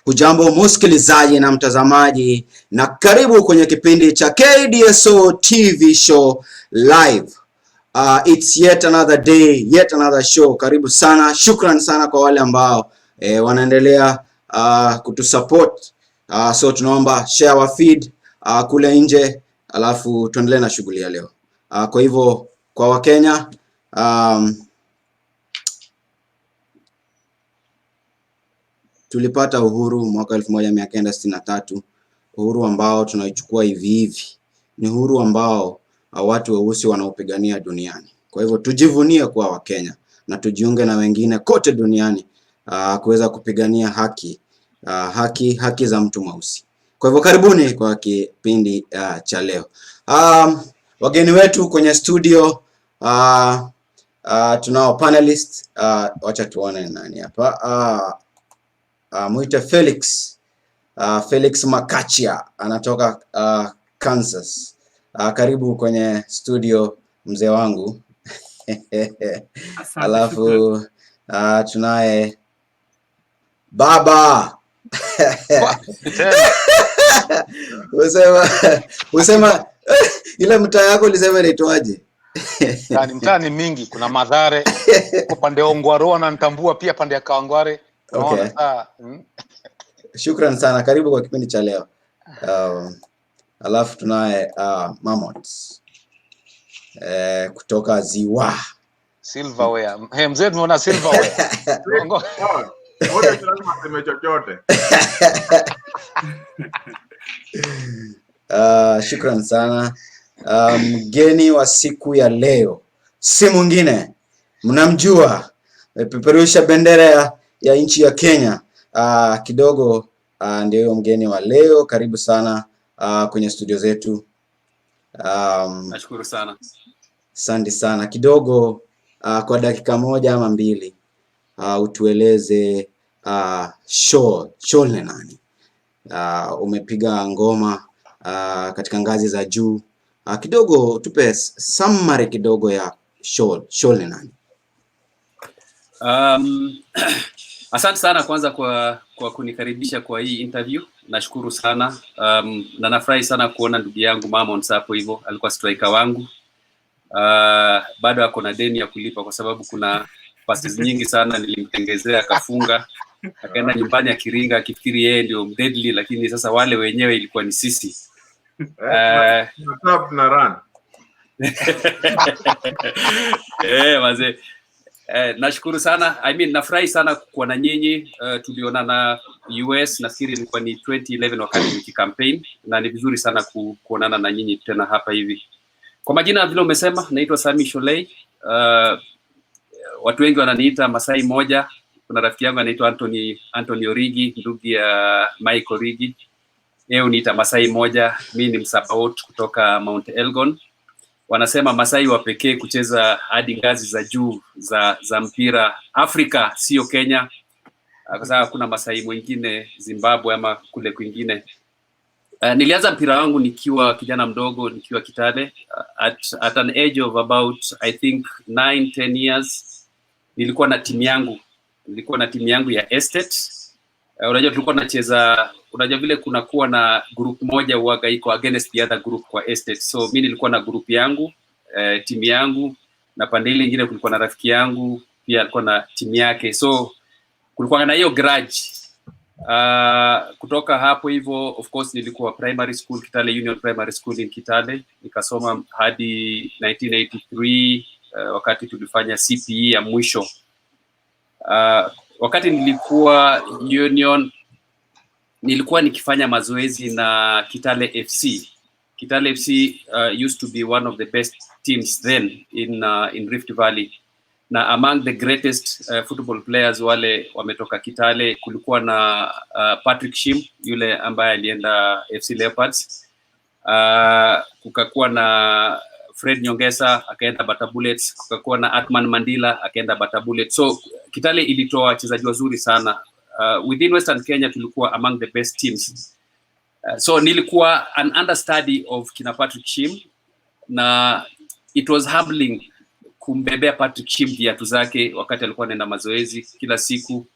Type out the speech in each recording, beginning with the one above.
Ujambo msikilizaji na mtazamaji, na karibu kwenye kipindi cha KDSO TV show live. It's yet another day, yet another show. Karibu sana, shukran sana kwa wale ambao wanaendelea kutusupport. So tunaomba share our feed kule nje, alafu tuendelee na shughuli ya leo. Kwa hivyo kwa Wakenya, tulipata uhuru mwaka 1963, uhuru ambao tunaichukua hivi hivi. Ni uhuru ambao watu weusi wanaopigania duniani. Kwa hivyo tujivunie kuwa Wakenya na tujiunge na wengine kote duniani kuweza kupigania haki za mtu mweusi. Kwa hivyo karibuni kwa kipindi cha leo. Wageni wetu kwenye studio, tunao panelists. Wacha tuone nani hapa. Muite Felix. Felix Makachia anatoka Kansas. Karibu kwenye studio mzee wangu. Alafu tunaye baba. Usema ile mtaa yako ulisema inaitwaje? Yaani mtaa ni mingi, kuna Mathare, kwa pande Ongwaro na Ntambua pia pande ya Kawangware. Okay. Shukran sana, karibu kwa kipindi cha leo. Alafu tunaye MAMMONDS kutoka Ziwa. Silverware. Mzee tumeona Silverware. Wote tunasema sema chochote. Shukran sana. Mgeni wa siku ya leo si mwingine, mnamjua, peperusha bendera ya nchi ya Kenya. Kidogo ndio mgeni wa leo. Karibu sana kwenye studio zetu. Nashukuru sana. Asante sana. Kidogo kwa dakika moja ama mbili utueleze Shole nani? Umepiga ngoma katika ngazi za juu. Kidogo tupe summary kidogo ya Shole nani? Asante sana kwanza kwa kunikaribisha kwa hii interview. Nashukuru sana. Na nafurahi sana kuona ndugu yangu MAMMONDS hapo hivyo. Alikuwa striker wangu. Bado ako na deni ya kulipa kwa sababu kuna passes nyingi sana nilimtengezea akafunga. Akaenda nyumbani akiringa akifikiri yeye ndio deadly, lakini sasa wale wenyewe ilikuwa ni sisi. Top na run. Wazee. Nashukuru sana. Nafurahi sana kuwa na nyinyi. Tuliona na US nafikiri ilikuwa ni 2011 wakati nikikampaign, na ni vizuri sana kuonana na nyinyi tena hapa hivi. Kwa majina vile umesema, naitwa SAMMY SHOLEI. Watu wengi wananiita Masai moja. Kuna rafiki yangu anaitwa Anthony Origi, ndugu ya Mike Origi. Yeye uniita Masai moja. Mimi ni msabaot kutoka Mount Elgon. Wanasema Masai wa pekee kucheza hadi ngazi za juu za mpira Afrika, sio Kenya. Kwa sababu kuna Masai mwingine Zimbabwe ama kule kwingine. Nilianza mpira wangu nikiwa kijana mdogo, nikiwa Kitale. At an age of about I think 9-10 years nilikuwa na timu yangu ya estate. Unajua tulikuwa tunacheza, unajua vile kuna kuwa na group moja huaga iko against the other group kwa estate. So mimi nilikuwa na group yangu, timu yangu, na pande ile nyingine kulikuwa na rafiki yangu pia alikuwa na timu yake. So kulikuwa na hiyo grudge. Kutoka hapo hivyo of course nilikuwa primary school, Kitale Union Primary School in Kitale. Nikasoma hadi 1983 wakati tulifanya CPE ya mwisho. Wakati nilikuwa Union nilikuwa nikifanya mazoezi na Kitale FC. Kitale FC used to be one of the best teams then in Rift Valley. Na among the greatest football players wale wametoka Kitale, kulikuwa na Patrick Shim, yule ambaye alienda FC Leopards. Kukakuwa na Fred Nyongesa akaenda Bata Bullets, kukakuwa na Atman Mandila akaenda Bata Bullets. So Kitale ilitoa wachezaji wazuri sana. Within Western Kenya tulikuwa among the best teams. So nilikuwa an understudy of kina Patrick Shim, na it was humbling kumbebea Patrick Shim viatu zake wakati alikuwa anaenda mazoezi kila siku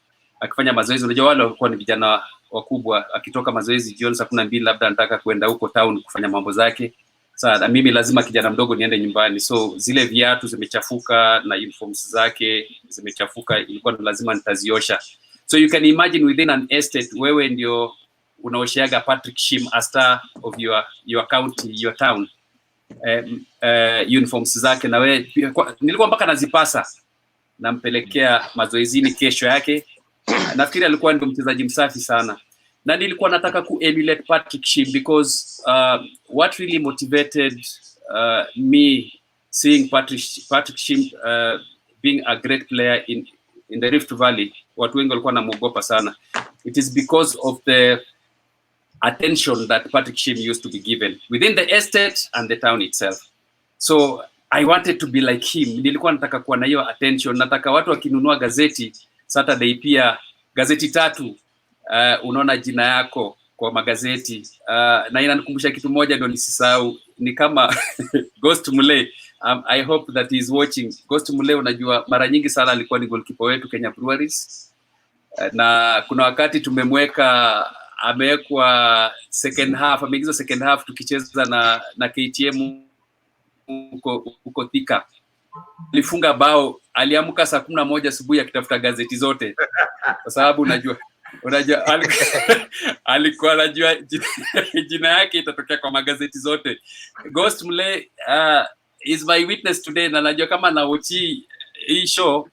akifanya mazoezi. Unajua wale walikuwa ni vijana wakubwa, akitoka mazoezi jioni saa 12 labda anataka kwenda huko town kufanya mambo zake. Sasa mimi lazima kijana mdogo niende nyumbani, so zile viatu zimechafuka na uniforms zake zimechafuka, ilikuwa lazima nitaziosha. So you can imagine within an estate, wewe ndio unaosheaga Patrick Shim, a star of your county, your town, uniforms zake, na wewe nilikuwa mpaka nazipasa nampelekea mazoezini kesho yake. Nafikiri alikuwa ndio mchezaji msafi sana, na nilikuwa nataka ku-emulate Patrick Shim because what really motivated me seeing Patrick Shim being a great player in the Rift Valley, watu wengi walikuwa namuogopa sana. It is because of the attention that Patrick Shim used to be given within the estate and the town itself. So I wanted to be like him. Nilikuwa nataka kuwa na hiyo attention. Nataka watu wakinunua gazeti Saturday, pia gazeti 3 unaona jina yako kwa magazeti. Na inanikumbusha kitu moja ndio nisisahau, ni kama Ghost Mulee. I hope that he is watching. Ghost Mulee, unajua mara nyingi sana alikuwa ni goalkeeper wetu Kenya Breweries, na kuna wakati tumemweka, amewekwa second half, ameingizwa second half tukicheza na KTM huko Thika. Alifunga bao, aliamka saa 11 asubuhi akitafuta gazeti zote, kwa sababu unajua alikuwa anajua jina yake itatokea kwa magazeti zote. Ghost Mulee is my witness today, na najua kama naochi hii show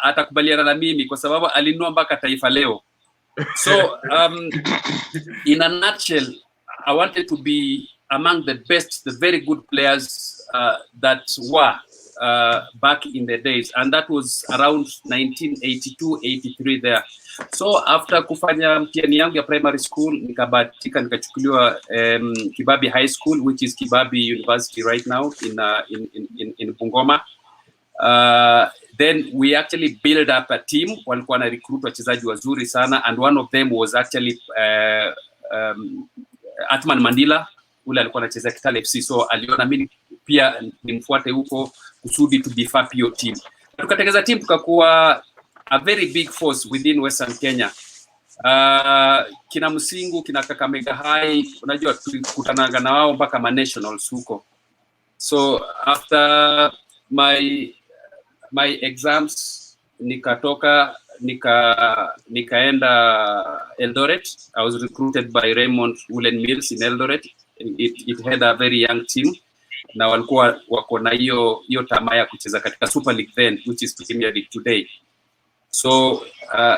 atakubaliana na mimi kwa sababu alinunua mpaka Taifa Leo. So in a nutshell, I wanted to be among the best, the very good players that were back in the days, and that was around 1982-83 there. So after kufanya mtihani yangu ya primary school, nikabahatika nikachukuliwa Kibabi High School, which is Kibabi University right now in Bungoma. Then we actually build up a team. Walikuwa na recruit wachezaji wazuri sana, and one of them was actually Atman Mandila, ule alikuwa anacheza Kitale FC. So aliona mimi pia nimfuate huko kusudi to beef up your team. Tukatengeza team, tukakuwa a very big force within Western Kenya. Kina Msingu, kina Kakamega High, unajua tulikutanaga na wao mpaka ma nationals huko. So after my exams, nikatoka nikaenda Eldoret. I was recruited by Raymond Woolen Mills in Eldoret. It had a very young team, na walikuwa wako na hiyo tamaa ya kucheza katika Super League then, which is Premier League today. So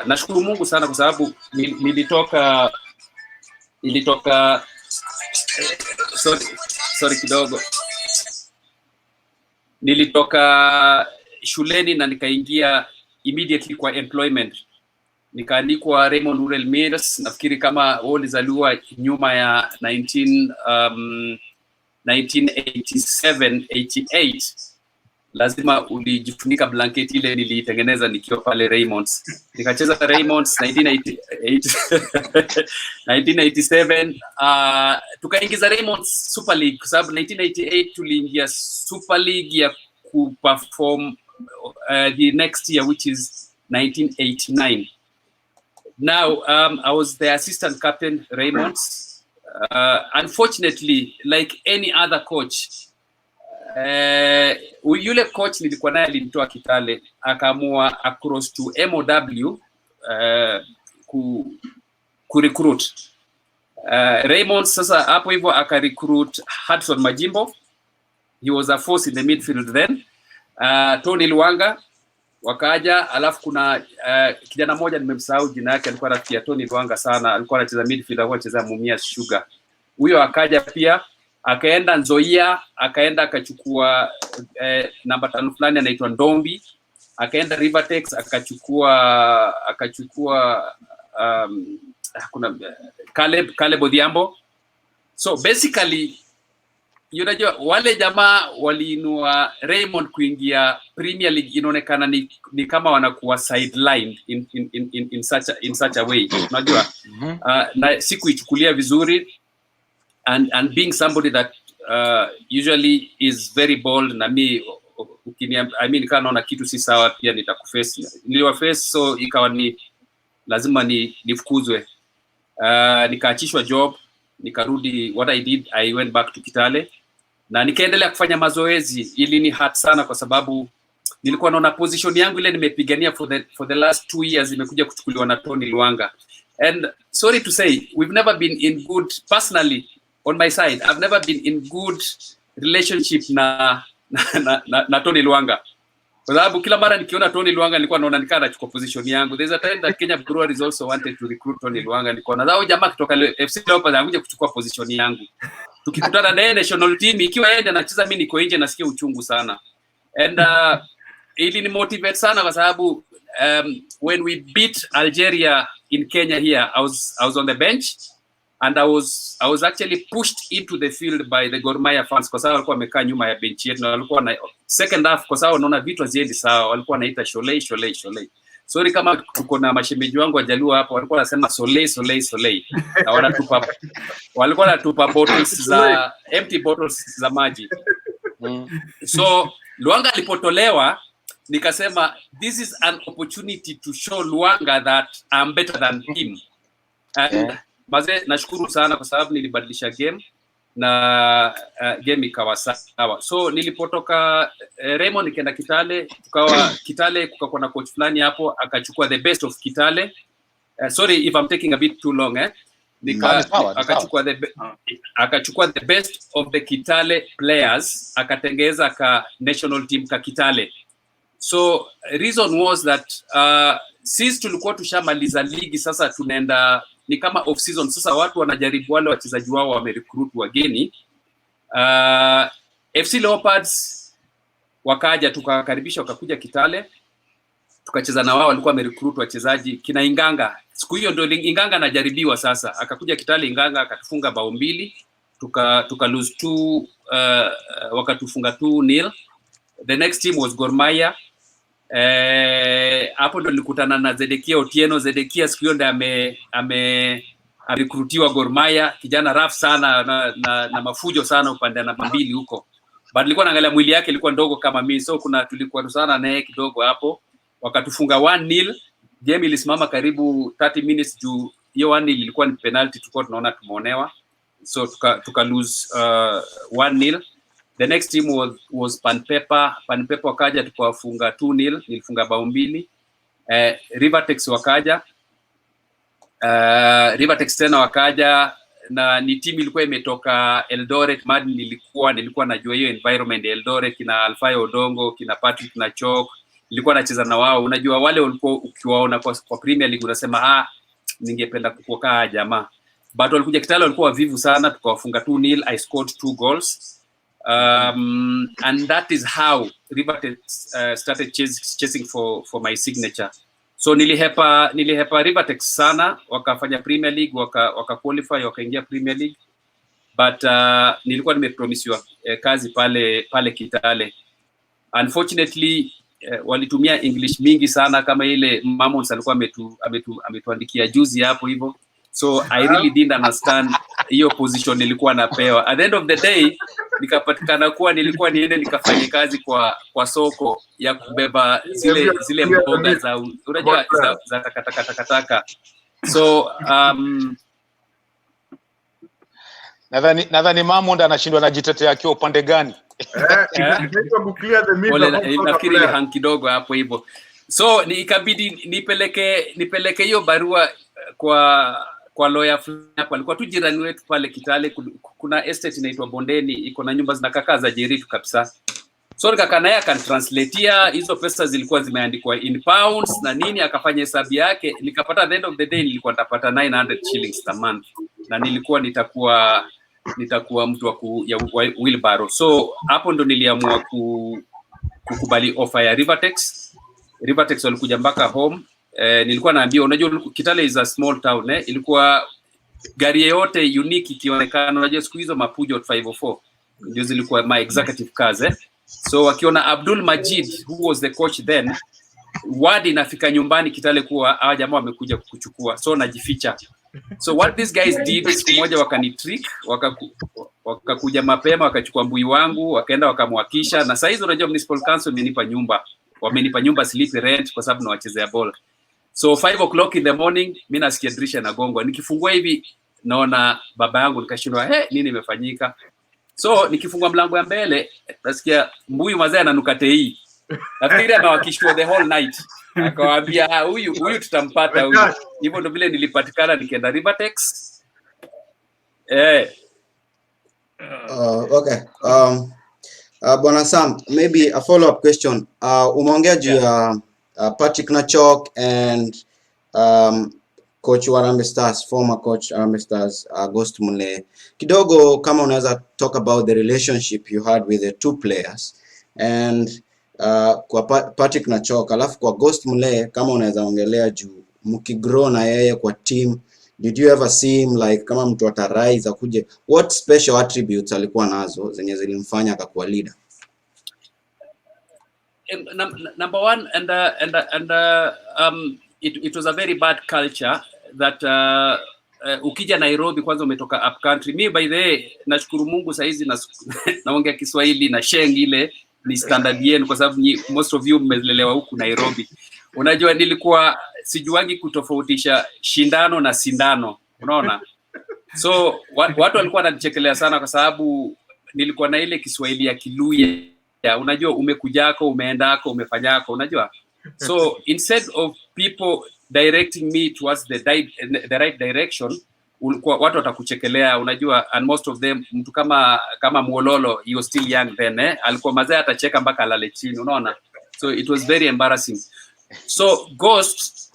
nashukuru Mungu sana kwa sababu nilitoka sorry kidogo, nilitoka shuleni na nikaingia immediately kwa employment. Nikaandikwa Raymond Woolen Mills. Nafikiri kama ulizaliwa nyuma ya 1987-88 lazima ulijifunika blanketi ile nilitengeneza nikiwa pale Raymonds. Nikacheza Raymonds 1987. Tukaingiza Raymonds Super League kwa sababu 1988 tuliingia Super League ya kuperform the next year, which is 1989. Now I was the assistant captain Raymonds. Unfortunately, like any other coach, yule coach nilikuwa naye alinitoa Kitale, akaamua across to MOW ku recruit Raymonds. Sasa hapo hivyo aka recruit Hudson Majimbo. He was a force in the midfield then. Tony Luanga wakaja, alafu kuna kijana mmoja nimemsahau jina yake, alikuwa rafiki ya Tony Luanga sana, alikuwa anacheza midfield, alikuwa anacheza Mumias Sugar. Huyo akaja pia, akaenda Nzoia, akaenda akachukua namba 5 fulani anaitwa Ndombi, akaenda Rivertex akachukua kuna Caleb Odhiambo. So basically unajua wale jamaa waliinua Raymond kuingia Premier League, inaonekana ni kama wanakuwa sidelined in such a way, unajua. Na sikuichukulia vizuri, and being somebody that usually is very bold, na mi kama naona kitu si sawa pia nitakuface, niliwaface, so ikawa ni lazima nifukuzwe. Nikaachishwa job, nikarudi. What I did, I went back to Kitale na nikaendelea kufanya mazoezi. Ili ni hard sana kwa sababu nilikuwa naona position yangu ile nimepigania for the last 2 years imekuja kuchukuliwa na Tony Luanga. And sorry to say, we've never been in good, personally on my side, I've never been in good relationship na Tony Luanga. Kwa sababu kila mara nikiona Tony Luanga nilikuwa naona nikana anachukua position yangu. There's a time that Kenya Breweries also wanted to recruit Tony Luanga. Nilikuwa na hao jamaa kutoka FC Leopards anakuja kuchukua position yangu. Tukikutana naye national team, ikiwa yeye anacheza mimi niko nje, nasikia uchungu sana. And ili ni motivate sana kwa sababu when we beat Algeria in Kenya here, I was on the bench, and I was actually pushed into the field by the Gor Mahia fans kwa sababu walikuwa wamekaa nyuma ya bench yetu, na walikuwa na second half kwa sababu wanaona vitu haziendi sawa, walikuwa wanaita Sholei. Sorry kama tuko na mashemeji wangu wajaluo hapa, walikuwa wanasema Solei, na walikuwa wanatupa bottles za empty bottles za maji. So Luanga alipotolewa, nikasema this is an opportunity to show Luanga that I'm better than him. And baze nashukuru sana kwa sababu nilibadilisha game na game ikawa sawa. So nilipotoka Raymond nikaenda Kitale, tukawa Kitale kukakuwa na coach fulani hapo akachukua the best of Kitale. Sorry if I'm taking a bit too long akachukua the best of the Kitale players, akatengeza ka national team ka Kitale. So reason was that sisi tulikuwa tushamaliza ligi, sasa tunaenda ni kama off season, sasa watu wanajaribu wale wachezaji wao wamerecruit wageni. FC Leopards wakaja, tukakaribisha, wakakuja Kitale, tukacheza na wao, walikuwa wamerecruit wachezaji kina Inganga. Siku hiyo ndio Inganga anajaribiwa sasa, akakuja Kitale Inganga akatufunga bao 2, tuka lose 2, wakatufunga 2-0. The next team was Gor Mahia. Hapo ndo nilikutana na Zedekia Otieno. Zedekia siku hiyo ndiye amerecruitiwa Gor Mahia, kijana rough sana na mafujo sana upande na 2 huko. But nilikuwa naangalia mwili yake ilikuwa ndogo kama mimi, so tulikuwa sana naye kidogo hapo. Wakatufunga 1-0. Game ilisimama karibu 30 minutes juu hiyo 1-0 ilikuwa ni penalty, tulikuwa tunaona tumeonewa. So tuka lose 1-0. The next team was Panpepa wakaja, tukawafunga 2-0, nilifunga bao 2. Rivertex wakaja, Rivertex tena wakaja, na ni timu ilikuwa imetoka Eldoret. Mad nilikuwa najua hiyo environment Eldoret, kina Alfayo Odongo, kina Patrick na Chok, nilikuwa nacheza na wao. Unajua wale walikuwa ukiwaona kwa Premier League unasema ningependa kukokaa jamaa. But walikuja Kitale walikuwa wavivu sana, tukawafunga 2-0. I scored 2 goals. And that is how Rivertex started chasing for my signature. So nilihepa Rivertex sana, wakafanya Premier League, waka qualify, wakaingia Premier League. But nilikuwa nimepromisiwa kazi pale Kitale. Unfortunately walitumia English mingi sana, kama ile MAMMONDS alikuwa ametuandikia juzi hapo hivyo. So I really didn't understand hiyo position nilikuwa napewa. At the end of the day nikapatikana kuwa nilikuwa niende nikafanye kazi kwa soko ya kubeba zile mboga za unajua za takataka. So nadhani MAMMONDS anashindwa anajitetea akiwa upande gani? Nafikiri ile hang kidogo hapo hivyo. So ikabidi nipeleke hiyo barua kwa lawyer fulani hapo, alikuwa tu jirani wetu pale Kitale. Kuna estate inaitwa Bondeni, iko na nyumba zinakaa za jeritu kabisa. So nikakaa naye akanitranslatea, hizo pesa zilikuwa zimeandikwa in pounds na nini, akafanya hesabu yake. Nikapata at the end of the day nilikuwa nitapata 900 shillings a month, na nilikuwa nitakuwa mtu wa wheelbarrow. So hapo ndo niliamua kukubali offer ya Rivertex walikuja mpaka home. Nilikuwa naambia, unajua Kitale is a small town, ilikuwa gari yote unique ikionekana. Unajua siku hizo Mapujo 504 ndio zilikuwa my executive cars So wakiona Abdul Majid who was the coach then, wadi inafika nyumbani Kitale kuwa hawa jamaa wamekuja kukuchukua, so najificha. So what these guys did, siku moja wakanitrick, wakakuja mapema, wakachukua mbui wangu, wakaenda wakamwakisha, na saizi unajua municipal council wamenipa nyumba sleepy rent kwa sababu nawachezea ball. So 5 o'clock in the morning mimi nasikia dirisha na gongo, nikifungua hivi naona baba yangu, nikashindwa nini imefanyika. So nikifungua mlango ya mbele nasikia mbui mazee ananuka tei. Nafikiri amewakishwa the whole night. Akawaambia huyu tutampata huyu. Hivyo ndio vile nilipatikana nikaenda Rivertex. Okay. Bwana Sam, maybe a follow up question. Umeongea juu ya Patrick Nachok and coach wa Harambee Stars, former coach Harambee Stars, Ghost Mulee. Kidogo kama unaweza talk about the relationship you had with the two players, and kwa Patrick Nachok, alafu kwa Ghost Mulee kama unaweza ongelea juu mkigrow na yeye kwa team, did you ever see him like kama mtu atarise akuje, what special attributes alikuwa nazo zenye zilimfanya akakuwa leader? Number one, it was a very bad culture that ukija Nairobi kwanza umetoka up country. Me by the way nashukuru Mungu saizi naongea Kiswahili na sheng ile ni standard yenu kwa sababu most of you mmelelewa huku Nairobi. Unajua nilikuwa sijuangi kutofautisha shindano na sindano, unaona? So watu walikuwa wananichekelea sana kwa sababu nilikuwa na ile Kiswahili ya Kiluya. Unajua umekujako, umeendako, umefanyako, unajua? So instead of people directing me towards the right direction, watu watakuchekelea, unajua, and most of them mtu kama Mwololo, he was still young then, alikuwa mazee atacheka mpaka alale chini, unaona? So it was very embarrassing. So Ghost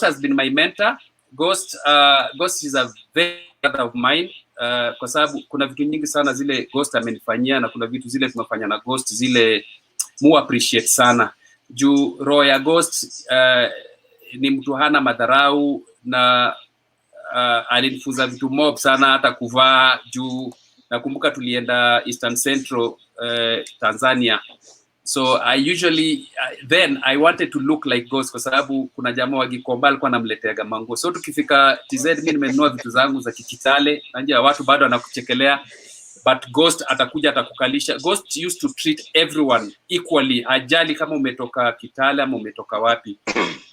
has been my mentor. Ghost is a very friend of mine, kwa sababu kuna vitu nyingi sana zile Ghost amenifanyia, na kuna vitu zile tumefanya na Ghost zile mu appreciate sana. Juu roho ya Ghost ni mtu hana madharau, na alinifunza vitu mob sana, hata kuvaa. Juu nakumbuka tulienda Eastern Central Tanzania. So I usually then I wanted to look like Ghost kwa sababu kuna jamaa wa Gikomba alikuwa anamletea mango. So tukifika TZ mimi nimenunua vitu zangu za Kitale, najua watu bado wanakuchekelea, but Ghost atakuja atakukalisha. Ghost used to treat everyone equally, hajali kama umetoka Kitale ama umetoka wapi.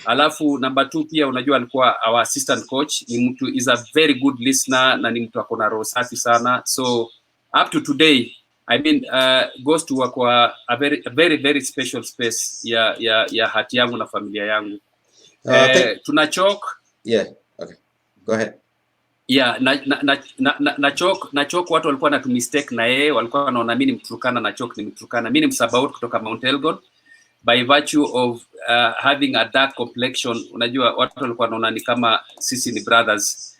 Alafu number 2 pia unajua alikuwa our assistant coach, ni mtu is a very good listener na ni mtu akona roho safi sana. So up to today I mean Ghost kwa a very special space ya hati yangu na familia yangu. Tunachok. Yeah, okay. Go ahead. Yeah, Nachok watu walikuwa na tu mistake na yeye, walikuwa wanaona mimi ni Mturkana, Nachok ni Mturkana. Mimi ni Msabaot kutoka Mount Elgon by virtue of having a dark complexion. Unajua watu walikuwa wanaona ni kama sisi ni brothers.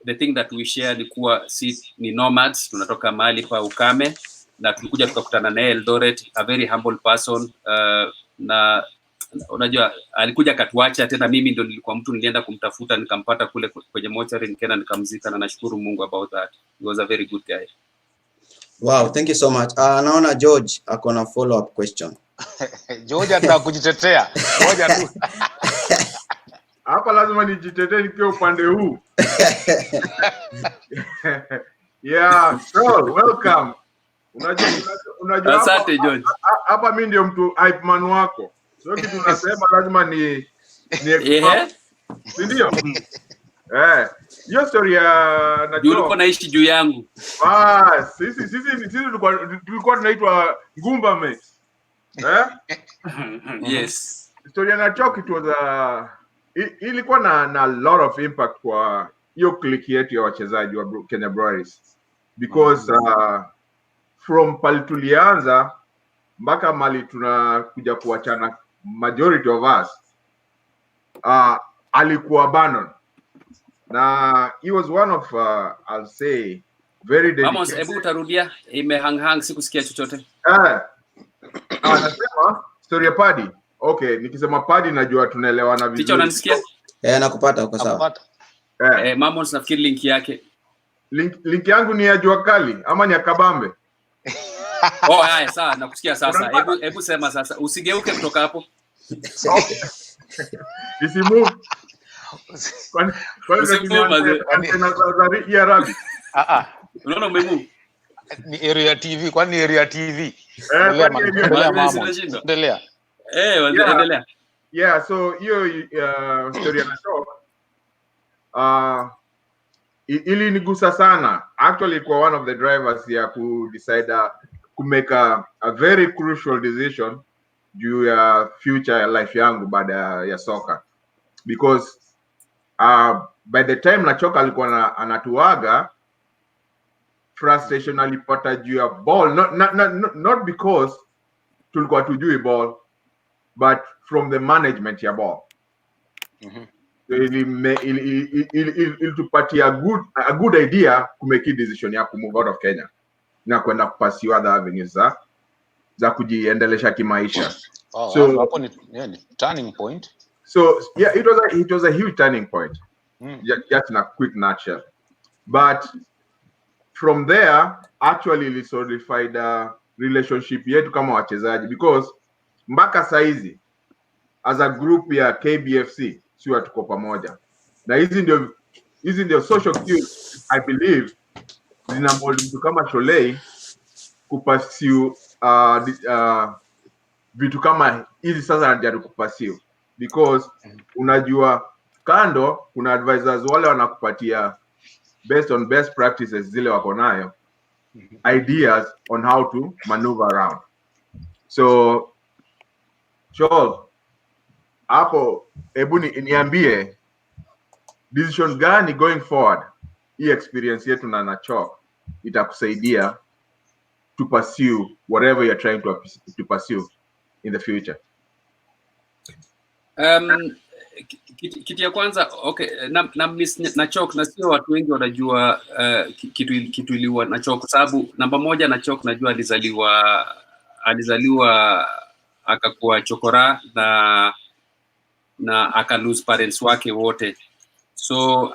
The thing that we share ni kuwa ni nomads, tunatoka mahali pa ukame na tulikuja tukakutana naye Eldoret, a very humble person, na unajua alikuja katuacha tena. Mimi ndio nilikuwa mtu nilienda kumtafuta, nikampata kule kwenye mortuary, nikaenda nikamzika, na nashukuru Mungu about that. He was a very good guy. Wow, thank you so much. Naona George ako na follow up question. George anataka kujitetea. Ngoja tu. Hapa lazima nijitetee nikiwa upande huu. Yeah, so welcome. Unajua asante George. Hapa mimi ndio mtu hype man wako. So kitu tunasema lazima ni ndio. Hiyo story ya Nachok. Ulikuwa naishi juu yangu. Sisi tulikuwa tunaitwa Ngumba mates. Yes. Story ya Nachok, it was ilikuwa na lot of impact kwa hiyo clique yetu ya wachezaji wa Kenya Breweries, because from pale tulianza mpaka mali tunakuja kuachana, majority of us alikuwa abandoned, na he was one of I'll say very dedicated. Mamos, hebu utarudia, imehang sikusikia chochote. Nasema story ya Paddy. Okay, nikisema Paddy najua tunaelewana vizuri. Ticha unanisikia? Nakupata uko sawa. Mamos nafikiri link yake. link yangu ni ya jua kali ama ni ya kabambe? Oh, haya sawa, nakusikia sasa. Hebu sema sasa. Usigeuke kutoka hapo. Isimove. Kwani ya Arabi. Unaona umemove. Ni area TV, kwani ni area TV. Endelea. Endelea. Yeah, so hiyo story na talk ili nigusa sana. Actually kwa one of the drivers ya ku decide to make a very crucial decision juu ya future life yangu baada ya soka, because by the time Nachoka alikuwa anatuaga, frustration alipata juu ya ball, not because tulikuwa tujui ball, but from the management ya ball. Ilitupatia a good idea to make a decision ya move out of Kenya na kwenda pursue other avenues za kujiendelesha kimaisha. So hapo ni turning point. So yeah, it was a huge turning point. Just in a quick nutshell. But from there, actually it solidified a relationship yetu kama wachezaji, because mpaka saizi as a group ya KBFC sio tuko pamoja. Na hizi ndio social cues I believe zinamolimu kama Sholei kupursue vitu kama hizi sasa anajaribu kupursue, because unajua kando kuna advisors wale wanakupatia based on best practices zile wako nayo, ideas on how to maneuver around. So Joel, hapo hebu niambie decision gani going forward hii experience yetu na Nachok itakusaidia to pursue whatever you're trying to pursue in the future? Kitu ya kwanza, okay, na miss Nachok, na sio watu wengi wanajua kitu iliwa Nachok, sababu namba moja Nachok najua alizaliwa akakuwa chokora na aka lose parents wake wote, so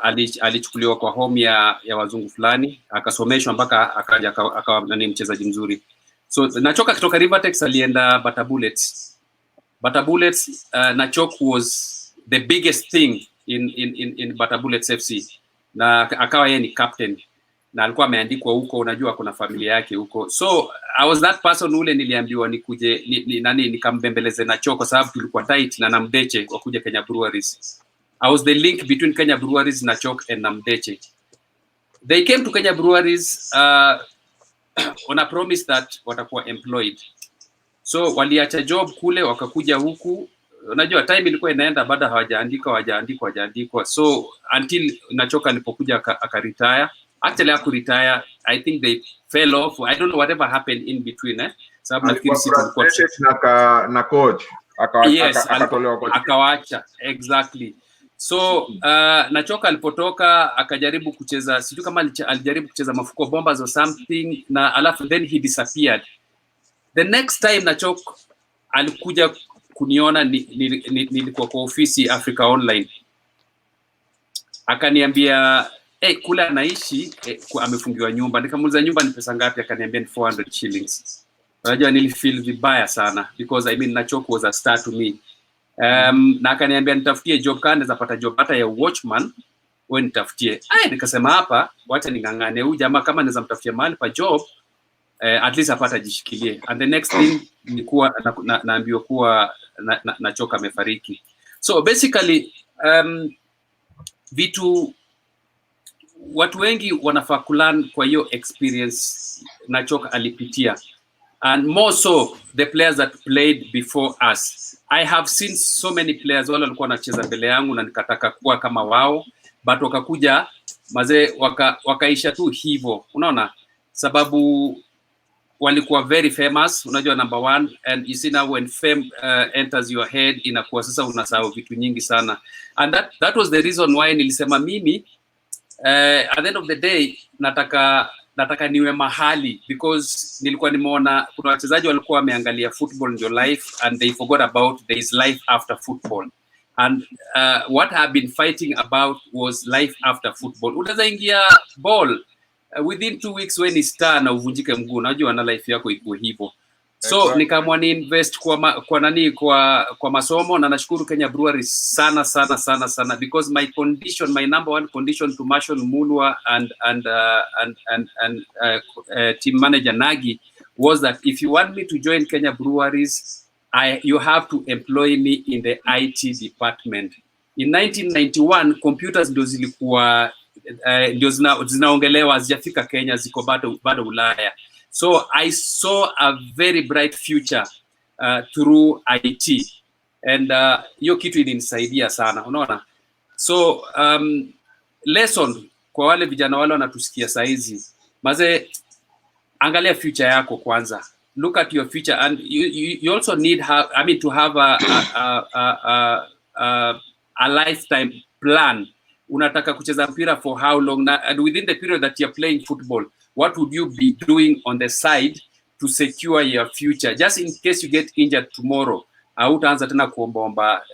alichukuliwa kwa home ya wazungu fulani, akasomeshwa mpaka akawa ni mchezaji mzuri. So Nachok kutoka Rivertex alienda Bata Bullets. Nachok was the biggest thing in Bata Bullets FC, na akawa yeye ni captain na alikuwa ameandikwa huko, unajua kuna familia yake huko. So I was that person ule niliambiwa nikuje nikambembeleze Nachok kwa sababu tulikuwa tight na Namdeche wa kuja Kenya Breweries. I was the link between Kenya Breweries, Nachok and Namdeche. They came to Kenya Breweries on a promise that watakuwa employed. So waliacha job kule wakakuja huku. Unajua time ilikuwa inaenda, baada hawajaandikwa. So until Nachok alipokuja akaretire. Actually hakuretire, I think they fell off. I don't know whatever happened in between, sababu nafikiri na coach akatolewa coach. Akawaacha, exactly. So Nachok alipotoka akajaribu kucheza, sijui kama alijaribu kucheza Mafuko Bombers or something, na alafu then he disappeared. The next time Nachok alikuja kuniona, nilikuwa kwa ofisi Africa Online, akaniambia kule anaishi amefungiwa nyumba. Nikamuuliza nyumba ni pesa ngapi, akaniambia ni 400 shillings. Unajua nilifeel vibaya sana, because I mean Nachok was a star to me. Na akaniambia nitafutie job, kande zapata job hata ya watchman, wewe nitafutie. Nikasema hapa wacha ningangane huyu jamaa, kama naweza mtafutia mahali pa job at least apata jishikilie. And the next thing nilikuwa naambiwa kuwa Nachok amefariki. So basically vitu watu wengi wanafaa kulearn kwa hiyo experience Nachok alipitia, and more so the players that played before us. I have seen so many players wale walikuwa wanacheza mbele yangu na nikataka kuwa kama wao, but wakakuja mazee wakaisha tu hivyo, unaona, sababu walikuwa very famous, unajua number one, and you see now when fame enters your head, inakuwa sasa unasahau vitu nyingi sana. And that was the reason why nilisema mimi at the end of the day nataka niwe mahali, because nilikuwa nimeona kuna wachezaji walikuwa wameangalia football ndio life, and they forgot about there is life after football. And what I've been fighting about was life after football. Unaweza ingia ball within 2 weeks when ni star na uvunjike mguu, unajua na life yako iko hivyo. So nikaamua ni invest kwa masomo, na nashukuru Kenya Breweries sana because my number one condition to Marshall Mulwa and team manager Nagi was that if you want me to join Kenya Breweries, you have to employ me in the IT department. In 1991 computers ndio zilikuwa ndio zinaongelewa, hazijafika Kenya, ziko bado Ulaya. So I saw a very bright future through IT, and hiyo kitu ilinisaidia sana, unaona. So lesson kwa wale vijana wale wanatusikia saizi, maze angalia future yako kwanza. Look at your future, and you also need to have a lifetime plan. Unataka kucheza mpira for how long, and within the period that you're playing football, what would you be doing on the side to secure your future, just in case you get injured tomorrow? Hautaanza tena kuomba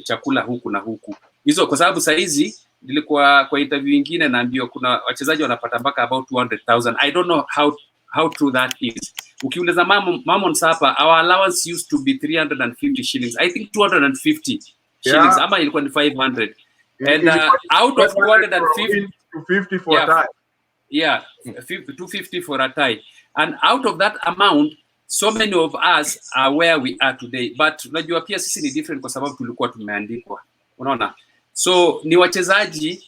chakula huku na huku. Hizo kwa sababu saizi nilikuwa kwa interview nyingine na ndio kuna wachezaji wanapata mpaka about 200,000. I don't know how true that is. Ukiuliza MAMMONDS hapa, our allowance used to be 350 shillings. I think 250 shillings, ama ilikuwa ni 500. And out of 250 250 for a tie. Yeah, 250 for a tie. And out of that amount, so many of us are where we are today. But unajua pia sisi ni different kwa sababu tulikuwa tumeandikwa. Unaona? So ni wachezaji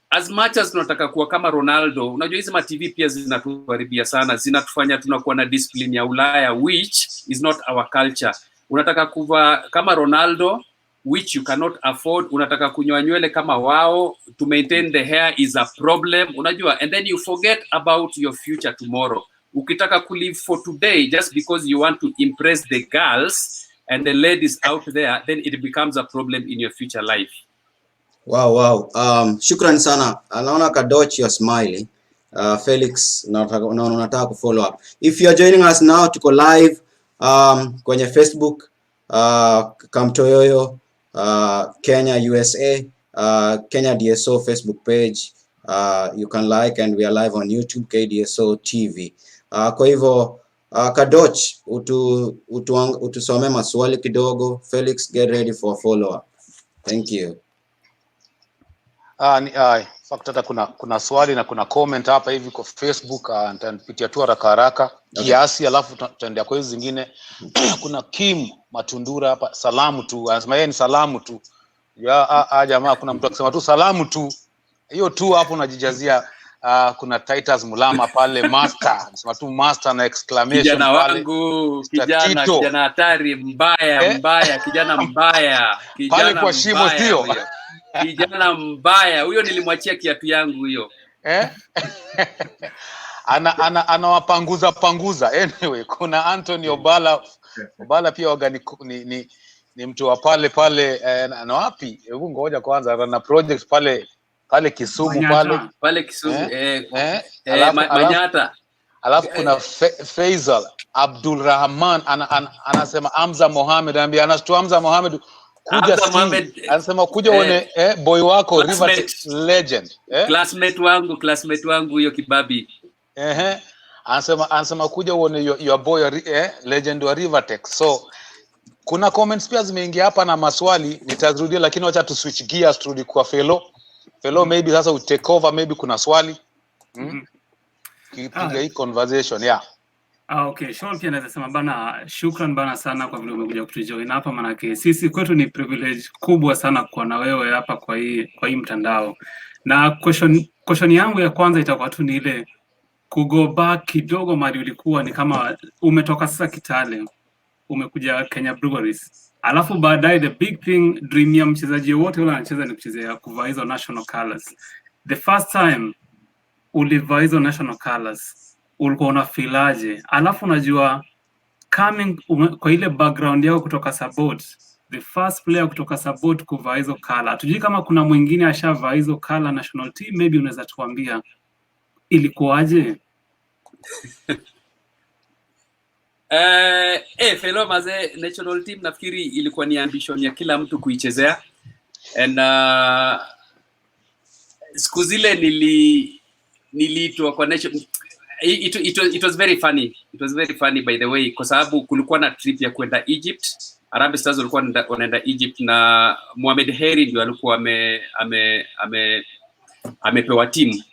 as much as tunataka kuwa kama Ronaldo, unajua hizi ma TV pia zinatuharibia sana, zinatufanya tunakuwa na discipline ya Ulaya, which is not our culture. Unataka kuva kama Ronaldo, which you cannot afford. Unataka kunyoa nywele kama wao, to maintain the hair is a problem, unajua, and then you forget about your future tomorrow. Ukitaka ku live for today just because you want to impress the girls and the ladies out there, then it becomes a problem in your future life. Wow. Shukran sana. Naona KADOCH you're smiling. Felix, nataka ku follow up. If you are joining us now, tuko live kwenye Facebook, TOYOYO, Kenya USA, Kenya DSO Facebook page. You can like, and we are live on YouTube, KDSO TV. Kwa hivyo KADOCH utusome maswali kidogo. Felix, get ready for follow up. Thank you. Fakta kuna swali na kuna comment hapa hivi kwa Facebook, nitapitia tu haraka kiasi, alafu tutaendea kwa hizo zingine. Kuna Kim Matundura hapa, salamu tu, anasema yeye ni salamu tu. Ya jamaa, kuna mtu akisema tu salamu tu, hiyo tu hapo unajijazia. Kuna Titus Mulama pale, master, anasema tu master na exclamation kijana pale. Wangu, kijana hatari, mbaya, kijana mbaya, pale kwa shimo sio. Kijana mbaya huyo, nilimwachia kiatu yangu hiyo. Anawapanguza. Anyway, kuna Anthony Obala pia ni mtu wa pale na wapi? Hebu ngoja kwanza, ana project pale Kisumu pale Kisumu Manyata. Alafu kuna Faisal Abdul Rahman anasema Hamza Mohamed, anambia anastu Hamza Mohamed kuja anasema kuja uone boy wako River legend, classmate wangu hiyo kibabi. Anasema kuja uone your boy legend wa Rivertech. So kuna comments pia zimeingia hapa na maswali, nitazirudia, lakini wacha tu switch gears turudi kwa Felo, maybe sasa we take over, maybe kuna swali kipiga hii conversation. Okay, Sean pia naweza sema bana, shukran bana sana kwa vile umekuja kutujoin hapa, manake sisi kwetu ni privilege kubwa sana kuwa na wewe hapa kwa hii mtandao. Na question yangu ya kwanza itakuwa tu ni ile kugo back kidogo mahali ulikuwa, ni kama umetoka sasa Kitale umekuja Kenya Breweries, alafu baadaye the big thing, dream ya mchezaji wote wala anacheza ni kuchezea kuvaa hizo national colors. The first time ulivaa hizo national colors, ulikuwa unafilaje? Alafu unajua coming kwa ile background yako kutoka Sabot, the first player kutoka Sabot kuvaa hizo color, tujui kama kuna mwingine ashavaa hizo color national team, maybe unaweza tuambia ilikuwaje? Fellow maze, national team nafikiri ilikuwa ni ambition ya kila mtu kuichezea, and siku zile niliitwa kwa nation. It was very funny. It was very funny by the way, kwa sababu kulikuwa na trip ya kwenda Egypt. Harambee Stars walikuwa wanaenda Egypt na Mohamed Heri ndio alikuwa amepewa team.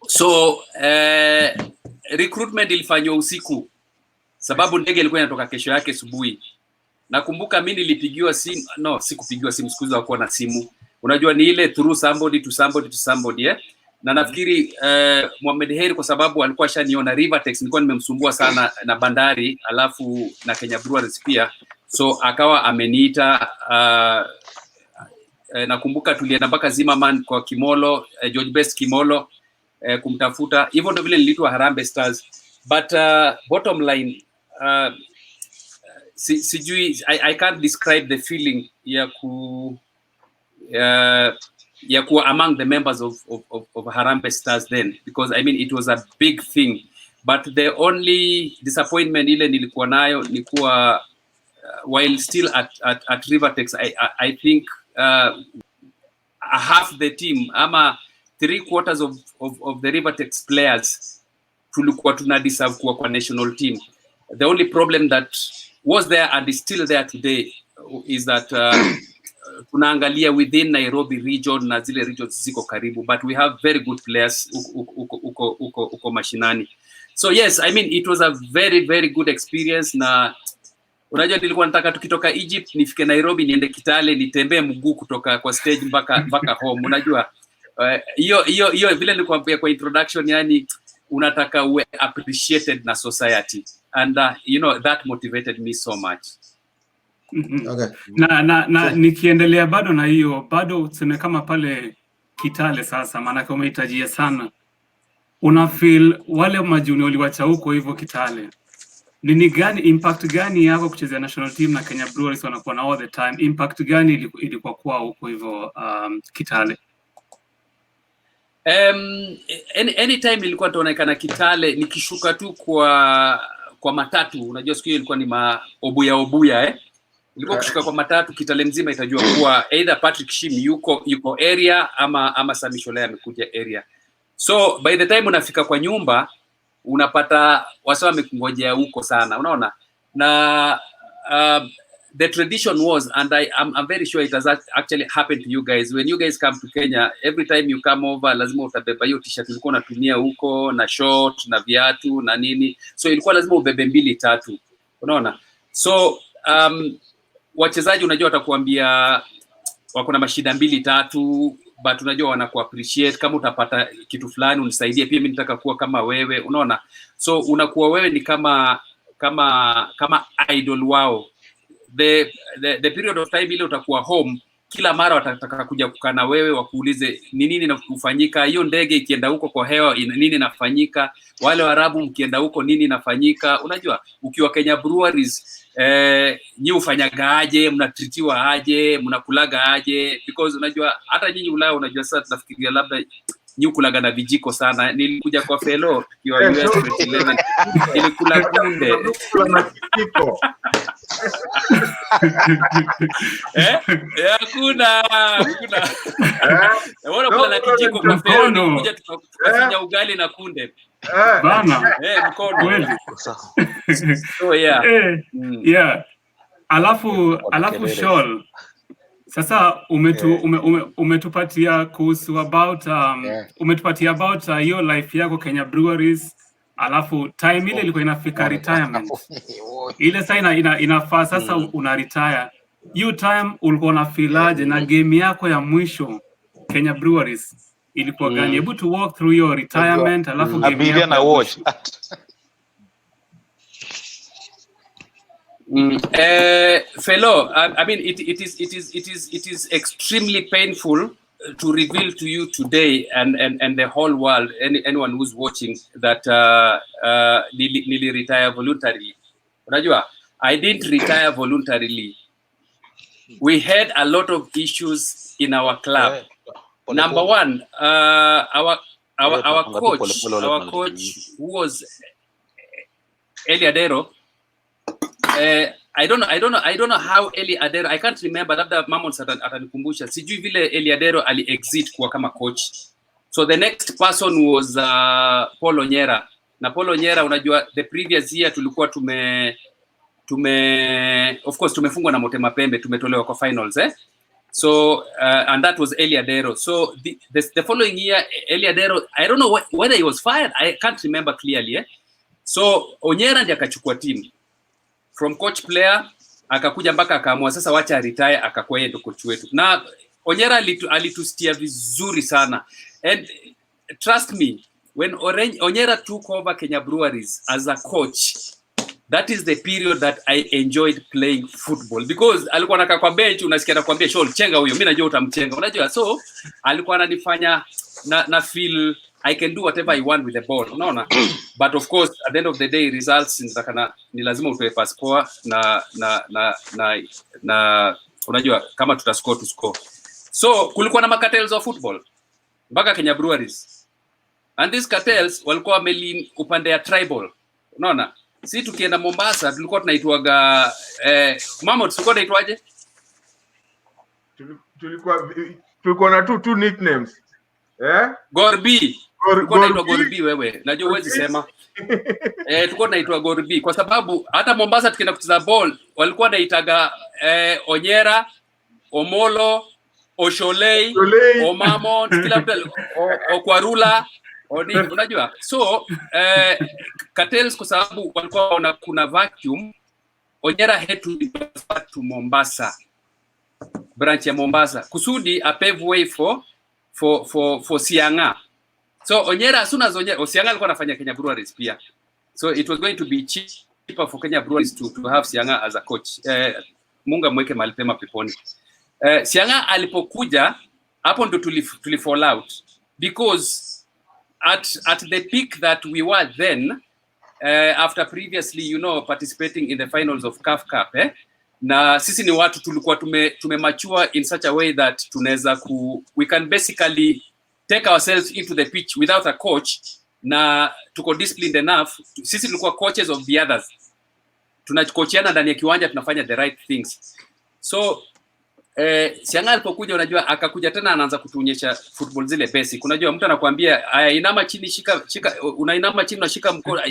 So recruitment ilifanywa usiku sababu ndege ilikuwa inatoka kesho yake asubuhi. Nakumbuka mimi nilipigiwa simu, no sikupigiwa simu, siku hizo hakuwa na simu. Unajua ni ile through somebody to somebody na nafikiri Mohamed Heri kwa sababu alikuwa ashaniona Rivertex, nilikuwa nimemsumbua sana na Bandari alafu na Kenya Breweries pia, so akawa ameniita. Nakumbuka tulienda mpaka Zimmerman kwa Kimolo, George Best Kimolo kumtafuta. Hivyo ndio vile niliitwa Harambee Stars. But bottom line, I can't describe the feeling ya kuwa among the members of Harambee Stars then, because I mean it was a big thing. But the only disappointment ile nilikuwa nayo ni kuwa while still at Rivertex, I think half the team ama 3/4 of the Rivertex players tulikuwa tunadeserve kuwa kwa national team. The only problem that was there and is still there today is that tunaangalia within Nairobi region na zile regions ziko karibu, but we have very good players uko mashinani. So yes, I mean it was a very very good experience. Na unajua nilikuwa nataka tukitoka Egypt nifike Nairobi niende Kitale nitembee mguu kutoka kwa stage mpaka home. Unajua hiyo vile nilikwambia kwa introduction, yani unataka uwe appreciated na society, and you know that motivated me so much. Okay. Na nikiendelea bado na hiyo, bado tuseme kama pale Kitale sasa, maana kama umehitajia sana, una feel wale majuni waliwacha huko hivyo Kitale, nini gani, impact gani yako kuchezea national team na Kenya Breweries wanakuwa na all the time, impact gani ilikuwa kwa huko hivyo Kitale? Anytime nilikuwa tuonekana Kitale nikishuka tu kwa matatu. Unajua siku hiyo ilikuwa ni obuya ilikuwa kushuka kwa matatu Kitale mzima itajua kuwa either Patrick Shim yuko area ama SAMMY SHOLEI amekuja area. So by the time unafika kwa nyumba unapata wasa wamekungojea huko sana, unaona. Na the tradition was, and I'm very sure it has actually happened to you guys, when you guys come to Kenya, every time you come over lazima utabeba hiyo t-shirt ulikuwa unatumia huko na short na viatu na nini, so ilikuwa lazima ubebe 2-3, unaona. So wachezaji unajua watakuambia wako na mashida 2-3, but unajua wanaku appreciate kama utapata kitu fulani unisaidie pia mimi nitaka kuwa kama wewe, unaona. So unakuwa wewe ni kama idol wao. The period of time ile utakuwa home, kila mara watataka kuja kukaa na wewe wakuulize ni nini inafanyika, hiyo ndege ikienda huko kwa hewa nini inafanyika, wale Waarabu mkienda huko nini inafanyika. Unajua ukiwa Kenya Breweries nyi ufanyaga aje, mnatritiwa aje, mnakulaga aje, because unajua hata nyinyi Ulaya unajua sasa tunafikiria labda nyi ukulaga na vijiko sana. Nilikuja kwa fellow kiwa US 2011 nilikula kunde hakuna wala kula na kijiko kwa fellow. Nilikuja tukafanya ugali na kunde bana mkono kweli. So yeah. Yeah. Alafu Shol, sasa umetupatia kuhusu about umetupatia about hiyo life yako Kenya Breweries, alafu time ile ilikuwa inafika retirement. Ile sasa inafaa sasa una retire. You time ulikuwa unafilaje na game yako ya mwisho Kenya Breweries ilikuwa gani? Able to walk through your retirement, alafu game yako na watch. Fellow, I mean it is extremely painful to reveal to you today and the whole world, anyone who's watching, that nili retire voluntarily. Unajua, I didn't retire voluntarily. We had a lot of issues in our club. Number one, our coach who was Eli Adero. I don't know how Eli Adero, I can't remember, labda MAMMONDS atanikumbusha. Sijui vile Eli Adero ali exit kwa kama coach. So the next person was Paul Onyera. Na Paul Onyera, unajua the previous year tulikuwa of course tumefungwa na Motema Pembe, tumetolewa kwa finals So and that was Eliadero. So the following year Eliadero, I don't know whether he was fired, I can't remember clearly So Onyera ndiye akachukua team from coach player, akakuja mpaka akaamua sasa wacha retire, akakuwa yeye ndo coach wetu. Na Onyera alitustia vizuri sana, and trust me, when Onyera took over Kenya Breweries as a coach, that is the period that I enjoyed playing football, because alikuwa anakaa kwa bench, unasikia anakuambia Shoal chenga huyo, mimi najua utamchenga, unajua. So alikuwa ananifanya na feel I can do whatever I want with the ball, unaona. But of course at the end of the day results ni lazima utoe pass poa na unajua kama tutascore to score. So kulikuwa na cartels of football mpaka Kenya Breweries, and these cartels walikuwa wamelin upande ya tribal, unaona. Si tukienda Mombasa tulikuwa tunaitwaga MAMMONDS, tulikuwa tunaitwaje? Tulikuwa na two nicknames. Gorbi. Tulikuwa tunaitwa Gorbi wewe. Najua huwezi sema. Tulikuwa tunaitwa Gorbi kwa sababu hata Mombasa tukienda kucheza ball walikuwa wanaitaga Onyera, Omolo, Osholei, Omamond, kila mtu Okwarula, unajua. So cartels kwa sababu walikuwa kuna vacuum, Onyera had to Mombasa, branch ya Mombasa, kusudi a pave way for Sianga. So Onyera, as soon as Sianga alikuwa anafanya Kenya Breweries pia, so it was going to be cheaper for Kenya Breweries to have Sianga as a coach. Munga mweke mahali pema peponi. Sianga alipokuja hapo ndo tulifall out, because at the peak that we were then, after previously participating in the finals of CAF Cup, na sisi ni watu tulikuwa mature in such a way that tunaweza we can basically take ourselves into the pitch without a coach, na tuko disciplined enough. Sisi tulikuwa coaches of the others, tunakochiana ndani ya kiwanja, tunafanya the right things. So Sianga alipokuja, unajua akakuja tena anaanza kutuonyesha football zile basic. Unajua mtu anakuambia inama chini, shika unainama chini, unashika mkono,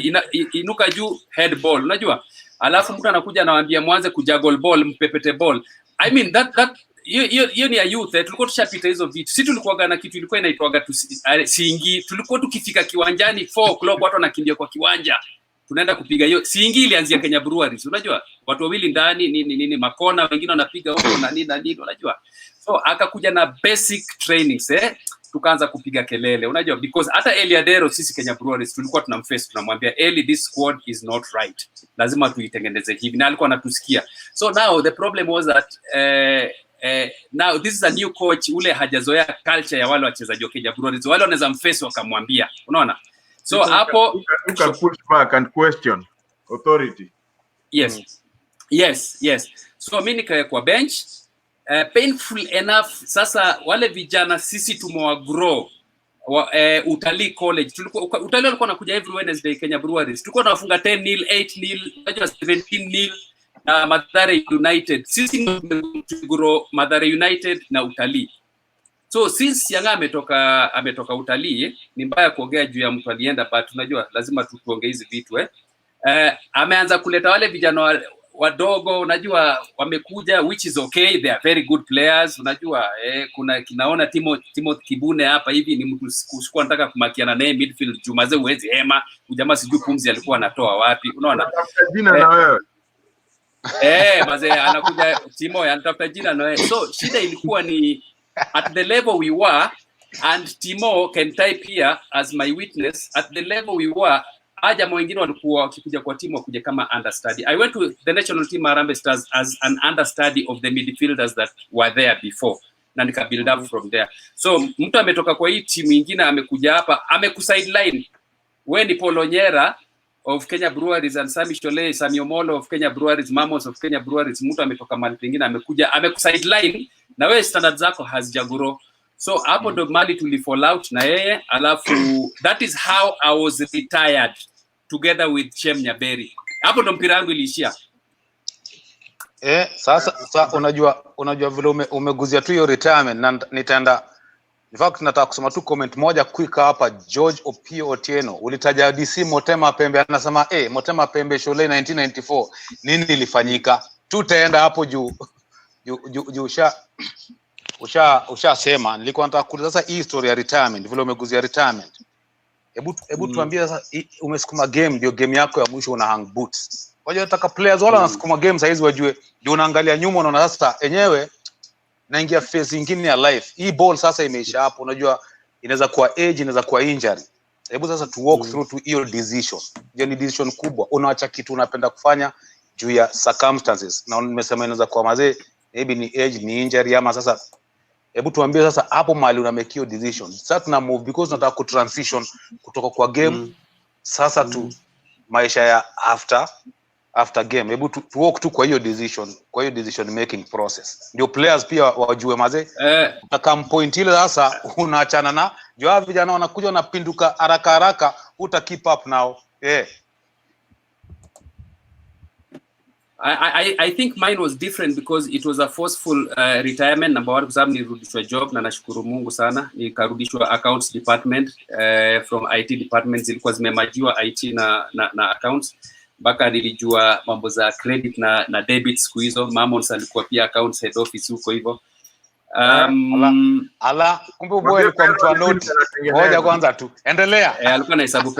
inuka juu, head ball, unajua. Alafu mtu anakuja anawaambia mwanze kujuggle ball, mpepete ball. I mean that hiyo ni ya youth. Tulikuwa tushapita hizo vitu. Sisi tulikuwa na kitu ilikuwa inaitwaga siingi. Tulikuwa tukifika kiwanjani 4 o'clock, watu wanakimbia kwa kiwanja, tunaenda kupiga hiyo siingi. Ilianzia Kenya Breweries, unajua, watu wawili ndani nini makona, wengine wanapiga huko na nini, unajua. So akakuja na basic trainings, tukaanza kupiga kelele, unajua, because hata Eliadero sisi Kenya Breweries tulikuwa tunamface, tunamwambia Eli, this squad is not right, lazima tuitengeneze hivi, na alikuwa anatusikia. So now the problem was that now this is a new coach, ule hajazoea culture ya wale wachezaji wa Kenya Breweries, wale wanaweza mface wakamwambia, unaona. So hapo you can push back and question authority. Yes. So mimi nikae kwa bench. Painful enough, sasa wale vijana sisi tumewagrow Utalii College. Tulikuwa Utalii walikuwa nakuja every Wednesday Kenya Breweries. Tulikuwa tunafunga 10-0, 8-0, 17-0 na Mathare United. Sisi tumegrow Mathare United na Utalii. So since Yanga ametoka Utalii, ni mbaya kuongea juu ya mtu alienda, but unajua lazima tuongee hizi vitu ameanza kuleta wale vijana wadogo, unajua, wamekuja, which is okay, they are very good players, unajua. Kuna kinaona Timothy Kibune hapa hivi, ni mtu sikuwa nataka kumakiana naye midfield, Jumaze uwezi hema, ujamaa sijui pumzi alikuwa anatoa wapi, unaona. Jina na wewe mazee anakuja Timo anatafuta jina na wewe. So shida ilikuwa ni at the level we were, and Timo can type here as my witness, at the level we were, aja mwingine walikuwa wakikuja kwa timu wakuja kama understudy. I went to the national team Harambee Stars as an understudy of the midfielders that were there before, na nika build up from there. So mtu ametoka kwa hii timu nyingine amekuja hapa, amekusideline. Wewe ni Paul Onyera of Kenya Breweries and Sammy Shole, Sammy Omolo of Kenya Breweries, MAMMONDS of Kenya Breweries. Mtu ametoka mahali pengine amekuja, amekusideline, na wewe standards zako hazijaguro. So hapo ndo mali tulifall out na yeye. Alafu that is how I was retired together with Shem Nyaberi. Hapo ndo mpira wangu iliishia. Sasa unajua vile umeguzia tu hiyo retirement, na nitaenda In fact nataka kusoma tu comment moja quick hapa. George Opio Otieno, ulitaja DC Motema Pembe, anasema Motema Pembe Sholei 1994 nini ilifanyika? Tutaenda hapo juu ushasema. Nilikuwa nataka kuuliza sasa hii story ya retirement, vile umeguzia retirement. Hebu tuambie sasa, umesukuma game, ndio game yako ya mwisho, una hang boots. Wajua nataka players wala wanasukuma game saizi wajue, ndio unaangalia nyuma unaona sasa enyewe naingia phase nyingine ya life. Hii ball sasa imeisha hapo, unajua inaweza kuwa age, inaweza kuwa injury. Hebu sasa to walk through to your decision. Ndio ni decision kubwa. Unaacha kitu unapenda kufanya juu ya circumstances. Na nimesema inaweza kuwa mazee, maybe ni age, ni injury ama sasa. Hebu tuambie sasa hapo mahali una make your decision. Sasa tuna move because tunataka ku transition kutoka kwa game sasa to maisha ya after game. Hebu tu walk tu kwa hiyo decision making process. Ndio players pia wajue mazee. Utakam point ile sasa unaachana na jua vijana wanakuja wanapinduka haraka uta keep up now. I think mine was different because it was a forceful retirement. Number one, kwa sababu nilirudishwa job na nashukuru Mungu sana. Nikarudishwa accounts department from IT department, zilikuwa zimemajiwa IT na accounts. Mpaka nilijua mambo za credit na debit siku hizo. MAMMONDS alikuwa pia accounts head office huko hivyo. Kumbe boy alikuwa mtu wa note. Ngoja kwanza tu. Endelea. Alikuwa na hesabu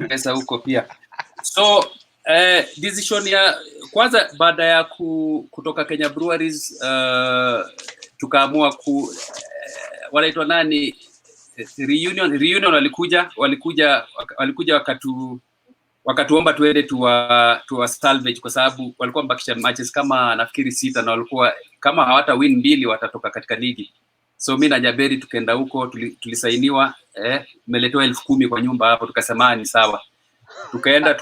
pesa huko pia. So decision ya kwanza baada ya kutoka Kenya Breweries, tukaamua wanaitwa nani, reunion walikuja wakatuomba tuende tuwa salvage, kwa sababu walikuwa mbakisha matches kama nafikiri 6 na walikuwa kama hawata win 2 watatoka katika ligi. So mimi na Jaberi tukaenda huko, tulisainiwa, tumeletewa 10,000 kwa nyumba hapo, tukasema ni sawa. Tukaenda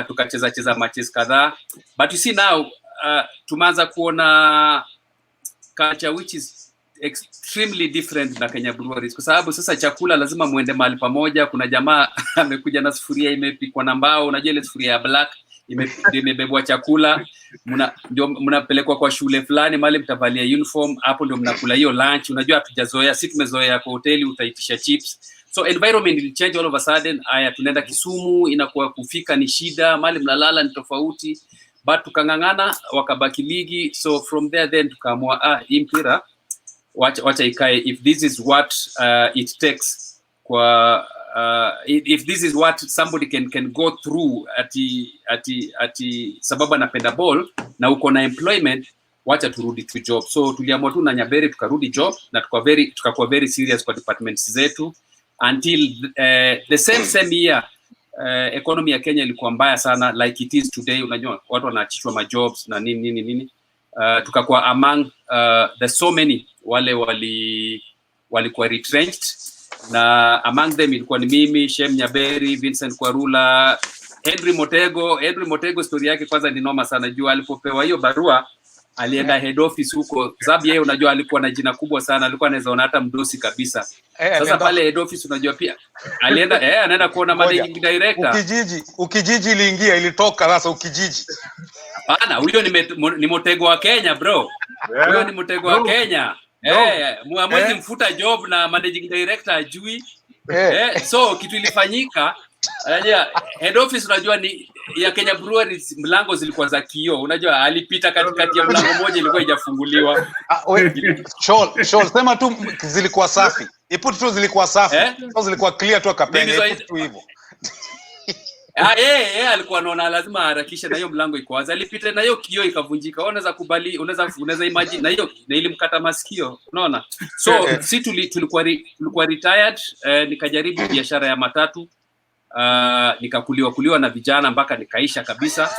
tukacheza matches kadhaa, but you see now tumeanza kuona culture which is extremely different na Kenya Breweries, kwa sababu sasa chakula lazima muende mahali pamoja. Kuna jamaa amekuja na sufuria imepikwa na mbao, unajua ile sufuria ya black imebebwa chakula, ndio mnapelekwa kwa shule fulani mahali mtavalia uniform, hapo ndio mnakula hiyo lunch. Unajua hatujazoea, sisi tumezoea kwa hoteli utaitisha chips. So environment will change all of a sudden. Aya, tunaenda Kisumu, inakuwa kufika ni shida, mahali mnalala ni tofauti, but tukangangana, wakabaki ligi. So from there then tukaamua mpira wacha ikae, if this is what it takes kwa if this is what somebody can go through ati sababu anapenda ball na uko na employment, wacha turudi to job. So tuliamua tu na Nyaberi tukarudi job, na tukakuwa very serious kwa departments zetu until the same year. Economy ya Kenya ilikuwa mbaya sana like it is today. Unajua watu wanaachishwa majobs na nini. Tukakuwa among the so many wale walikuwa retrenched, na among them ilikuwa ni mimi, Shem Nyaberi, Vincent Kwarula, Henry Motego. Story yake kwanza ni noma sana, juu alipopewa hiyo barua alienda head office huko, sababu yeye unajua alikuwa na jina kubwa sana, alikuwa anaweza ona hata mdosi kabisa. Sasa pale head office unajua pia alienda anaenda kuona managing director. Ukijiji iliingia, ilitoka sasa ukijiji. Hapana, huyo ni Motego wa Kenya bro. Huyo ni Motego wa Kenya. Mwezi mfuta job na managing director ajui. So kitu ilifanyika, unajua head office unajua ni ya Kenya Breweries, mlango zilikuwa za kioo. Unajua alipita katikati ya mlango moja ilikuwa haijafunguliwa. Show sema tu zilikuwa safi. Iput tu zilikuwa safi. So zilikuwa clear tu akapenya iput tu hivyo. Alikuwa anaona lazima harakisha na hiyo mlango iko wazi. Alipita na hiyo kioo ikavunjika. Unaweza kubali, unaweza imagine na hiyo na ilimkata masikio. Unaona? So si tulikuwa retired, nikajaribu biashara ya matatu. Nikakuliwa na vijana mpaka nikaisha kabisa.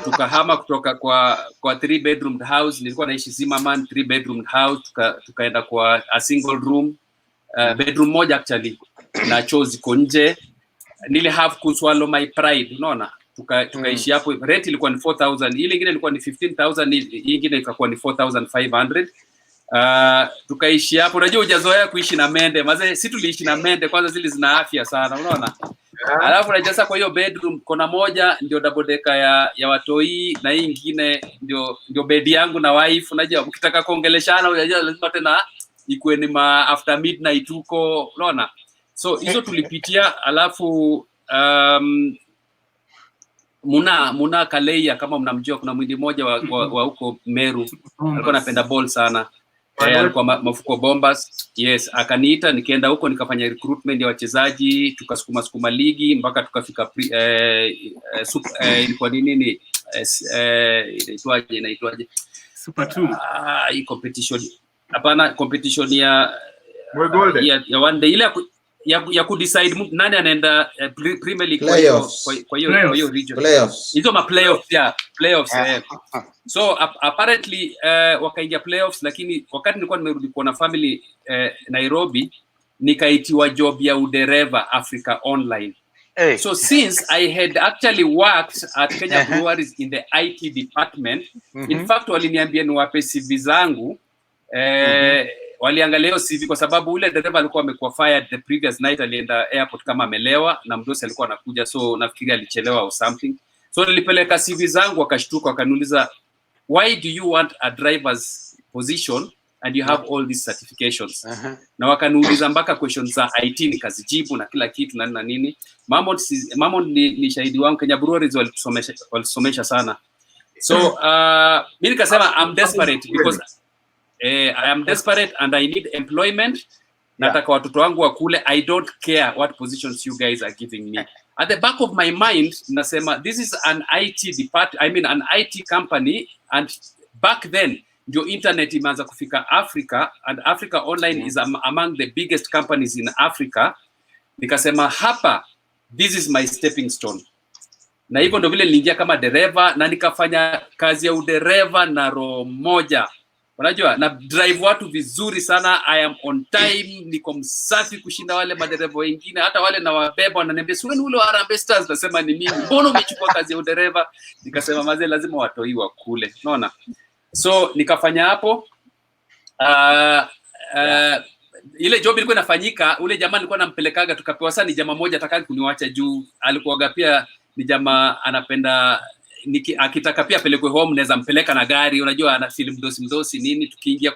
Tukahama kutoka kwa 3 bedroom house, nilikuwa naishi Zimmerman 3 bedroom house, tukaenda kwa a single room, bedroom moja actually, na choo ziko nje. Nili have to swallow my pride, unaona. Tukaishi hapo. Rent ilikuwa ni 4,000, ile nyingine ilikuwa ni 15,000, nyingine ikakuwa ni 4,500. Tukaishi hapo. Unajua hujazoea kuishi na mende. Mazee si tuliishi na mende kwanza, zile zina afya sana, unaona. Alafu unajasa kwa hiyo bedroom kona moja ndio double decker ya watoi, na hii nyingine ndio bed yangu na wife. Unajua ukitaka kuongeleshana unajua lazima tena ikuwe ni after midnight huko, unaona. So hizo tulipitia. Alafu Muna Kaleia, kama mnamjua, kuna mwindi mmoja wa huko Meru, alikuwa anapenda ball sana. Alikuwa mafuko bombas. Yes, akaniita, nikaenda huko nikafanya recruitment ya wachezaji, tukasukuma ligi mpaka tukafika ilikuwa nini inaitwaje Super 2. Hii competition, hapana, competition ya one day ile ya ku decide nani anaenda Premier League kwa hiyo region. Hizo ma playoffs. So apparently wakaingia playoffs, lakini wakati nilikuwa nimerudi kuona family Nairobi, nikaitiwa job ya udereva Africa Online. So since I had actually worked at Kenya Breweries in the IT department, in fact waliniambia niwape CV zangu, waliangalia CV kwa sababu ule dereva alikuwa amekuwa fired the previous night, alienda airport kama amelewa na mdosi alikuwa anakuja, so nafikiri alichelewa or something. So nilipeleka CV zangu, wakashtuka, wakaniuliza, why do you want a driver's position and you have all these certifications? Na wakaniuliza mpaka questions za IT nikazijibu na kila kitu na nini. Mammond ni shahidi wangu, Kenya Breweries walisomesha sana. So mimi nikasema I'm desperate because I am desperate and I need employment. Nataka watoto wangu wakule. I don't care what positions you guys are giving me. At the back of my mind, nasema this is an IT department, an IT company, and back then your internet imeanza kufika Africa, and Africa Online is among the biggest companies in Africa. Nikasema hapa, this is my stepping stone. Na hivyo ndo vile niliingia kama dereva, na nikafanya kazi ya udereva na roho moja. Unajua, na drive watu vizuri sana. I am on time, niko msafi kushinda wale madereva wengine. Hata wale na wabeba wananiambia, "Sio ule wa Harambee Stars." Nasema ni mimi. Mbona umechukua kazi ya udereva? Nikasema mazee, lazima watoiwa kule. Unaona? So nikafanya hapo. Ile job ilikuwa inafanyika, ule jamaa alikuwa anampelekaga, tukapewa sana, ni jamaa moja atakaki kuniacha juu. Alikuwaga pia ni jamaa anapenda akitaka pia pelekwe home, naweza mpeleka na gari. Unajua ana film mdosi nini. Tukiingia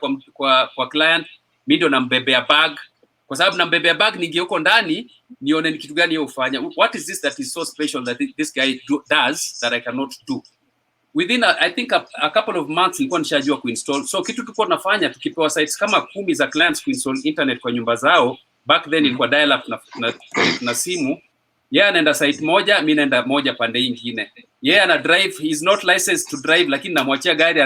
kwa client, mimi ndo nambebea bag, kwa sababu nambebea bag, ningie huko ndani nione ni kitu gani yeye ufanya. What is this that is so special that this guy does that I cannot do? Within I think a couple of months nilikuwa nishajua kuinstall. So kitu tulikuwa tunafanya, tukipewa sites kama 10 za clients kuinstall internet kwa nyumba zao. Back then ilikuwa dial up na simu. Yeye anaenda site moja, mimi naenda moja pande nyingine. Yeye ana drive, he is not licensed to drive, lakini namwachia gari,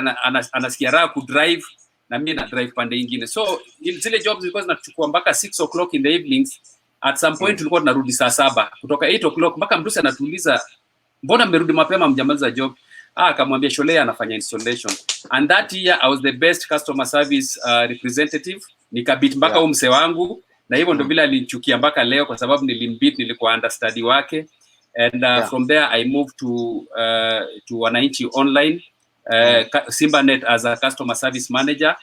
anasikia raha ku drive, na mimi na drive pande nyingine. So zile jobs zilikuwa zinachukua mpaka 6 o'clock in the evenings. At some point tulikuwa tunarudi saa 7, kutoka 8 o'clock mpaka mtusi anatuuliza, "Mbona mmerudi mapema, mjamaliza job?" Akamwambia Sholei anafanya installation. And that year I was the best customer service representative. Nikabit mpaka umse wangu, na hivyo ndio vile alinichukia mpaka leo, kwa sababu nilimbit, nilikuwa understudy wake. And from there I moved to Wananchi Online, Simbanet as a customer service manager.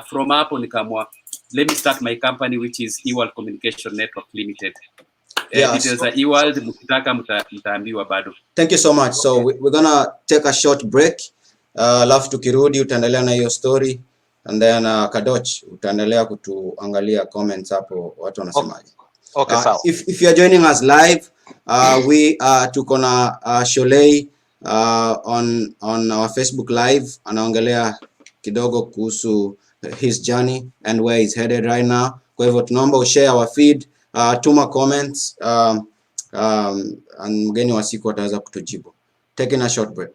From hapo nikaamua, let me start my company, which is eWorld Communication Network Limited. Details are eWorld, mkitaka mtaambiwa bado. Thank you so much. So we're gonna take a short break. Alafu tukirudi utaendelea na hiyo story, and then KADOCH utaendelea kutuangalia comments hapo watu wanasemaje. Okay, sawa. If you are joining us live, we tuko na Sholei on our Facebook live, anaongelea kidogo kuhusu his journey and where he's headed right now. Kwa hivyo tunaomba ushare our feed, tuma comments, and mgeni wa siku ataweza kutujibu. Taking a short break.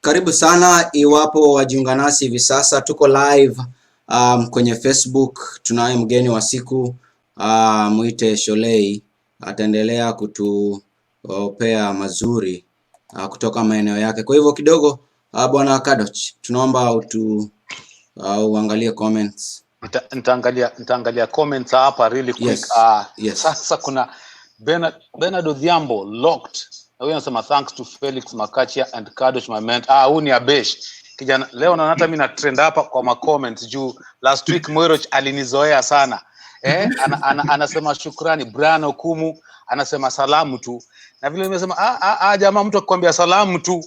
Karibu sana, iwapo wajiunga nasi hivi sasa, tuko live kwenye Facebook. Tunaye mgeni wa siku, muite Sholei, ataendelea kutupea mazuri kutoka maeneo yake. Kwa hivyo kidogo, bwana KADOCH, tunaomba uangalie comments. Nitaangalia comments hapa really quick. Yes. Sasa kuna Bernard Odhiambo locked Huyu anasema thanks to Felix, Makachia and KADOCH my man. Huyu ni Abesh. Kijana leo naona hata mimi na trend hapa kwa ma comments juu last week MUIROCH alinizoea sana. Anasema shukrani. Brian Okumu anasema salamu tu. Na vile nimesema jamaa mtu akikwambia salamu tu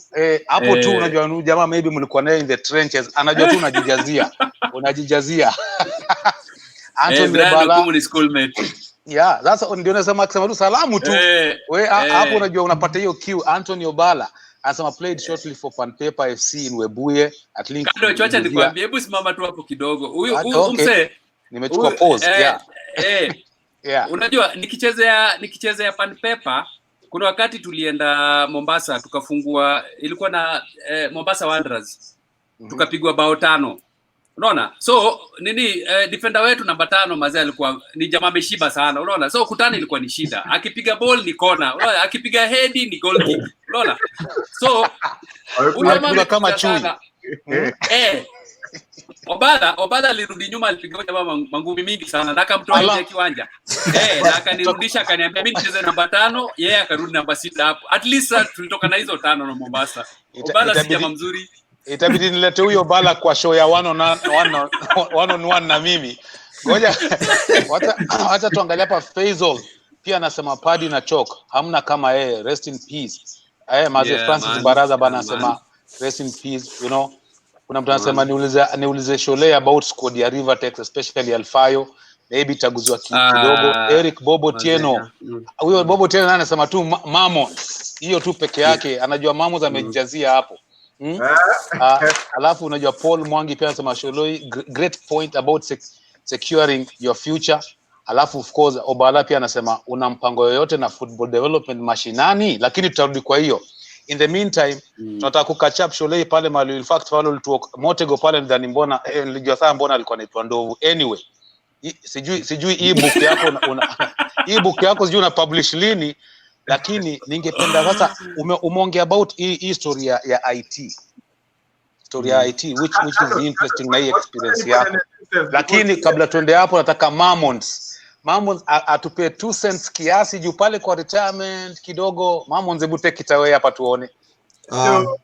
hapo tu unajua jamaa maybe mlikuwa naye in the trenches, anajua tu unajijazia. Anthony Brian Okumu ni schoolmate. Yeah, sasa ndio nasema akisema tu salamu tu. Wewe hapo unajua unapata hiyo cue. Anthony Obala anasema played shortly for Panpepa FC in Webuye at least. KADOCH, acha nikwambie, hebu simama tu hapo kidogo. Huyu mse nimechukua pause. Yeah. Unajua nikichezea Panpepa, kuna wakati tulienda Mombasa tukafungua, ilikuwa na Mombasa Wanderers. Tukapigwa bao 5. Unaona? So defender wetu namba 5 mazee alikuwa ni jamaa ameshiba sana. Unaona? So kutani ilikuwa ni shida. Akipiga ball ni corner. Unaona? Akipiga head ni goal kick. Unaona? So unapiga kama chui. Obala alirudi nyuma, alipiga jamaa mangumi mingi sana na akamtoa nje kiwanja. Na akanirudisha akaniambia mimi nicheze namba 5, yeye akarudi namba 6 hapo. At least tulitoka na hizo 5 na Mombasa. Obala si jamaa mzuri. Itabidi nilete huyo Bala kwa show ya one on one na mimi. Ngoja wacha tuangalie hapa. Faisal pia anasema Paddy na Chok hamna kama yeye, rest in peace. Maze Francis Baraza bana anasema rest in peace, you know. Kuna mtu anasema niulize Sholei about squad ya Rivertex especially Alfayo, maybe taguzwa kidogo. Eric Bobo Tieno. Huyo Bobo Tieno anasema tu MAMMONDS. Hiyo tu peke yake anajua MAMMONDS amejazia hapo. Alafu unajua Paul Mwangi pia anasema Sholei great point about securing your future. Alafu of course Obala pia anasema una mpango yoyote na football development mashinani, lakini tutarudi kwa hiyo. In the meantime tunataka kukatch up Sholei pale mali in fact pale ulituok Motego pale ndani, mbona nilijua saa mbona alikuwa anaitwa Ndovu. Anyway, sijui e-book yako sijui una publish lini, lakini ningependa sasa umeongea about hii story ya IT. Story ya IT which is interesting na hii experience yako. Lakini kabla tuende hapo nataka MAMMONDS atupe 2 cents kiasi juu pale kwa retirement kidogo. MAMMONDS hebu take it away hapa tuone.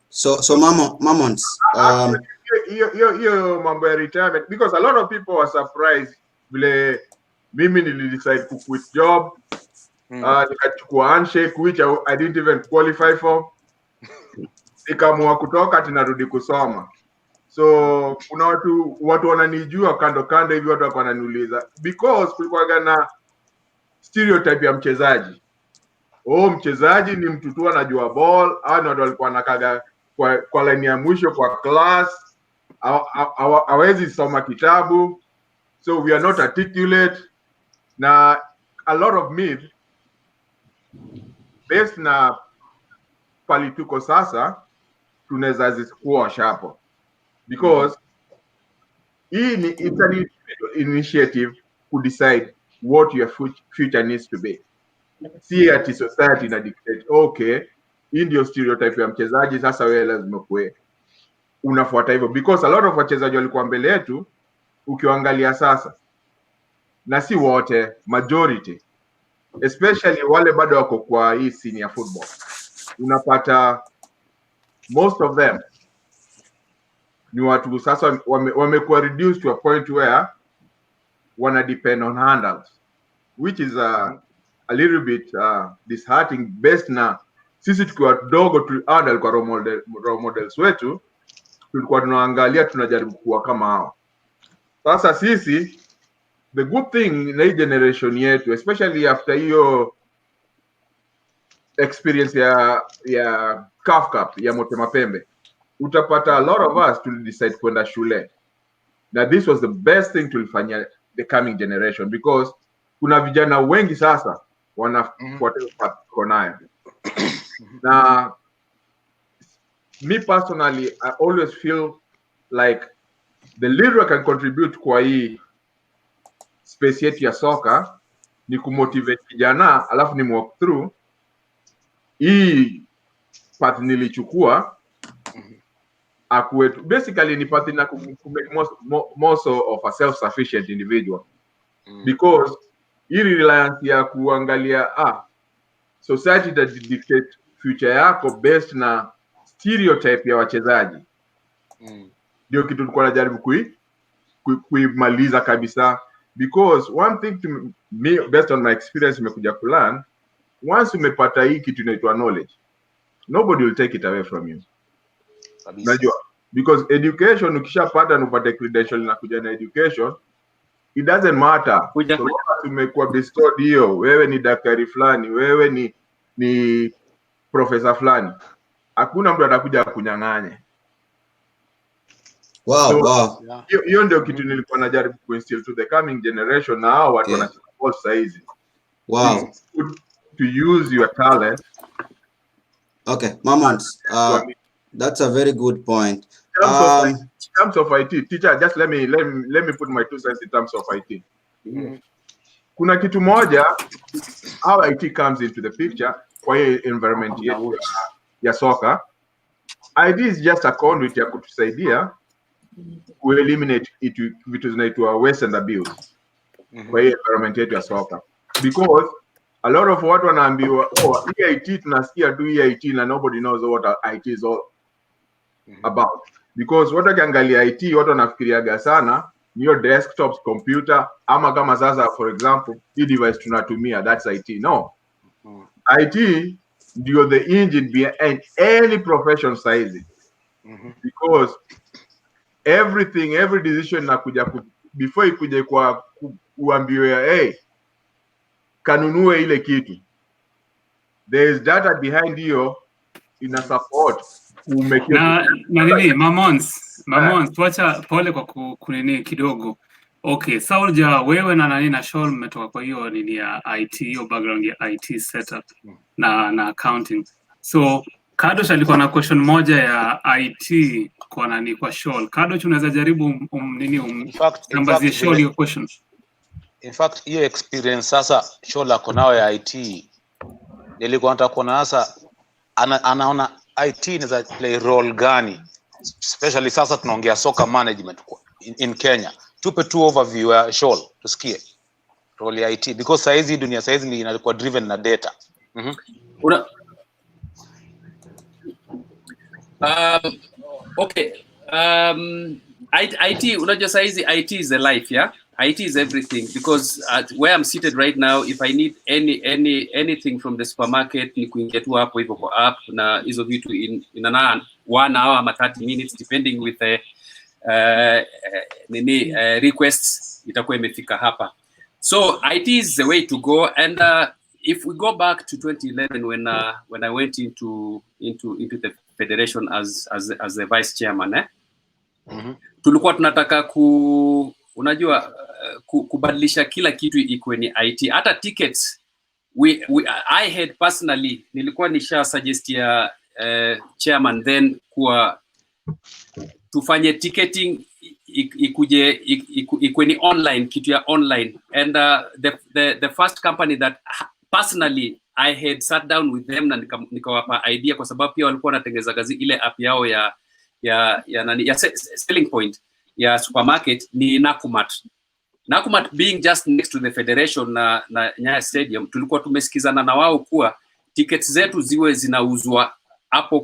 So MAMMONDS hiyo mambo ya retirement, because a lot of people were surprised vile mimi nilidecide to quit job. Nikachukua handshake which I didn't even qualify for. Nikaamua kutoka tunarudi kusoma. So kuna watu wananijua kando hivi, watu wako wananiuliza because kulikuwa na stereotype ya mchezaji. Mchezaji ni mtu tu anajua ball, au watu walikuwa wanakaga kwa line ya mwisho kwa class, hawezi soma kitabu, so we are not articulate. Na a lot of myth based na pali tuko sasa tunaweza zisquash hapo, because it's an initiative to decide what your future needs to be. See at society na dictate okay, hii ndio stereotype ya mchezaji, sasa wewe lazima kuwe unafuata hivyo, because a lot of wachezaji walikuwa mbele yetu ukiangalia sasa, na si wote, majority especially wale bado wako kwa hii senior football, unapata most of them ni watu sasa wamekuwa reduced to a point where wana depend on handouts, which is a little bit disheartening. Best na sisi tukiwa dogo tulianda kwa role models wetu, tulikuwa tunaangalia tunajaribu kuwa kama hao. Sasa sisi, the good thing in hii generation yetu, especially after hiyo experience ya CAF Cup ya Motema Pembe, utapata a lot of us to decide kwenda shule. Now this was the best thing tulifanya the coming generation, because kuna vijana wengi sasa wanafuata konayo. Na me personally, I always feel like the little I can contribute kwa hii space yetu ya soka ni kumotivate vijana, alafu ni walk through hii path nilichukua akwetu. Basically ni path na kumake more so of a self-sufficient individual, because hii reliance ya kuangalia society that dictate future yako based na stereotype ya wachezaji. Ndio kitu tulikuwa najaribu kuimaliza kabisa, because one thing to me, based on my experience, nimekuja kulearn, once umepata hii kitu inaitwa knowledge, nobody will take it away from you. Unajua, because education ukishapata na upate credential na kuja na education, it doesn't matter. So umekuwa bestowed hiyo, wewe ni daktari fulani, wewe ni professor fulani, hakuna mtu atakuja kunyang'anya. Wow, so, wow. Hiyo ndio kitu nilikuwa najaribu kuinstill to the coming generation, na hao watu wanachukua both sides. Wow. It's good to use your talent. Okay, Mammonds, that's a very good point. In terms of IT, teacher, just let me put my 2 cents in terms of IT. Kuna kitu moja, how IT comes into the picture kwa environment ya soccer. IT is just a conduit ya kutusaidia eliminate vitu zinaitwa waste and abuse kwa environment yetu ya soccer, because a lot of watu wanaambiwa IT tunasikia tu IT na nobody knows what IT is all about, because watu wakiangalia IT watu wanafikiriaga sana niyo desktops, computer, ama kama sasa for example hii device tunatumia, that's IT. No, IT ndio the engine behind any profession size, because every decision nakuja before ikuje kwa uambiwe hey kanunue ile kitu, there is data behind hiyo ina support na nini. Mammonds, tuacha pole kwa kunini kidogo. Okay, Saulja, wewe na nani na Shoal mmetoka kwa hiyo nini ya IT, hiyo background ya IT setup na accounting. So KADOCH alikuwa na question moja ya IT kwa nani, kwa Shoal. KADOCH unaweza jaribu nambazie Shoal hiyo question. In fact, hiyo experience sasa Shoal ako nayo ya IT, nilikuwa nataka kuona sasa anaona IT inaweza play role gani, especially sasa tunaongea soccer management in Kenya. Tupe tu overview ya Shoal tusikie role ya IT, because saizi dunia saizi ni inakuwa driven na data. Okay, IT, unajua saizi IT is a life, yeah. IT is everything, because where I'm seated right now, if I need anything from the supermarket, ni kuingia tu hapo hivyo kwa app, na hizo vitu in 1 hour ama 30 minutes depending with the requests itakuwa imefika hapa. So IT is the way to go. And if we go back to 2011 when I went into the federation as the vice chairman, tulikuwa tunataka unajua kubadilisha kila kitu ikuwe ni IT. Hata tickets I had personally nilikuwa nisha suggest ya chairman then kuwa tufanye ticketing ikuwe ni online, kitu ya online. And the first company that personally I had sat down with them na nikawapa idea, kwa sababu pia walikuwa wanatengeneza kazi ile app yao ya selling point ya supermarket ni Nakumat being just next to the federation na Nyayo Stadium. Tulikuwa tumesikizana na wao kuwa tickets zetu ziwe zinauzwa hapo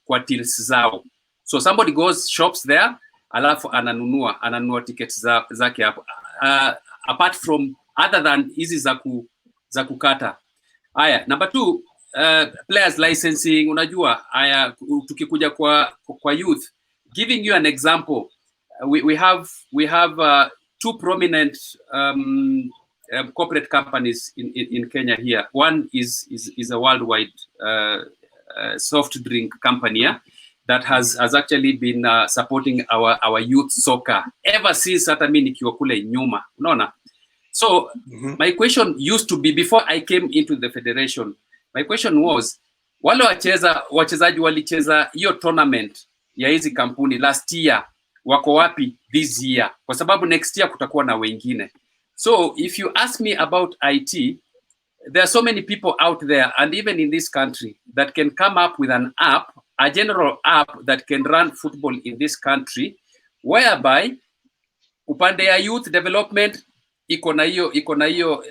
kwa tills zao. So somebody goes shops there, alafu ananunua tickets zake hapo. Apart from other than hizi za kukata. Haya, number 2, players licensing. Unajua haya, tukikuja kwa youth, giving you an example, we have 2 prominent corporate companies in Kenya here. One is a worldwide soft drink company that has actually been supporting our youth soccer ever since hata mimi nikiwa kule nyuma, unaona. So my question used to be, before I came into the federation, my question was, wale wachezaji walicheza hiyo tournament ya hizi kampuni last year, wako wapi this year? Kwa sababu next year kutakuwa na wengine. So if you ask me about IT, there are so many people out there, and even in this country, that can come up with an app, a general app that can run football in this country, whereby upande ya youth development iko na hiyo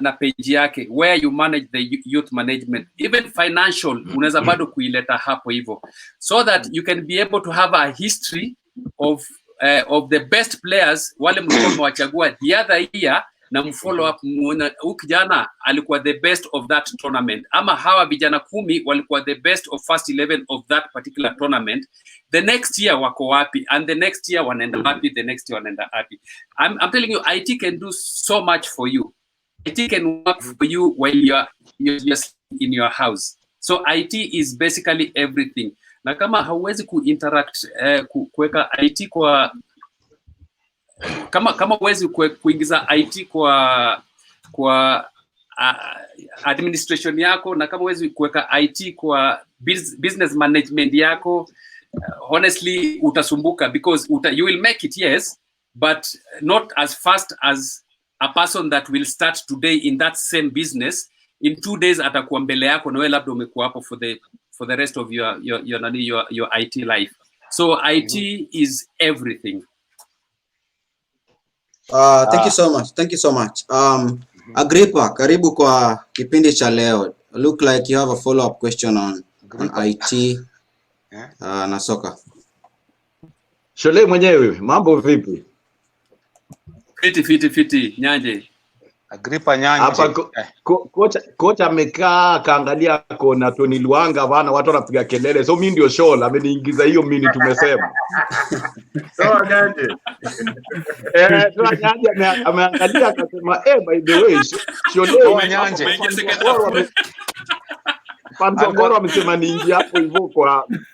na page yake where you manage the youth management, even financial unaweza bado kuileta hapo hivyo, so that you can be able to have a history of the best players wale mlikuwa mwachagua the other year, na mfollow up muone huyu kijana alikuwa the best of that tournament, ama hawa vijana 10 walikuwa the best of first 11 of that particular tournament. The next year wako wapi, and the next year wanaenda wapi, the next year wanaenda wapi. I'm telling you, IT can do so much for you. IT can work for you when you're in your house. So IT is basically everything. Na kama hauwezi kuinteract kuweka IT kwa kama huwezi kuingiza IT kwa administration yako, na kama huwezi kuweka IT kwa business management yako, honestly utasumbuka, because you will make it, yes, but not as fast as a person that will start today in that same business. In 2 days atakuwa mbele yako na wewe labda umekuwa hapo for the rest of your IT life. So IT is everything. Thank you so much. Agrippa, karibu kwa kipindi cha leo. Look like you have a follow-up question on IT na soka. Sholei mwenyewe, mambo vipi? Fiti Nyanje. Agrippa Nyanje. Hapa kocha amekaa kaangalia kona Tony Luanga bana, watu wanapiga kelele. So mimi ndio Shola ameniingiza hiyo mini tumesema. So Nyanje. So Nyanje ameangalia akasema by the way Sholei Nyanje. Panzokoro amesema niingia hapo hivyo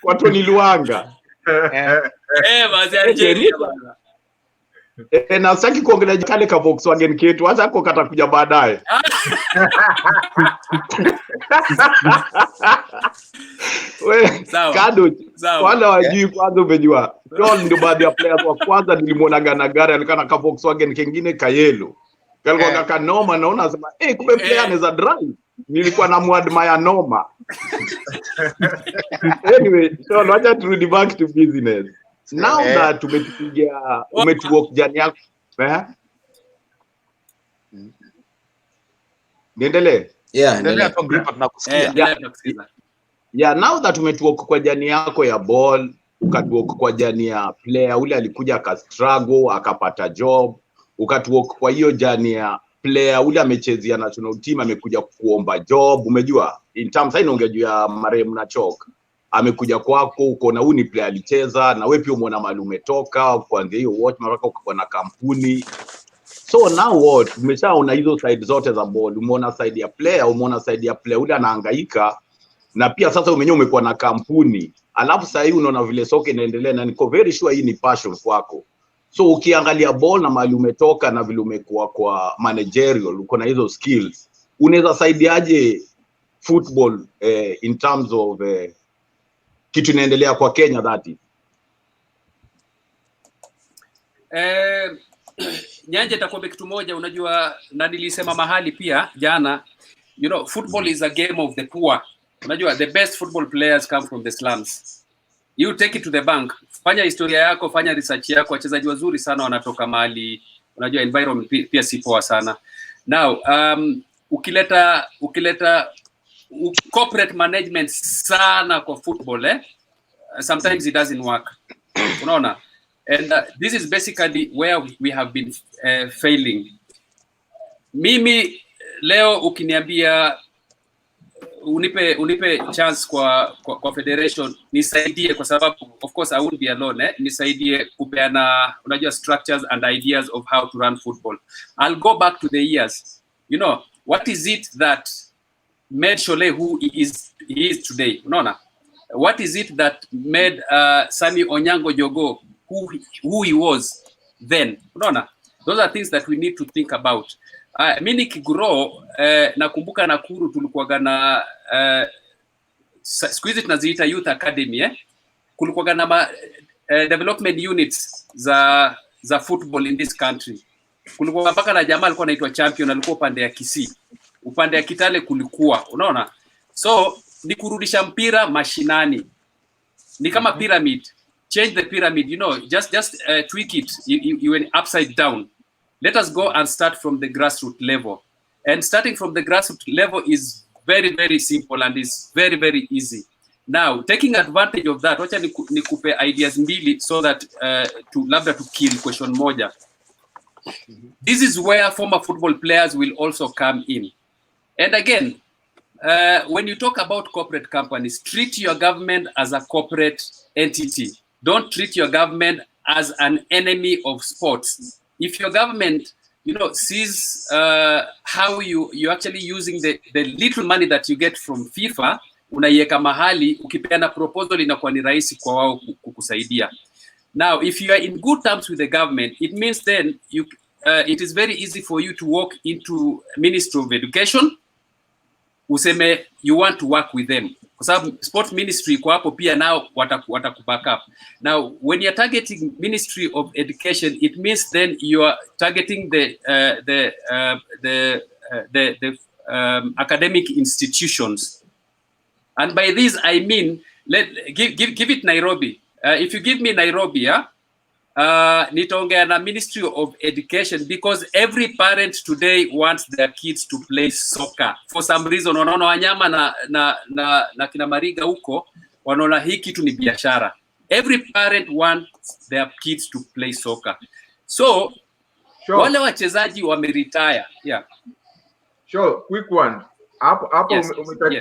kwa Tony Luanga. Basi Algeria bana. Na sitaki kuongelea kale ka Volkswagen ketu, acha kwa katakuja baadaye. KADOCH, wala wajui kwanza umejua. John ndio baadhi ya players wa kwanza nilimuona na gari alikuwa na ka Volkswagen kingine ka yellow. Kalikuwa kanoma, naona anasema kumbe player anaweza drive. Nilikuwa na muadmire noma. Anyway, so wacha turudi back to business. Now that umetuwalk jani yako, niendelee? Endelea tu Agrippa, tunakusikia. Yeah, now that umetuwalk kwa jani yako ya ball, ukatuwalk kwa jani ya player ule alikuja akastruggle akapata job, ukatuwalk kwa hiyo jani ya player ule amechezea national team amekuja kuomba job, umejua in terms haina ungejua marehemu na Chok amekuja kwako, uko na uni player alicheza na wewe pia umeona mahali umetoka kuanzia hiyo watch maraka uko na kampuni. So now what, umeshaona hizo side zote za ball, umeona side ya player, umeona side ya player ule anahangaika, na pia sasa umenyewe umekuwa na kampuni, alafu sasa hivi unaona vile soka inaendelea, na niko very sure hii ni passion kwako. So ukiangalia ball na mahali umetoka na vile umekuwa kwa managerial, uko na hizo skills, unaweza saidiaje football in terms of kitu inaendelea kwa Kenya dhati? Nyanje takwambia kitu moja, unajua na nilisema mahali pia jana, you know, football is a game of the poor. Unajua the best football players come from the slums. You take it to the bank, fanya historia yako, fanya research yako, wachezaji wazuri sana wanatoka mahali, unajua environment pia si poa sana. Now ukileta corporate management sana kwa football, sometimes it doesn't work. Unaona? And this is basically where we have been failing. Mimi leo ukiniambia unipe chance kwa federation nisaidie, kwa sababu of course I won't be alone, nisaidie kupeana, unajua, structures and ideas of how to run football. I'll go back to the years. You know, what is it that made Sholei who he is today? Unaona? What is it that made Sammy Onyango Jogo who he was then? Unaona? Those are things that we need to think about. Mimi nikigrow, nakumbuka Nakuru tulikuwa na siku hizi tunaziita youth academy, kulikuwa na development units za football in this country. Kulikuwa mpaka na jamaa alikuwa anaitwa champion, alikuwa upande ya Kisii, upande ya Kitale kulikuwa, unaona? So ni kurudisha mpira mashinani, ni kama pyramid, change the pyramid, you know, just tweak it, you went upside down. let us go and start from the grassroots level. And starting from the grassroots level is very, very simple and is very, very easy. Now, taking advantage of that, wacha nikupe ideas mbili so that to kill question moja. This is where former football players will also come in. And again, when you talk about corporate companies, treat your government as a corporate entity. Don't treat your government as an enemy of sports. If your government, sees how you're actually using the little money that you get from FIFA, unaiweka mahali, ukipeana proposal inakuwa ni rahisi kwa wao kukusaidia. Now, if you are in good terms with the government, it means then it is very easy for you to walk into Ministry of Education, useme you want to work with them. Kwa sababu sports ministry kwa hapo pia nao watakuback up. Now, when you're targeting Ministry of Education, it means then you are targeting the academic institutions. And by this I mean, give it Nairobi. If you give me Nairobi, nitaongea na Ministry of Education, because every parent today wants their kids to play soccer for some reason. Wanaona wanyama na kina Mariga huko, wanaona hii kitu ni biashara. Every parent wants their kids to play soccer. So sure. Wale wachezaji wameretire. Yeah. Sure, quick one. Hapo Yes.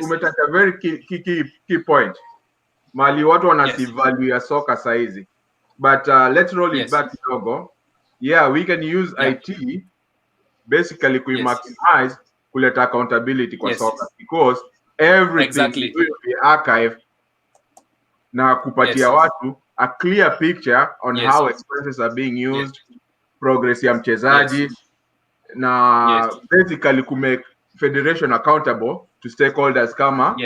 umetaja very key point. Mali watu wanasi value ya soccer saizi. But let's roll it back kidogo. Yeah, we can use IT basically to maximize kuleta accountability kwa soccer, because everything will be archived na kupatia watu a clear picture on how expenses are being used, progress ya mchezaji, na basically kumake federation accountable to stakeholders kama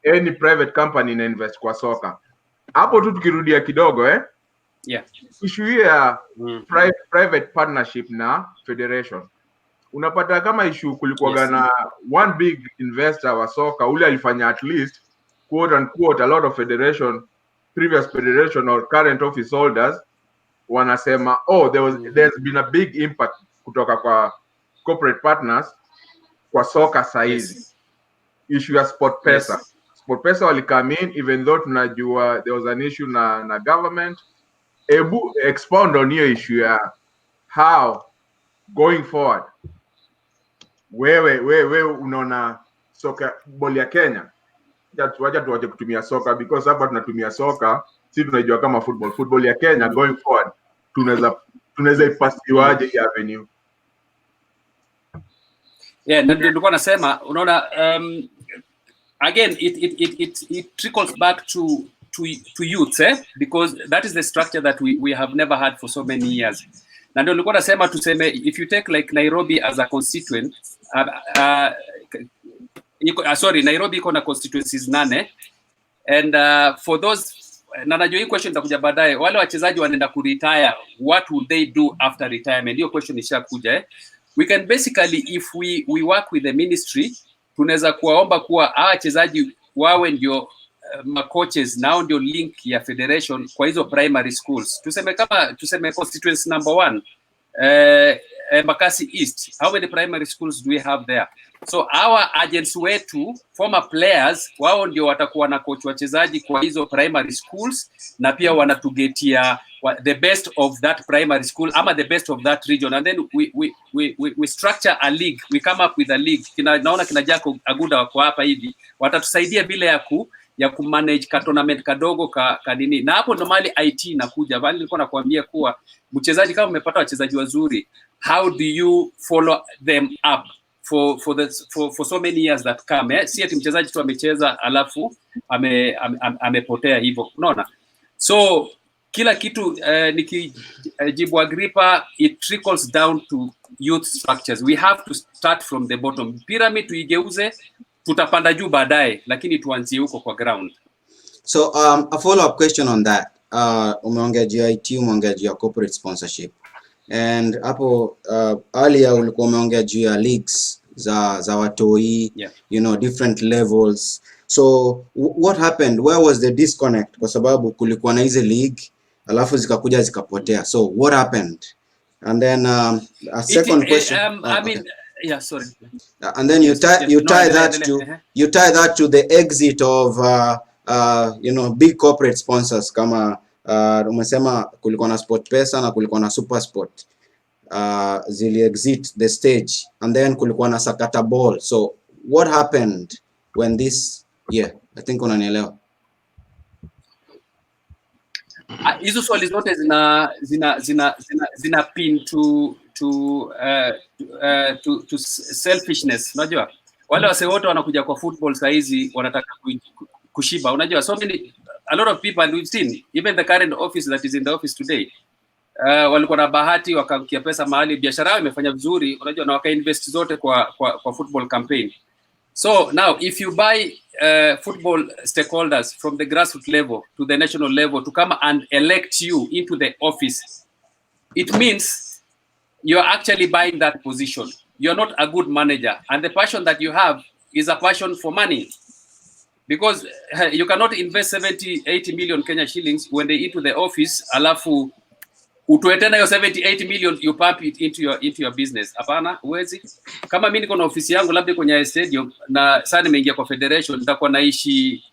any private company na invest kwa soccer. Hapo tu tukirudia kidogo issue ya private partnership na federation. Unapata kama issue kulikuwa na one big investor wa soccer ule alifanya at least quote unquote a lot of previous federation or current office holders wanasema there's been a big impact kutoka kwa corporate partners kwa soccer saizi. Issue ya SportPesa. SportPesa wali come in even though tunajua there was an issue na government. Ebu expound on hiyo issue ya how going forward wewe unaona soka ball ya Kenya. Wacha tuache kutumia soka, because hapa tunatumia soka, si tunajua kama football ya Kenya going forward tunaweza ipasiwaje hii avenue. Yeah, ndio nilikuwa nasema, unaona again it trickles back to youth, because that is the structure that we have never had for so many years. Na ndio nilikuwa nasema tuseme, if you take like Nairobi as a constituent, Nairobi iko na constituencies 8, and for those, na najua hii question itakuja baadaye, wale wachezaji wanaenda kuretire, what would they do after retirement? Hiyo question ishakuja. We can basically, if we work with the ministry, tunaweza kuwaomba kuwa hawa wachezaji wawe ndio coaches, nao ndio link ya federation kwa hizo primary schools. Tuseme constituency number 1, Embakasi East. How many primary schools do we have there? So our agents wetu, former players, wao ndio watakuwa na coach wachezaji kwa hizo primary schools, na pia wanatugetia the best of that primary school ama the best of that region, and then we structure a league. We come up with a league. Naona kina Jaco Aguda wako hapa hivi, watatusaidia vile ya kumanage ka tournament kadogo ka nini, na hapo ndo mali IT inakuja. Bali nilikuwa nakwambia kuwa mchezaji kama umepata wachezaji wazuri, how do you follow them up for so many years that come? Si ati mchezaji tu amecheza alafu amepotea hivyo, unaona. So kila kitu nikijibu Agripa, it trickles down to youth structures. We have to start from the bottom. Pyramid tuigeuze, tutapanda juu baadaye, lakini tuanzie huko kwa ground. So a follow up question on that. Umeongea juu IT, umeongea juu corporate sponsorship, and hapo earlier ulikuwa umeongea juu ya leagues za watoi, different levels. So what happened? Where was the disconnect? Kwa sababu kulikuwa na hizo league alafu zikakuja zikapotea. So what happened? And then a second question. I mean, yeah, sorry. And then you tie that to the exit of you know, big corporate sponsors kama umesema kulikuwa na SportPesa na kulikuwa na SuperSport zili exit the stage, and then kulikuwa na Sakata Ball. So what happened when this, yeah, I think unanielewa. Hizo swali zote zina pin to selfishness. Unajua wale wase wote wanakuja kwa football saizi wanataka kushiba. Unajua a lot of people, and we've seen even the current office that is in the office today, walikuwa na bahati wakakia pesa mahali, biashara yao imefanya vizuri, unajua, na wakainvest zote kwa football campaign. So now if you buy football stakeholders from the grassroots level to the national level to come and elect you into the office, it means you're actually buying that position. You're not a good manager, and the passion that you have is a passion for money, because you cannot invest 70-80 million Kenya shillings when they into the office, alafu utoe tena hiyo 70-80 million you pump it into your business. Hapana, huwezi. Kama mimi niko na ofisi yangu labda kwenye stadium na sasa nimeingia kwa federation, nitakuwa naishi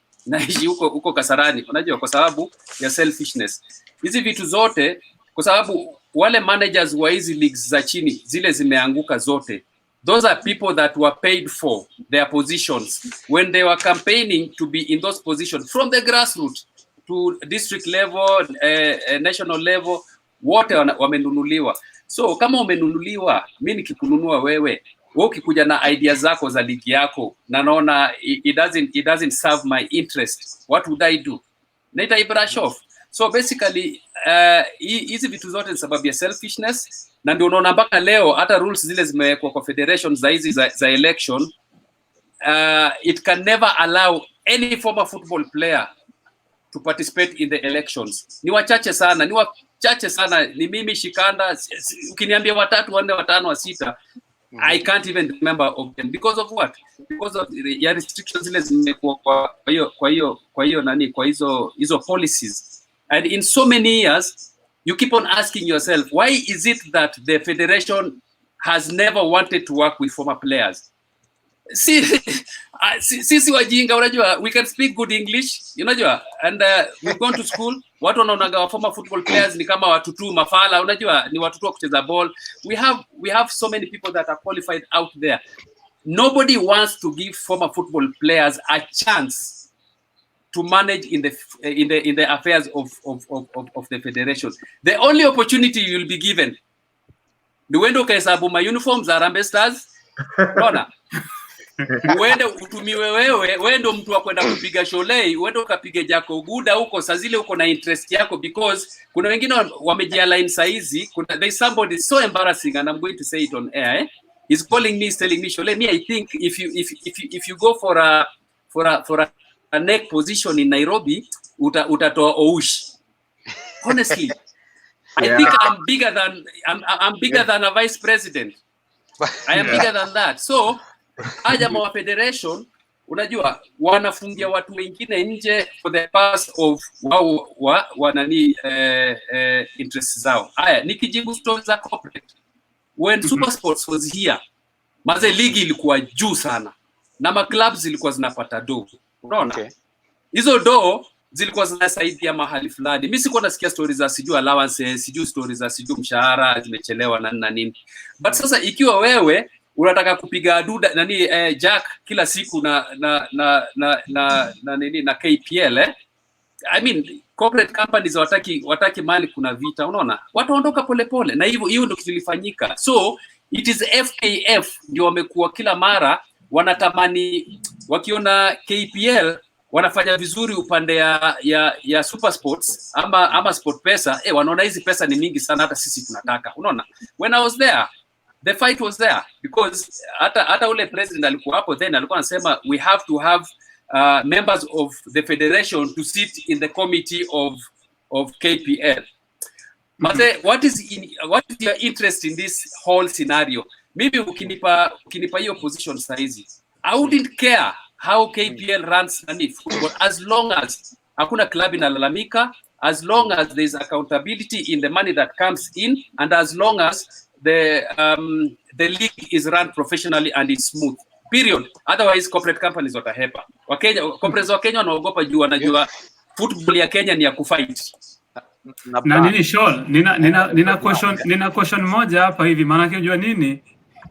huko Kasarani, unajua, kwa sababu ya selfishness. Hizi vitu zote kwa sababu wale managers wa hizi leagues za chini zile zimeanguka zote. Those are people that were paid for their positions when they were campaigning to be in those positions from the grassroots to district level, national level. Wote wamenunuliwa. So kama umenunuliwa, mimi nikikununua wewe ukikuja na idea zako za ligi yako na naona it doesn't serve my interest, what would I do? Naita brush off. So basically hizi vitu zote ni sababu ya selfishness, na ndio unaona mpaka leo hata rules zile zimewekwa kwa federations za hizi za election, it can never allow any former football player to participate in the elections. Ni wachache sana, ni mimi Shikanda, ukiniambia 3, 4, 5, 6, I can't even remember of them. Because of what? Because of the restrictions zile zimekuwa kwa hizo policies. And in so many years, you keep on asking yourself, why is it that the federation has never wanted to work with former players? Sisi wajinga, unajua, we can speak good English, unajua, and we've gone to school. Watu wanaonaga former football players ni kama watu tu mafala, unajua, ni watu tu kucheza ball. We have so many people that are qualified out there. Nobody wants to give former football players a chance to manage in the affairs of the federation. The only opportunity you'll be given, ni uende ukahesabu ma uniforms za Harambee Stars, unaona? Uende utumiwe wewe ndio mtu wa kwenda kupiga Sholei, uende ukapige Jako Guda huko, saa zile uko na interest yako, because kuna wengine wamejialign saizi. There's somebody so embarrassing, and I'm going to say it on air. He's calling me, he's telling me, Sholei, me, I think if you go for a neck position in Nairobi, utatoa oush. Honestly, I think I'm bigger than a vice president. I am bigger than that. So haja wa federation, unajua, wanafungia watu wengine nje for the purpose of wanani interests zao. Haya, nikijibu stories za corporate. When Super Sports was here, maze ligi ilikuwa juu sana na ma clubs zilikuwa zinapata do. Unaona? Hizo do zilikuwa zinasaidia mahali fulani. Mimi siko nasikia stories za sijui allowances, sijui stories za sijui mshahara zimechelewa na nini. But sasa ikiwa wewe unataka kupiga duda Jack kila siku na nini na KPL, I mean corporate companies wataki mali kuna vita, unaona, watu waondoka polepole, na hiyo ndio kilifanyika. So it is FKF ndio wamekuwa kila mara wanatamani, wakiona KPL wanafanya vizuri upande ya Super Sports ama SportPesa, wanaona hizi pesa ni mingi sana, hata sisi tunataka, unaona. When I was there, the fight was there, because hata ule president alikuwa hapo then, alikuwa anasema we have to have members of the federation to sit in the committee of KPL. What is your interest in this whole scenario? Maybe ukinipa hiyo position saizi, I wouldn't care how KPL runs football, as long as hakuna club inalalamika, as long as there's accountability in the money that comes in, and as long as the league is run professionally and is smooth. Period. Otherwise, corporate companies watahepa. Corporates wa Kenya wanaogopa juu wanajua football ya Kenya ni ya kufight. Na nini Shoal, nina question moja hapa hivi, maana unajua nini?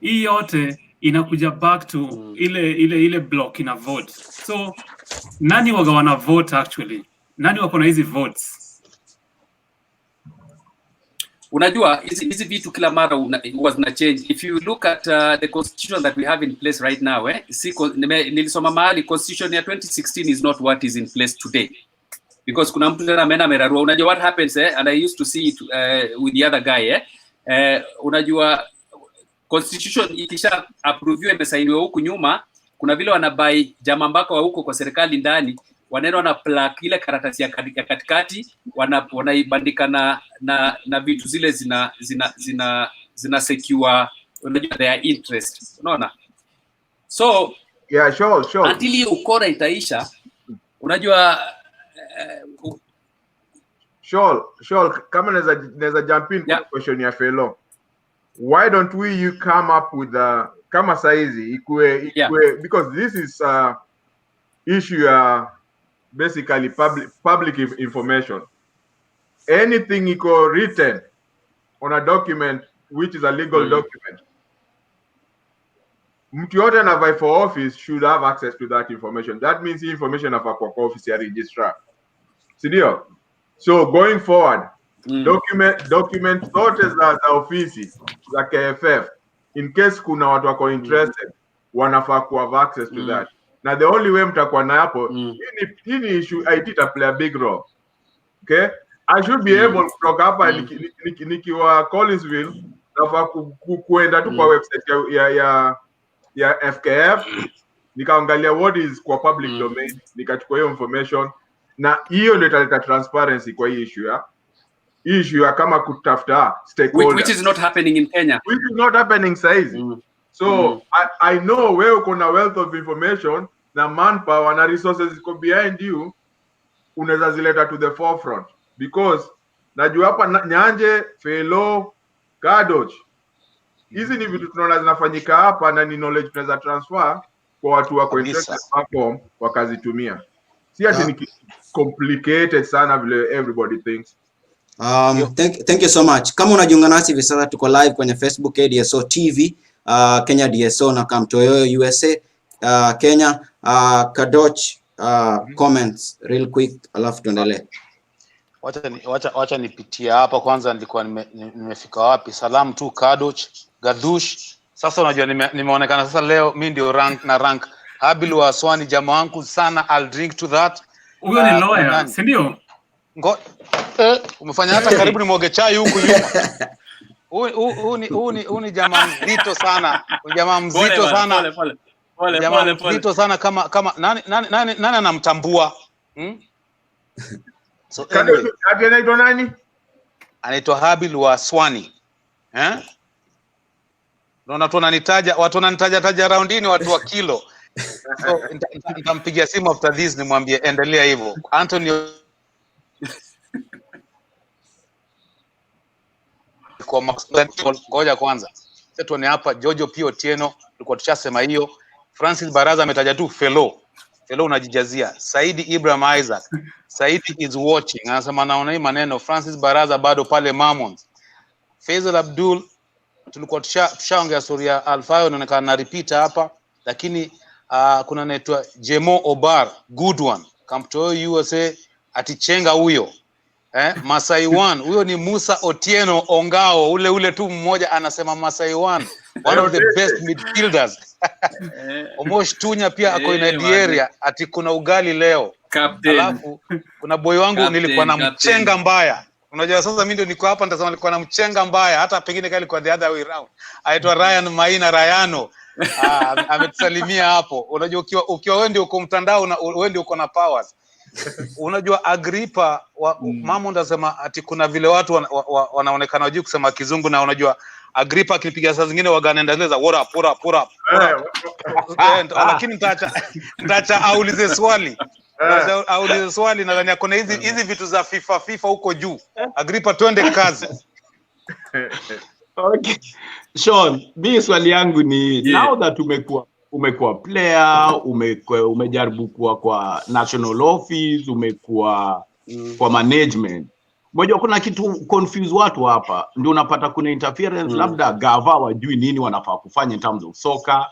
Hii yote inakuja back to ile block ina vote. So nani waga wana vote actually? Nani wako na hizi votes? Unajua hizi vitu kila mara was na change. If you look at the constitution that we have in place right now, nilisoma mahali constitution ya 2016 is not what is in place today. Because kuna mtu tena ameenda merarua. Unajua what happens and I used to see it with the other guy unajua constitution ikisha approve imesainiwa huku nyuma, kuna vile wanabai jamaa mbaka wa huko kwa serikali ndani, wanaenda na plaque ile karatasi ya katikati, wanaibandika na vitu zile zina secure unajua their interest. Unaona? So yeah, sure. Until hiyo ukora itaisha, unajua Sure, kama naweza jump in kwa question ya Felo. Why don't you come up with kama saizi ikue because this is issue basically public information. Anything iko written on a document which is a legal document, mtu yote na vie for office should have access to that information. That means the information of a office ya registrar. Sidio? So going forward, document zote za ofisi za KFF, in case kuna watu wako interested, wanafaa ku have access to that. Na the only way mtakuwa na hapo, hii issue IT ta play a big role. Okay? I should be able kutoka hapa nikiwa Collinsville, nafaa kuenda tu kwa website ya FKF, nikaangalia what is kwa public domain, nikachukua hiyo information, na hiyo ndio italeta transparency kwa hii issue ya kama kutafuta stakeholders, which is not happening in Kenya, which is not happening saizi. So I know where uko na wealth of information na manpower na resources iko behind you, unaweza zileta to the forefront, because najua hapa Nyanje, Felo, KADOCH, hizi ni vitu tunaona zinafanyika hapa na ni knowledge tunaweza transfer kwa watu wako interested hapo wakazitumia. Si ati ni complicated sana vile everybody thinks. Thank you so much. Kama unajiunga nasi hivi sasa, tuko live kwenye Facebook DSO TV, Kenya DSO na TOYOYO USA, Kenya. KADOCH, comments real quick alafu tuendelee. Wacha nipitia hapa kwanza, nilikuwa nimefika wapi. Salamu tu KADOCH, Gadush. Sasa unajua nimeonekana sasa leo mimi ndio rank Habil wa Swani, jamaa wangu sana, I'll drink to that. Huyo ni lawyer, si ndio? Umefanya hata karibu ni mwoge chai huku nyuma. Huu ni jamaa mzito sana. Jamaa mzito sana. Jamaa mzito sana kama nani anamtambua? So anaitwa nani? Anaitwa Habil wa Swani. Unaona watu wananitaja roundini watu wa kilo. So nitampigia simu after this nimwambie endelea hivyo. Anthony kwa ngoja kwanza. Sasa tuone hapa Jojo Pio Tieno, tulikuwa tushasema hiyo. Francis Baraza ametaja tu Felo unajijazia. Saidi Ibrahim Isaac, Saidi is watching. Anasema naona hii maneno. Francis Baraza bado pale MAMMONDS. Faisal Abdul, tulikuwa tushaongea story ya Alfayo, inaonekana na repeat hapa, lakini kuna anaitwa Jemo Obar, good one. Kamtoyo USA atichenga huyo. Masai One, huyo ni Musa Otieno Ongao, ule tu mmoja anasema Masai One, one of the best midfielders. Omosh Tunya pia ako in the area, ati kuna ugali leo. Captain. Alafu kuna boy wangu nilikuwa na mchenga mbaya. Unajua sasa mimi ndio niko hapa nitasema nilikuwa na mchenga mbaya, hata pengine kali kwa the other way round. Aitwa Ryan Maina Rayano. Ametusalimia hapo. Unajua ukiwa wewe ndio uko mtandao na wewe ndio uko na powers. Unajua Agripa mama ndasema ati kuna vile watu wanaonekana wajui kusema kizungu, na unajua Agripa akinipiga saa zingine waganaendeleza what up. Lakini nitaacha aulize swali. Aulize swali nadhani kuna hizi vitu za FIFA huko juu. Agripa twende kazi. Okay. Sean, mimi swali yangu ni now that umekuwa player, umejaribu kuwa kwa national office, umekuwa kwa management. Unajua kuna kitu confuse watu hapa. Ndio unapata kuna interference labda gava wajui nini wanafaa kufanya in terms of soccer.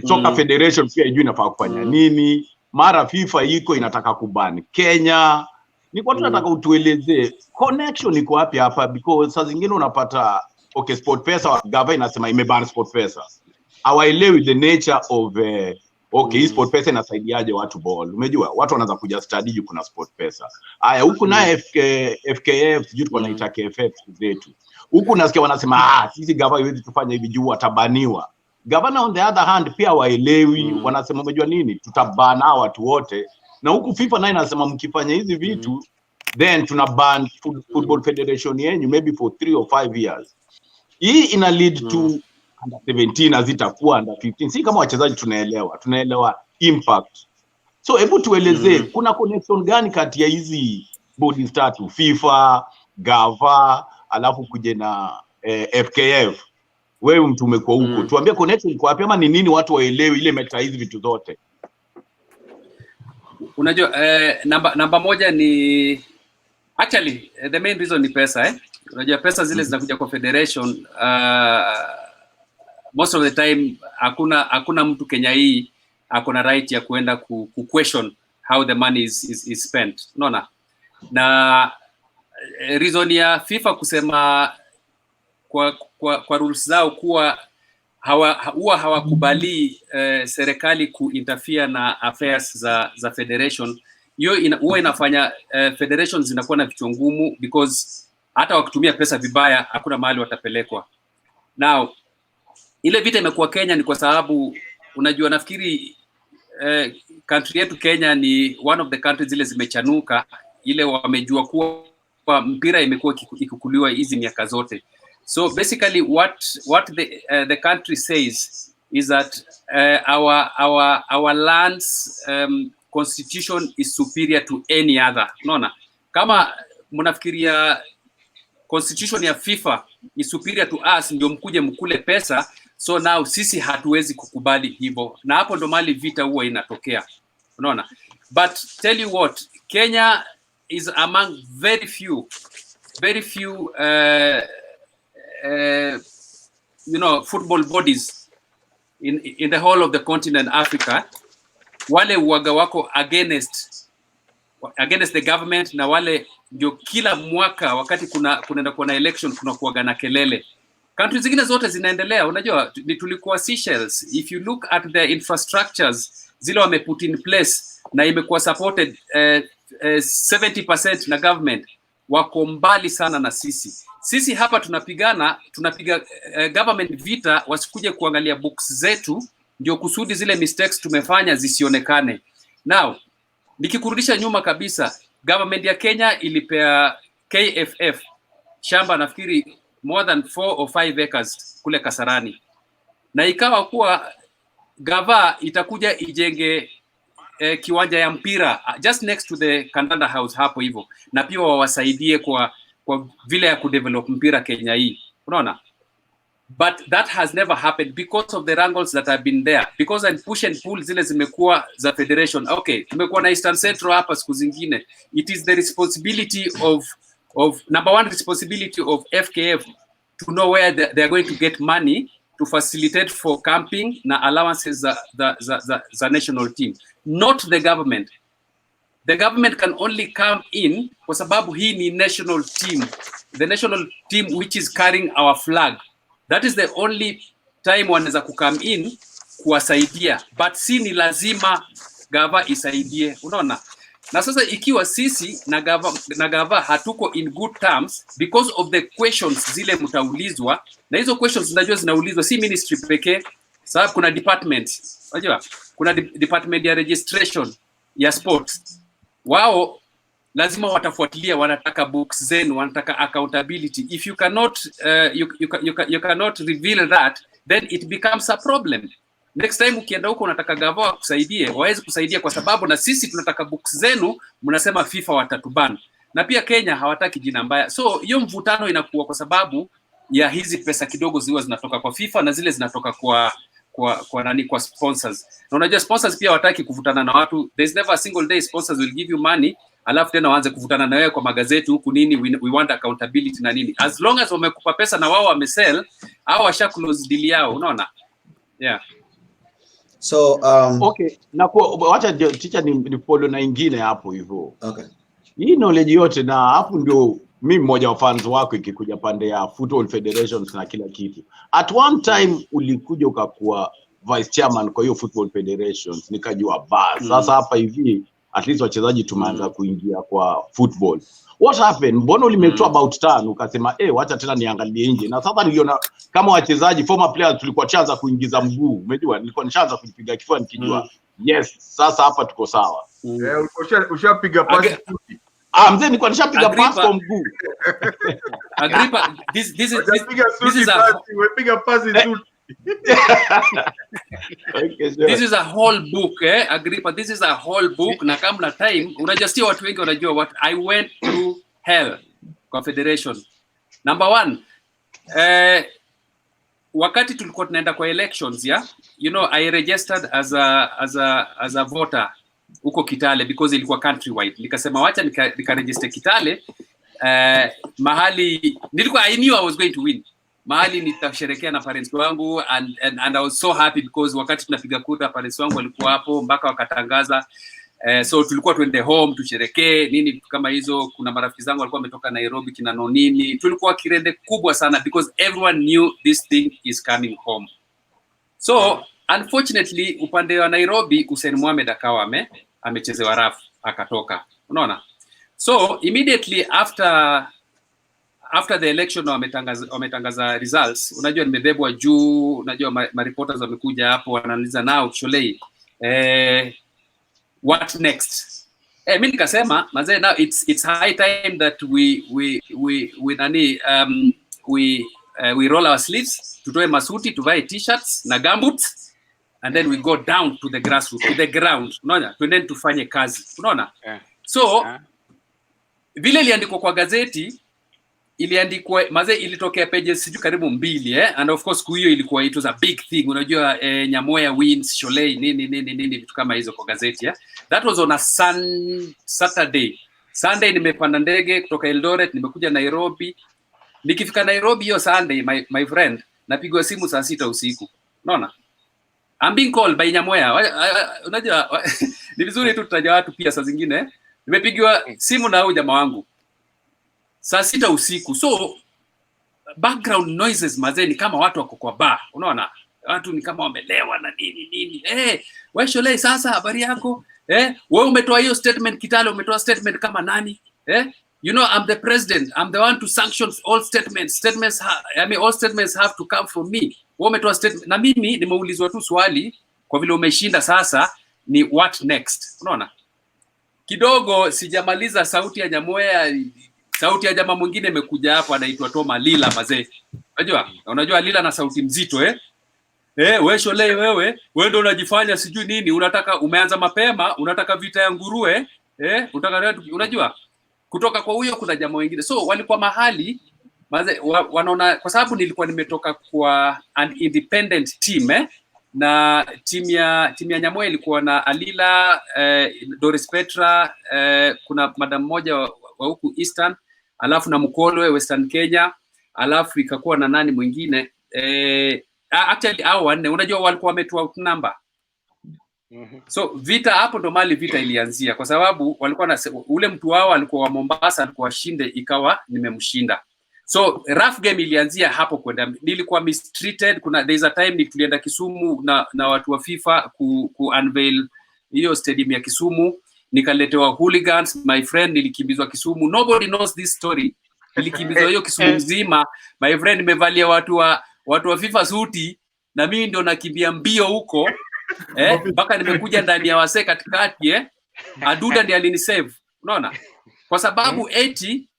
Soccer Federation pia hijui inafaa kufanya nini. Mara FIFA iko inataka kuban Kenya. Ni kwa tunataka utueleze connection iko wapi hapa, because saa zingine unapata okay, sport pesa gava inasema imeban sport pesa. Hawaelewi the nature of okay, sport pesa inasaidiaje watu ball. Umejua watu wanaanza kuja study kuna sport pesa. Haya huku na FKF sijui tuko naita KFF zetu. Huku nasikia wanasema sisi gava haiwezi tufanya hivi juu watabaniwa. Governor on the other hand pia waelewi, wanasema umejua nini, tutabana watu wote. Na huku FIFA naye inasema mkifanya hizi vitu then tunaban football federation yenu maybe for 3 or 5 years. Hii ina lead to under 17 azitakuwa under 15. Si kama wachezaji tunaelewa impact. So hebu tueleze kuna connection gani kati ya hizi bodies tatu, FIFA, gava, alafu kuje na FKF? Wewe mtu umekuwa huko, tuambie connection iko wapi ama ni nini watu waelewe ile meta hizi vitu zote. Unajua namba moja ni actually the main reason ni pesa Unajua pesa zile zinakuja kwa federation, most of the time hakuna mtu Kenya hii akona right ya kuenda ku question how the money is spent. Unaona? Na reason ya FIFA kusema kwa rules zao kuwa huwa hawakubali serikali kuinterfere na affairs za federation, hiyo huwa inafanya federations zinakuwa na vitu ngumu, because hata wakitumia pesa vibaya hakuna mahali watapelekwa. Now ile vita imekuwa Kenya ni kwa sababu unajua, nafikiri country yetu Kenya ni one of the countries zile zimechanuka, ile wamejua kuwa mpira imekuwa ikikuliwa hizi miaka zote. So basically what the country says is that our land's constitution is superior to any other. Unaona? Kama mnafikiria constitution ya FIFA is superior to us ndio mkuje mkule pesa, so now sisi hatuwezi kukubali hivyo. Na hapo ndo mali vita huwa inatokea. Unaona? But tell you what, Kenya is among very few football bodies in the whole of the continent Africa wale uwaga wako against the government, na wale ndio kila mwaka wakati kunaenda kuwa na election kuna kuwaga na kelele. Countries zingine zote zinaendelea, unajua tulikuwa Seychelles, if you look at the infrastructures zile wame put in place na imekuwa supported 70% na government, wako mbali sana na sisi hapa tunapiga government vita wasikuje kuangalia books zetu, ndio kusudi zile mistakes tumefanya zisionekane. Now nikikurudisha nyuma kabisa, government ya Kenya ilipea KFF shamba nafikiri more than 4 or 5 acres kule Kasarani, na ikawa kuwa gava itakuja ijenge kiwanja ya mpira just next to the Kandanda House hapo hivyo, na pia wawasaidie kwa vile ya kudevelop mpira Kenya hii. Unaona? But that has never happened because of the wrangles that have been there, because and push and pull zile zimekuwa za federation. Okay, tumekuwa na Eastern Central hapa siku zingine. It is the responsibility of number one responsibility of FKF to know where they are going to get money to facilitate for camping na allowances the national team, not the government. The government can only come in kwa sababu hii ni national team, the national team which is carrying our flag. That is the only time wanaweza kukam in kuwasaidia, but si ni lazima gava isaidie. Unaona? Na sasa ikiwa sisi na gava hatuko in good terms because of the questions zile mtaulizwa, na hizo questions najua zinaulizwa si ministry pekee, sababu kuna departments. Unajua? Kuna department ya registration ya sports. Wao lazima watafuatilia, wanataka books zenu, wanataka accountability. If you cannot you cannot reveal that, then it becomes a problem. Next time ukienda huko unataka gava kusaidie, waweze kusaidia kwa sababu na sisi tunataka books zenu, mnasema FIFA watatuban. Na pia Kenya hawataki jina mbaya. So hiyo mvutano inakuwa kwa sababu ya hizi pesa kidogo ziwa zinatoka kwa FIFA na zile zinatoka kwa sponsors. Na unajua sponsors pia hawataki kuvutana na watu. There's never a single day sponsors will give you money alafu tena waanze kuvutana na wewe kwa magazeti huku nini, we want accountability na nini. As long as wamekupa pesa na wao wamesell au washa close deal yao, unaona? Yeah. So okay, na wacha teacher ni follow na ingine hapo hivyo. Okay. Hii knowledge yote na hapo ndio mimi mmoja wa fans wako ikikuja pande ya Football Federations na kila kitu. At one time ulikuja ukakuwa vice chairman kwa hiyo Football Federations, nikajua basi. Sasa hapa hivi at least wachezaji tumeanza kuingia kwa football. What happened? Mbona ulimetoa about turn ukasema wacha tena niangalie nje. Na sasa niliona kama wachezaji former players tulikuwa chanza kuingiza mguu. Umejua nilikuwa nishaanza kujipiga kifua nikijua yes, sasa hapa tuko sawa. Ushapiga pasi tuti. Mzee nilikuwa nishapiga pass kwa mguu. Agripa, this is umepiga pasi tuti. Okay, sure. This is a whole book, Agripa, this is a whole book. Na kama na time unajua watu wengi wanajua what I went through hell confederation. Number one, wakati tulikuwa tunaenda kwa elections, you know, I registered as a voter huko Kitale because ilikuwa countrywide. Nikasema wacha nika Kitale mahali nilikuwa I knew I was going to win. Mahali nitasherekea na parents wangu and I was so happy because wakati tunapiga kura parents wangu walikuwa hapo mpaka wakatangaza. So tulikuwa tuende home tusherekee nini kama hizo. Kuna marafiki zangu walikuwa wametoka Nairobi kina Nonini. Tulikuwa kirende kubwa sana because everyone knew this thing is coming home. So unfortunately upande wa Nairobi Hussein Mohamed akawa amechezewa rafu akatoka. Unaona? So immediately after the election wametangaza results, unajua nimebebwa juu, unajua ma reporters wamekuja hapo wanaanaliza now Sholei what next. Mimi nikasema mazee now it's high time that we roll our sleeves, tutoe masuti, tuvae t-shirts na gumboots and then we go down to the grassroots, to the ground. Unaona? Twende tufanye kazi. Unaona? So vile iliandikwa kwa gazeti iliandikwa mazee ilitokea pages siju karibu 2 and of course hiyo ilikuwa it was a big thing. Unajua Nyamoya wins Sholei nini vitu kama hizo kwa gazeti That was on a Saturday. Sunday nimepanda ndege kutoka Eldoret nimekuja Nairobi. Nikifika Nairobi hiyo Sunday my friend napigwa simu saa 6 usiku. Unaona? I'm being called by Nyamoya. Unajua ni vizuri tu tutaja watu pia saa zingine. Nimepigiwa simu na huyo jamaa wangu saa 6 usiku. So background noises mazee ni kama watu wako kwa bar. Unaona? Watu ni kama wamelewa na nini. Wewe Sholei sasa habari yako? Wewe umetoa hiyo statement Kitale, umetoa statement kama nani? You know I'm the president. I'm the one to sanction all statements. All statements have to come from me. Wewe umetoa statement na mimi nimeulizwa tu swali kwa vile umeshinda sasa ni what next? Unaona? Kidogo sijamaliza sauti ya Nyamoya. Sauti ya jamaa mwingine imekuja hapo anaitwa Toma Lila mazee. Unajua Lila na sauti mzito wewe Sholei wewe ndio unajifanya sijui nini, unataka umeanza mapema, unataka vita ya nguruwe, unajua kutoka kwa huyo kuna jamaa wengine. So walikuwa mahali mazee wanaona kwa sababu nilikuwa nimetoka kwa an independent team na timu ya Nyamoya ilikuwa na Alila, Doris Petra, kuna madam moja wa huku Eastern, alafu na Mkolwe Western Kenya, alafu ikakuwa na nani mwingine actually hao wanne unajua walikuwa wametoa outnumber. So vita hapo ndo mali vita ilianzia kwa sababu walikuwa na ule mtu wao alikuwa wa Mombasa alikuwa shinde ikawa nimemshinda. So rough game ilianzia hapo kwenda nilikuwa mistreated. There's a time tulienda Kisumu na watu wa FIFA ku unveil hiyo stadium ya Kisumu, nikaletewa hooligans my friend, nilikimbizwa Kisumu. Nobody knows this story. Nilikimbizwa hiyo Kisumu nzima my friend, nimevalia watu wa FIFA suti na mimi ndio nakimbia mbio huko mpaka nimekuja ndani ya wase katikati Aduda ndiye alinisave. Unaona? Kwa sababu eti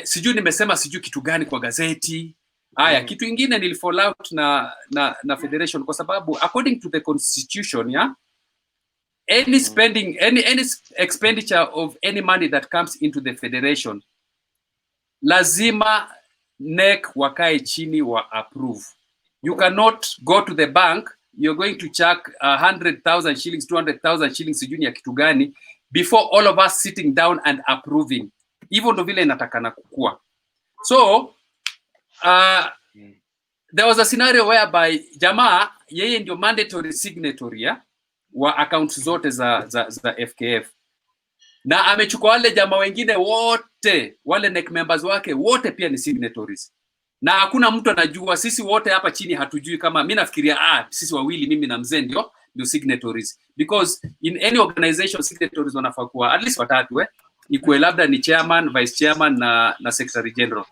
sijui nimesema sijui kitu gani kwa gazeti Haya, kitu ingine nilifall out na federation kwa sababu according to the constitution, any spending, any expenditure of any money that comes into the federation, lazima NEC wakae chini wa approve. You cannot go to the bank, you're going to check 100,000 shillings, 200,000 shillings sijuni ya kitu gani, before all of us sitting down and approving. Hivyo ndo vile inatakana kukua. So, there was a scenario whereby jamaa, yeye ndio mandatory signatory wa accounts zote za FKF. Na amechukua wale jamaa wengine wote, wale NEC members wake wote pia ni signatories. Na hakuna mtu anajua, sisi wote hapa chini hatujui kama, mimi nafikiria sisi wawili, mimi na mzee ndio signatories, because in any organization signatories wanafaa kuwa at least watatu ikuwe labda ni chairman, vice chairman na secretary general.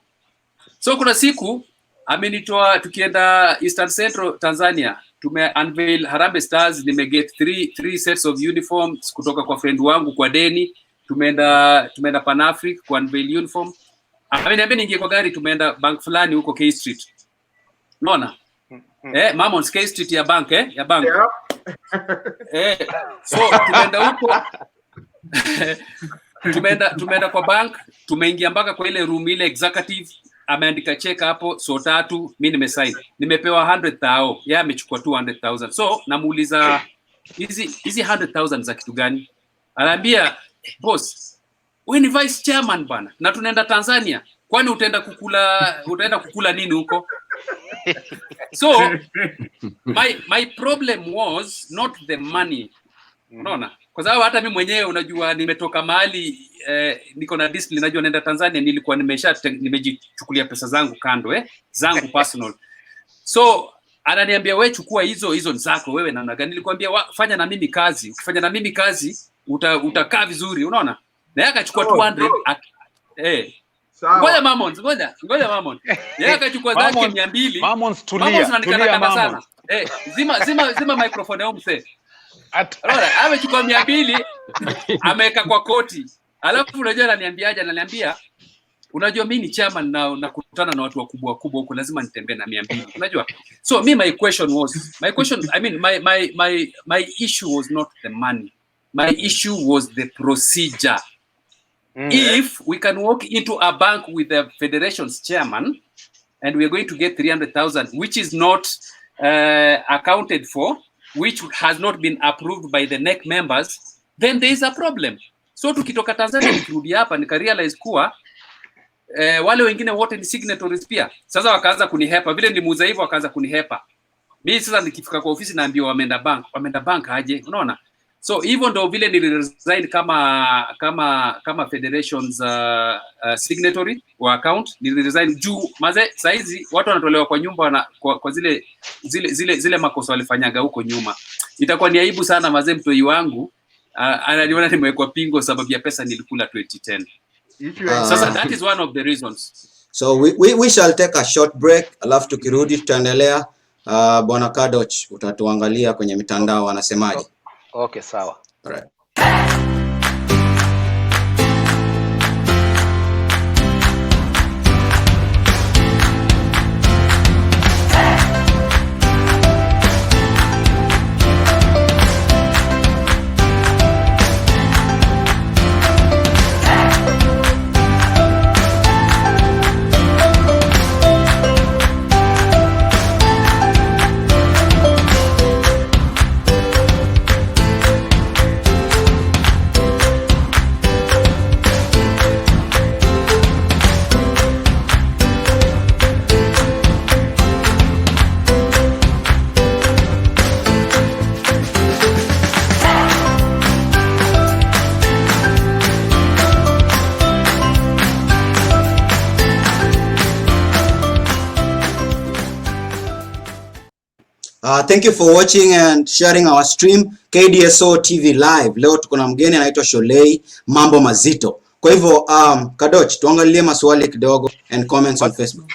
So kuna siku amenitoa tukienda Eastern Central Tanzania, tume unveil Harambee Stars, nimeget 3 sets of uniforms kutoka kwa friend wangu kwa deni, tumeenda Pan Africa kwa unveil uniform. Ameniambia niingie kwa gari, tumeenda bank fulani huko K Street. Unaona? Mammons K Street ya bank ya bank. So tumeenda huko tumeenda kwa bank, tumeingia mpaka kwa ile room ile executive, ameandika check hapo so 3, mimi nimesign. Nimepewa 100,000, yeye amechukua 200,000. So namuuliza hizi 100,000 za kitu gani? Ananiambia boss, wewe ni vice chairman bana, na tunaenda Tanzania. Kwani utaenda kukula nini huko? So my problem was not the money. Unaona? Kwa sababu hata mimi mwenyewe unajua nimetoka mahali niko na discipline, najua naenda Tanzania, nilikuwa nimejichukulia pesa zangu kando zangu personal. So ananiambia wewe chukua hizo zako wewe namna gani? Nilikwambia fanya na mimi kazi. Ukifanya na mimi kazi utakaa vizuri, unaona? Na yeye akachukua 200. Sawa. Ngoja Mammons. Yeye akachukua zake 200. Mammons tulia sana. Zima microphone yao mse. Alora, amechukua 200, ameweka kwa koti. Alafu unajua ananiambia unajua mimi ni chairman na nakutana na watu wakubwa huko, lazima nitembee na 200. Unajua? So my question I mean my issue was not the money. My issue was the procedure. If we can walk into a bank with the federation's chairman and we are going to get 300,000, which is not accounted for, which has not been approved by the NEC members, then there is a problem. So tukitoka Tanzania nikirudi hapa nikarealize kuwa wale wengine wote ni signatories pia. Sasa wakaanza kunihepa, vile nimuuza hivyo wakaanza kunihepa. Mimi sasa nikifika kwa ofisi naambiwa wameenda bank aje, unaona? So hivyo ndo vile niliresign kama federation's signatory wa account. Niliresign juu saizi watu wanatolewa kwa nyumba kwa zile makosa walifanyaga huko nyuma. Itakuwa ni aibu sana mtoi wangu ananiona nimewekwa pingo sababu ya pesa nilikula 2010. Sasa that is one of the reasons. So we shall take a short break, alafu tukirudi tutaendelea. Bwana KADOCH utatuangalia kwenye mitandao anasemaje. Okay, sawa. All right. Thank you for watching and sharing our stream KDSO TV live. Leo tuko na mgeni anaitwa Sholei, mambo mazito. Kwa hivyo KADOCH tuangalie maswali kidogo and comments on Facebook.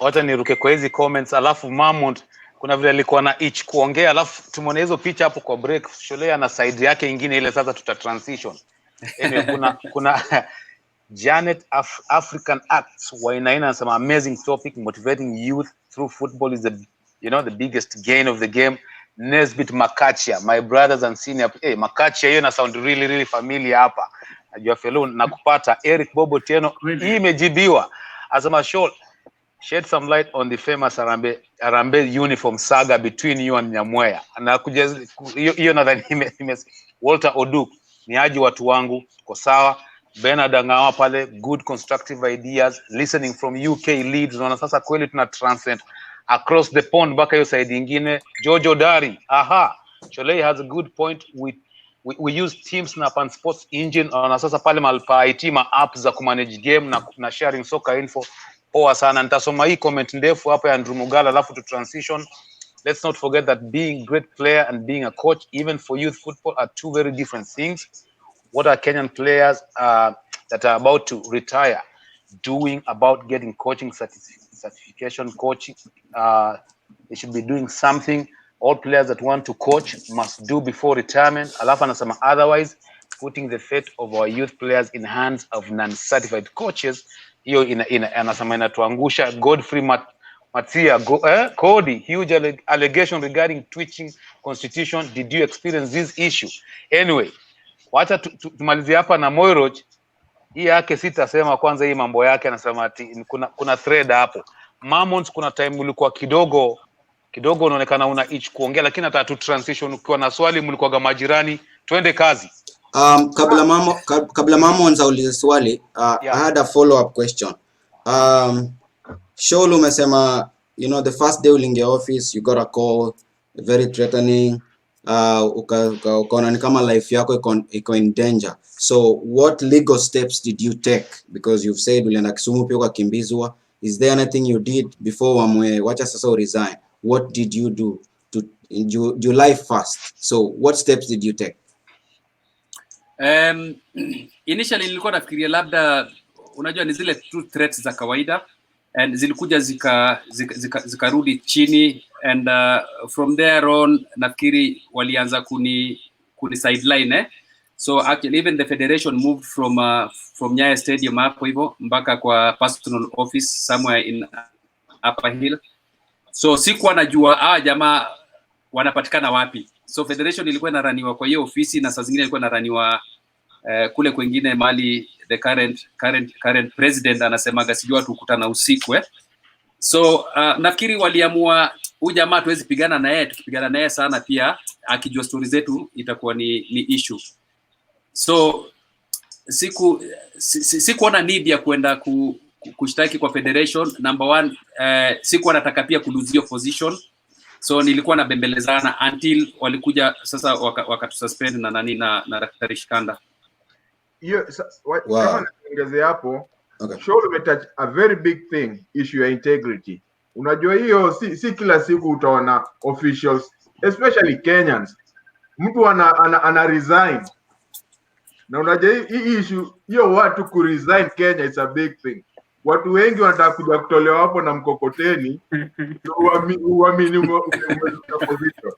Wacha niruke kwa hizi comments, alafu Mammond kuna vile alikuwa na itch kuongea, alafu tumeona hizo picha hapo kwa break. Sholei ana side yake nyingine ile, sasa tuta transition. Anyway, Janet African Acts Wainaina and some amazing topic, motivating youth through football is the the biggest gain of the game. Nesbit Makachia, my brothers and senior. Hey, Makachia, hiyo na sound really familiar hapa. Najua fellow nakupata. Eric Bobo Tieno, hii imejibiwa. Asema shed some light on the famous Arambe uniform saga between you and Nyamweya. Na kuja hiyo nadhani Walter Oduk, ni aje watu wangu, kwa sawa. Bernard Angawa pale, good constructive ideas, listening from UK leads. Unaona sasa kweli tuna transcend across the pond baka hiyo side nyingine. Jojo Dari, aha, Sholei has a good point. We use TeamSnap and Sports Engine. Unaona sasa pale malpa IT ma apps za kumanage game na sharing soccer info. Poa sana. Nitasoma hii comment ndefu hapa ya Andrew Mugala alafu to transition. Let's not forget that being a great player and being a coach, even for youth football, are two very different things. What are Kenyan players that are about to retire doing about getting coaching certification coaching? They should be doing something. All players that want to coach must do before retirement. Alafu anasema otherwise, putting the fate of our youth players in hands of non-certified coaches. Hiyo anasema inatuangusha. Godfrey Matia, Cody, huge allegation regarding twitching constitution. Did you experience this issue? Anyway, wacha tumalizie hapa na MUIROCH. Hii yake sitasema kwanza hii mambo yake, anasema ati kuna thread hapo. MAMMONDS kuna time ulikuwa kidogo unaonekana una itch kuongea, lakini hata tu transition ukiwa na swali mlikuwa majirani, twende kazi. Kabla MAMMONDS aulize swali, I had a follow up question. Sholu umesema, the first day uliingia office you got a call, very threatening. Ukaona ni kama life yako iko in danger. So what legal steps did you take? Because you've said ulienda Kisumu pia ukakimbizwa. Is there anything you did before wacha sasa resign? What did you do to your life first? So what steps did you take? Initially nilikuwa nafikiria labda unajua ni zile two threats za kawaida, and zilikuja zikarudi chini, and from there on nafikiri walianza kuni sideline so actually even the federation moved from Nyayo Stadium hapo hivyo mpaka kwa personal office somewhere in Upper Hill. So sikuwa najua jamaa wanapatikana wapi. So federation ilikuwa inaraniwa kwa hiyo ofisi, na saa zingine ilikuwa inaraniwa kule kwingine mali the current president anasemaga sijui watu kukutana usiku So nafikiri waliamua huyu jamaa tuwezi pigana na yeye, tukipigana na yeye sana pia akijua stories zetu itakuwa ni issue. So sikuona need ya kwenda kushtaki kwa federation. Number one, sikuwa nataka pia kuluzio position. So nilikuwa na bembelezana until walikuja sasa wakatususpend na nani na Daktari Shikanda. Kama naongezea hapo, Sholu umetouch a very big thing, issue ya integrity. Unajua hiyo si kila siku utaona officials, especially Kenyans, mtu ana resign. Na unajua hii issue hiyo watu ku resign Kenya is a big thing. Watu wengi wanataka kuja kutolewa hapo na mkokoteni uamini position.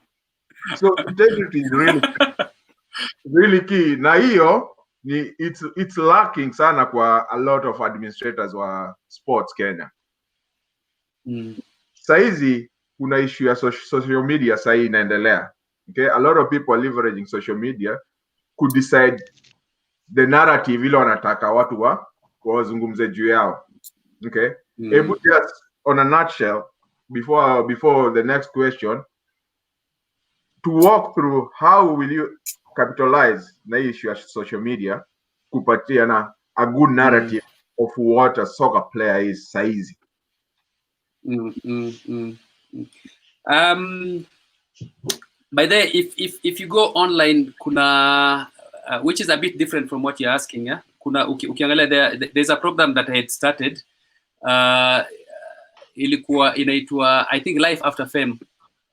So integrity is really key. Na hiyo it's lacking sana kwa a lot of administrators wa sports Kenya. Saizi kuna issue ya social media sahi inaendelea. Okay, a lot of people are leveraging social media could decide the narrative ile wanataka watu wazungumze juu yao. Okay, just on a nutshell, before the next question, to walk through how will you capitalize na issue ya social media kupatia na a good narrative of what a soccer player is saizi. By the if you go online kuna which is a bit different from what you're asking, kuna ukiangalia there's a program that I had started ilikuwa inaitwa I think Life After Fame,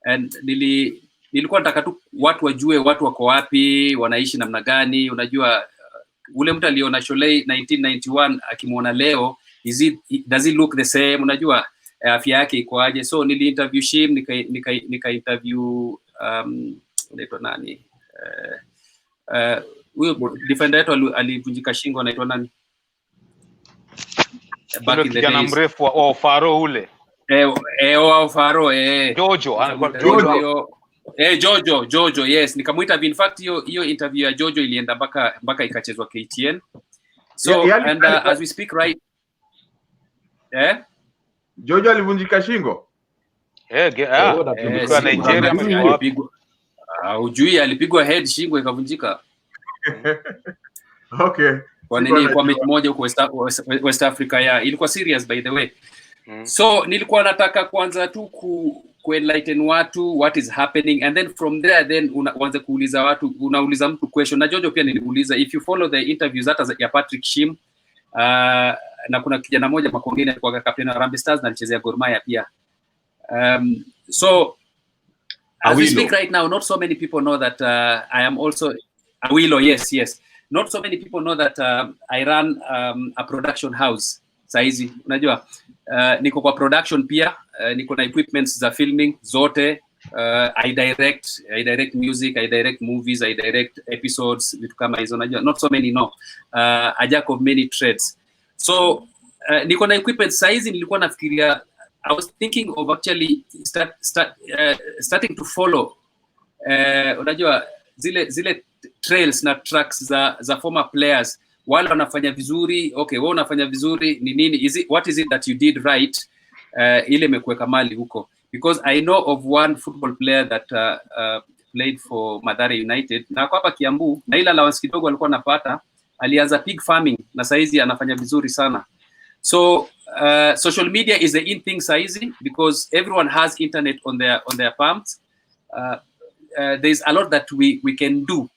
and nilikuwa nataka tu watu wajue watu wako wapi, wanaishi namna gani. Unajua ule mtu aliona Sholei 1991 akimuona leo, does it look the same? Unajua afya yake iko aje? So nili interview him, nika interview anaitwa nani huyo defender yetu alivunjika shingo, anaitwa nani back in the kijana days. mrefu wa Faro ule. Faro Jojo, Jojo, yes. Nikamuita, in fact hiyo interview ya Jojo ilienda mpaka ikachezwa KTN. So and as we speak right Jojo alivunjika shingo. Kwa Nigeria alipigwa. Ujui alipigwa head, shingo ikavunjika. Okay. Kwa nini? Kwa mechi moja huko West Africa ilikuwa serious by the way. So nilikuwa nataka kwanza tu ku enlighten watu what is happening, and then from there then uanze kuuliza watu, unauliza mtu question. Na Jojo pia niliuliza, if you follow the interviews hata ya Patrick Shim, na kuna kijana mmoja Makongeni alikuwa captain wa Harambee Stars na alichezea Gor Mahia pia. So as we speak right now, not so many people know that I am also Awilo. Yes. Not so many people know that I run a production house. Saizi unajua niko kwa production pia, niko na equipments za filming zote. I direct music, I direct movies, I direct episodes, vitu kama hizo unajua. Not so many know. A jack of many trades. So niko na equipment saizi. Nilikuwa nafikiria, I was thinking of actually starting to follow unajua zile trails na tracks za former players, wale wanafanya vizuri. Okay, wewe unafanya vizuri ni nini? What is it that you did right? Ile imekuweka mali huko, because I know of one football player that played for Mathare United na kwa hapa Kiambu, na ila allowance kidogo alikuwa anapata, alianza pig farming na saizi anafanya vizuri sana. So social media is the in thing saizi, because everyone has internet on their palms. There's a lot that we can do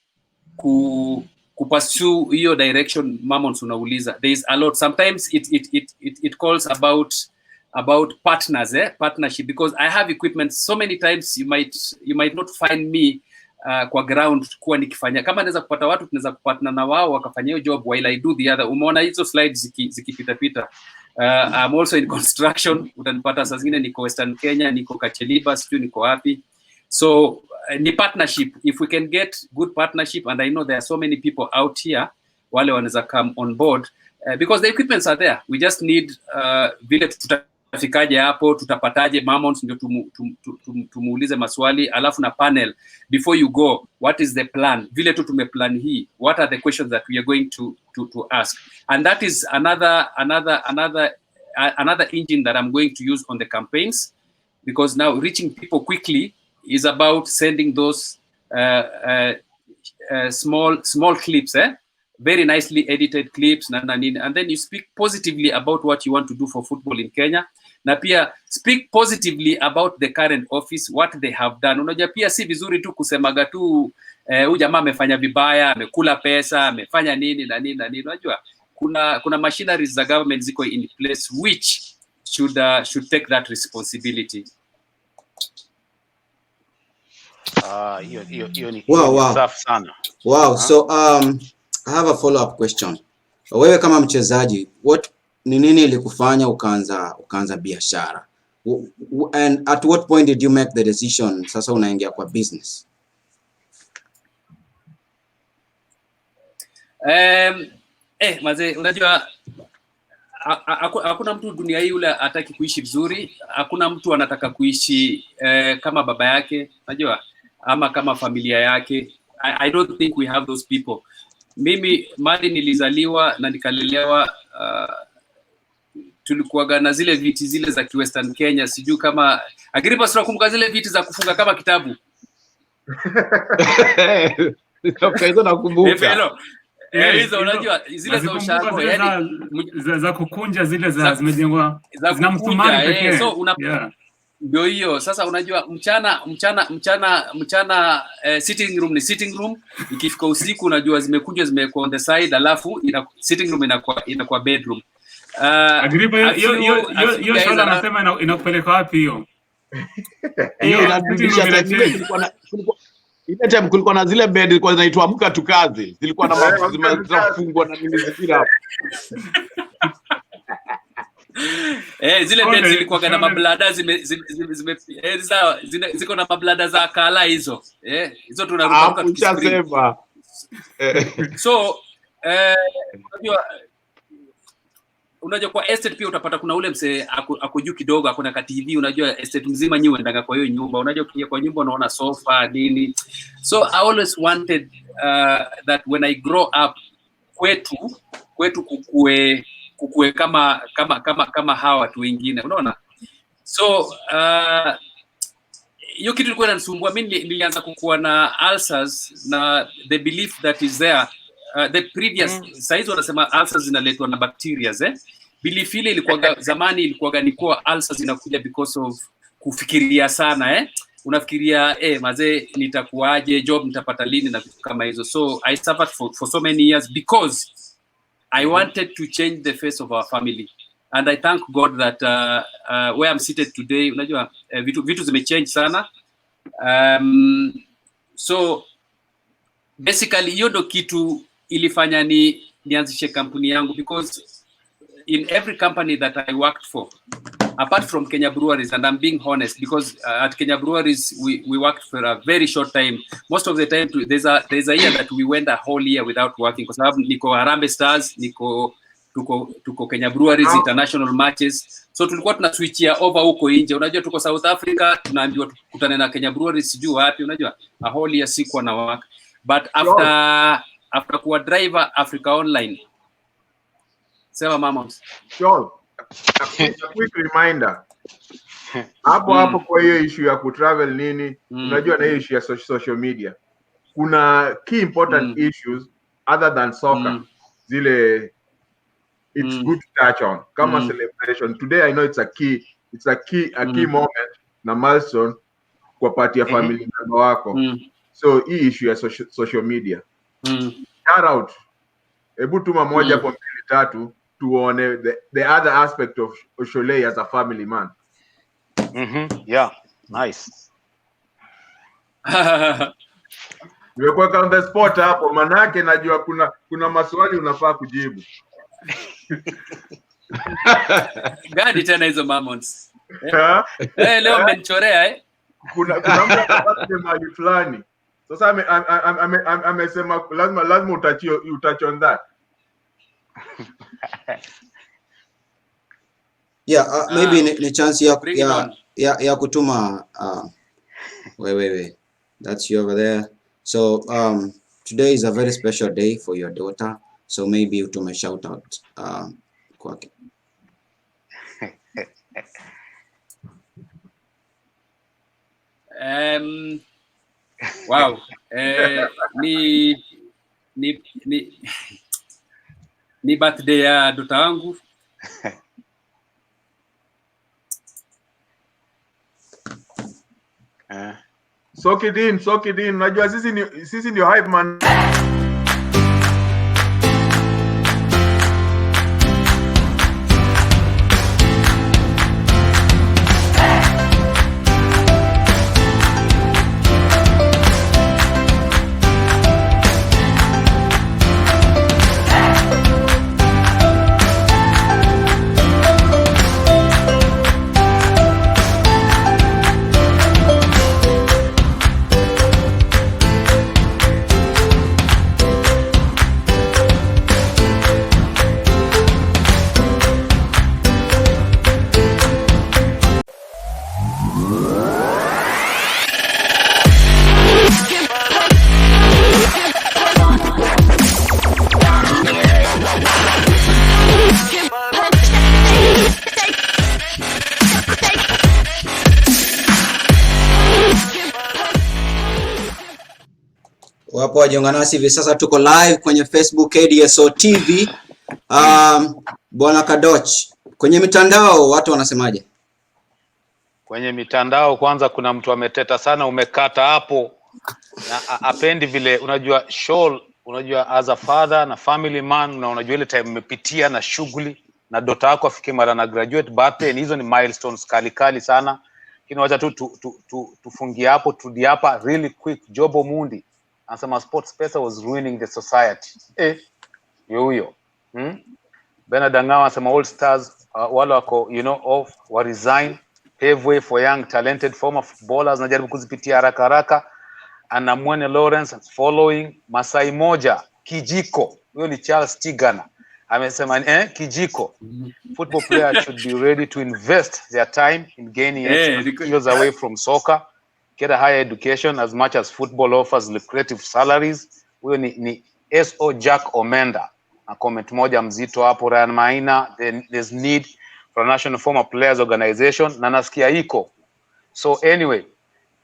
ku pursue hiyo direction. Mammons unauliza, there's a lot. Sometimes it calls about partnership, because I have equipment. So many times you might not find me kwa ground kuwa nikifanya. Kama naweza kupata watu, tunaweza kupatana na wao wakafanya hiyo job while I do the other. Umeona hizo slides zikipita. I'm also in construction. Utanipata saa zingine niko Western Kenya, niko Kacheliba, sio niko wapi. So ni partnership. If we can get good partnership, and I know there are so many people out here wale wanaweza come on board, because the equipments are there. We just need vile tutafikaje hapo, tutapataje Mammons, ndio tumuulize maswali, alafu na panel before you go, what is the plan, vile tu tumeplan hii, what are the questions that we are going to ask. And that is another engine that I'm going to use on the campaigns, because now reaching people quickly is about sending those small clips, very nicely edited clips, and then you speak positively about what you want to do for football in Kenya. Na pia speak positively about the current office, what they have done. Unajua pia si vizuri tu kusemaga tu huyu jamaa amefanya vibaya, amekula pesa, amefanya nini na nini. Unajua kuna machineries za government ziko in place which should take that responsibility. Hiyo ni safi sana. Wow. So I have a follow-up question. Wewe kama mchezaji, ni nini ilikufanya ukaanza biashara? And at what point did you make the decision sasa unaingia kwa business? Maze, unajua hakuna mtu dunia hii ule hataki kuishi vizuri. Hakuna mtu anataka kuishi kama baba yake, unajua, ama kama familia yake. I don't think we have those people. Mimi mali nilizaliwa na nikalelewa, tulikuwa na zile viti zile za Western Kenya, sijui kama Agripa sura kumbuka zile viti za kufunga kama kitabu. Hizo nakumbuka. Hizo unajua zile za ushago, yani za kukunja zile zimejengwa na msumari pekee. So ndio hiyo. Sasa unajua mchana sitting room ni sitting room, ikifika usiku unajua zimekunjwa zimekuwa on the side, alafu sitting room inakuwa bedroom. Agripa hiyo shola anasema inakupeleka wapi hiyo? Hiyo inadhibitisha ile time kulikuwa na zile bed zilikuwa zinaitwa amka tukaze, zilikuwa na mafuzi zimefungwa na nini zikira hapo. Zile bed zilikuwa na mablada ziko na mablada za kala hizo. Hizo tunaruka tukisema. So unajua kwa estate pia utapata kuna ule mse ako juu kidogo, akona ka TV, unajua estate mzima nyiwe ndaga kwa hiyo nyumba, unajua ukiingia kwa nyumba unaona sofa nini. So I always wanted that when I grow up kwetu kukue kama hawa watu wengine, unaona. So hiyo kitu ilikuwa inanisumbua mimi. Nilianza kukua na ulcers na the belief that is there the previous size wanasema ulcers zinaletwa na bacteria belief ile ilikuwa zamani ilikuwa ni kwa ulcers zinakuja because of kufikiria sana unafikiria mazee nitakuaje, job nitapata lini na vitu kama hizo. So I suffered for so many years because I wanted to change the face of our family, and I thank God that where I'm seated today, unajua vitu zimechange sana. So basically hiyo ndo kitu ilifanya nianzishe kampuni yangu, because in every company that I worked for, apart from Kenya Breweries, and I'm being honest, because at Kenya Breweries we worked for a very short time. Most of the time there's a year that we went a whole year without working, kwa sababu niko Harambee Stars, tuko Kenya Breweries international matches, so tulikuwa tunaswitchia over huko nje. Unajua tuko South Africa, tunaambiwa tukutane na Kenya Breweries sijui wapi, unajua a whole year sikuwa na work. But after kuwa driver Africa Online, sema Mammonds. Sure. A quick reminder. Hapo kwa hiyo issue ya kutravel nini, unajua na hiyo issue ya social media. Kuna key important issues other than soccer. Zile it's good to touch on. Kama celebration. Today I know it's a key moment na milestone kwa party ya family member wako. So hii issue ya social media. Shout out. Ebu tuma moja kwa 2-3 tuone the other aspect of Sholei as a family man. Yeah, nice. Nimekuwa on the spot hapo, manake najua kuna maswali unafaa kujibu. Gani tena hizo Mammonds? Leo mmenichorea Kuna mtu mahali fulani. Sasa amesema lazima utouch on that. Yeah, maybe ni chance ya kutuma wait. That's you over there. So today is a very special day for your daughter. So maybe utume shout out kwake. Wow. Ni birthday ya daughter wangu. Sokidin, najua sisi ndio hype man. Wapo wajiunga nasi hivi sasa, tuko live kwenye Facebook KDSO TV. Bwana KADOCH, kwenye mitandao watu wanasemaje? Kwenye mitandao kwanza kuna mtu ameteta sana, umekata hapo na apendi vile unajua Shol, unajua as a father na family man, na unajua ile time umepitia na shughuli na daughter yako afike mara na graduate birthday, hizo ni milestones kali sana. Lakini wacha tufungie hapo, tudi hapa really quick. Job Omondi anasema sports pesa was ruining the society. Huyo Bernard Angao anasema all stars wale wako off wa resign, pave way for young talented former footballers, najaribu kuzipitia haraka. Ana Mwene Lawrence following Masai moja kijiko, huyo ni Charles Tigana. amesema kijiko. Football players should be ready to invest their time in gaining extra skills away from soccer, get a higher education as much as football offers lucrative salaries. Huyo ni SO Jack Omenda. Na comment moja mzito hapo. Ryan Maina, there's need for a national former players organization, na nasikia iko. So anyway,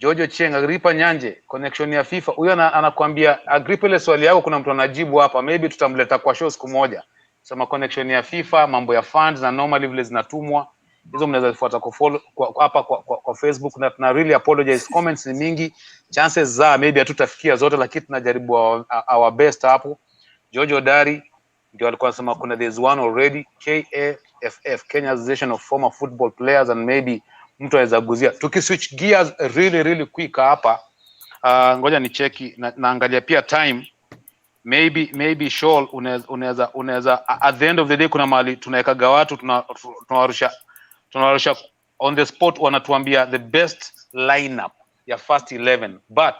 Jojo Cheng, Agripa Nyanje, connection ya FIFA. Huyo anakuambia Agripa, ile swali yako kuna mtu anajibu hapa, maybe tutamleta kwa show siku moja. Sema connection ya FIFA, mambo ya funds na normally vile zinatumwa. Hizo mnaweza kufuata hapa kwa Facebook, na tuna really apologize, comments ni mingi, chances za maybe hatutafikia zote, lakini tunajaribu our best hapo. Jojo Dari ndio alikuwa anasema kuna there's one already, KAFF, Kenya Association of Former Football Players, and maybe mtu anaweza guzia. Tukiswitch gears really quick hapa, ngoja ni cheki naangalia pia time. Maybe Shoal unaweza at the end of the day kuna mahali tunawekaga watu tunawarusha on the spot, wanatuambia the best lineup ya first 11, but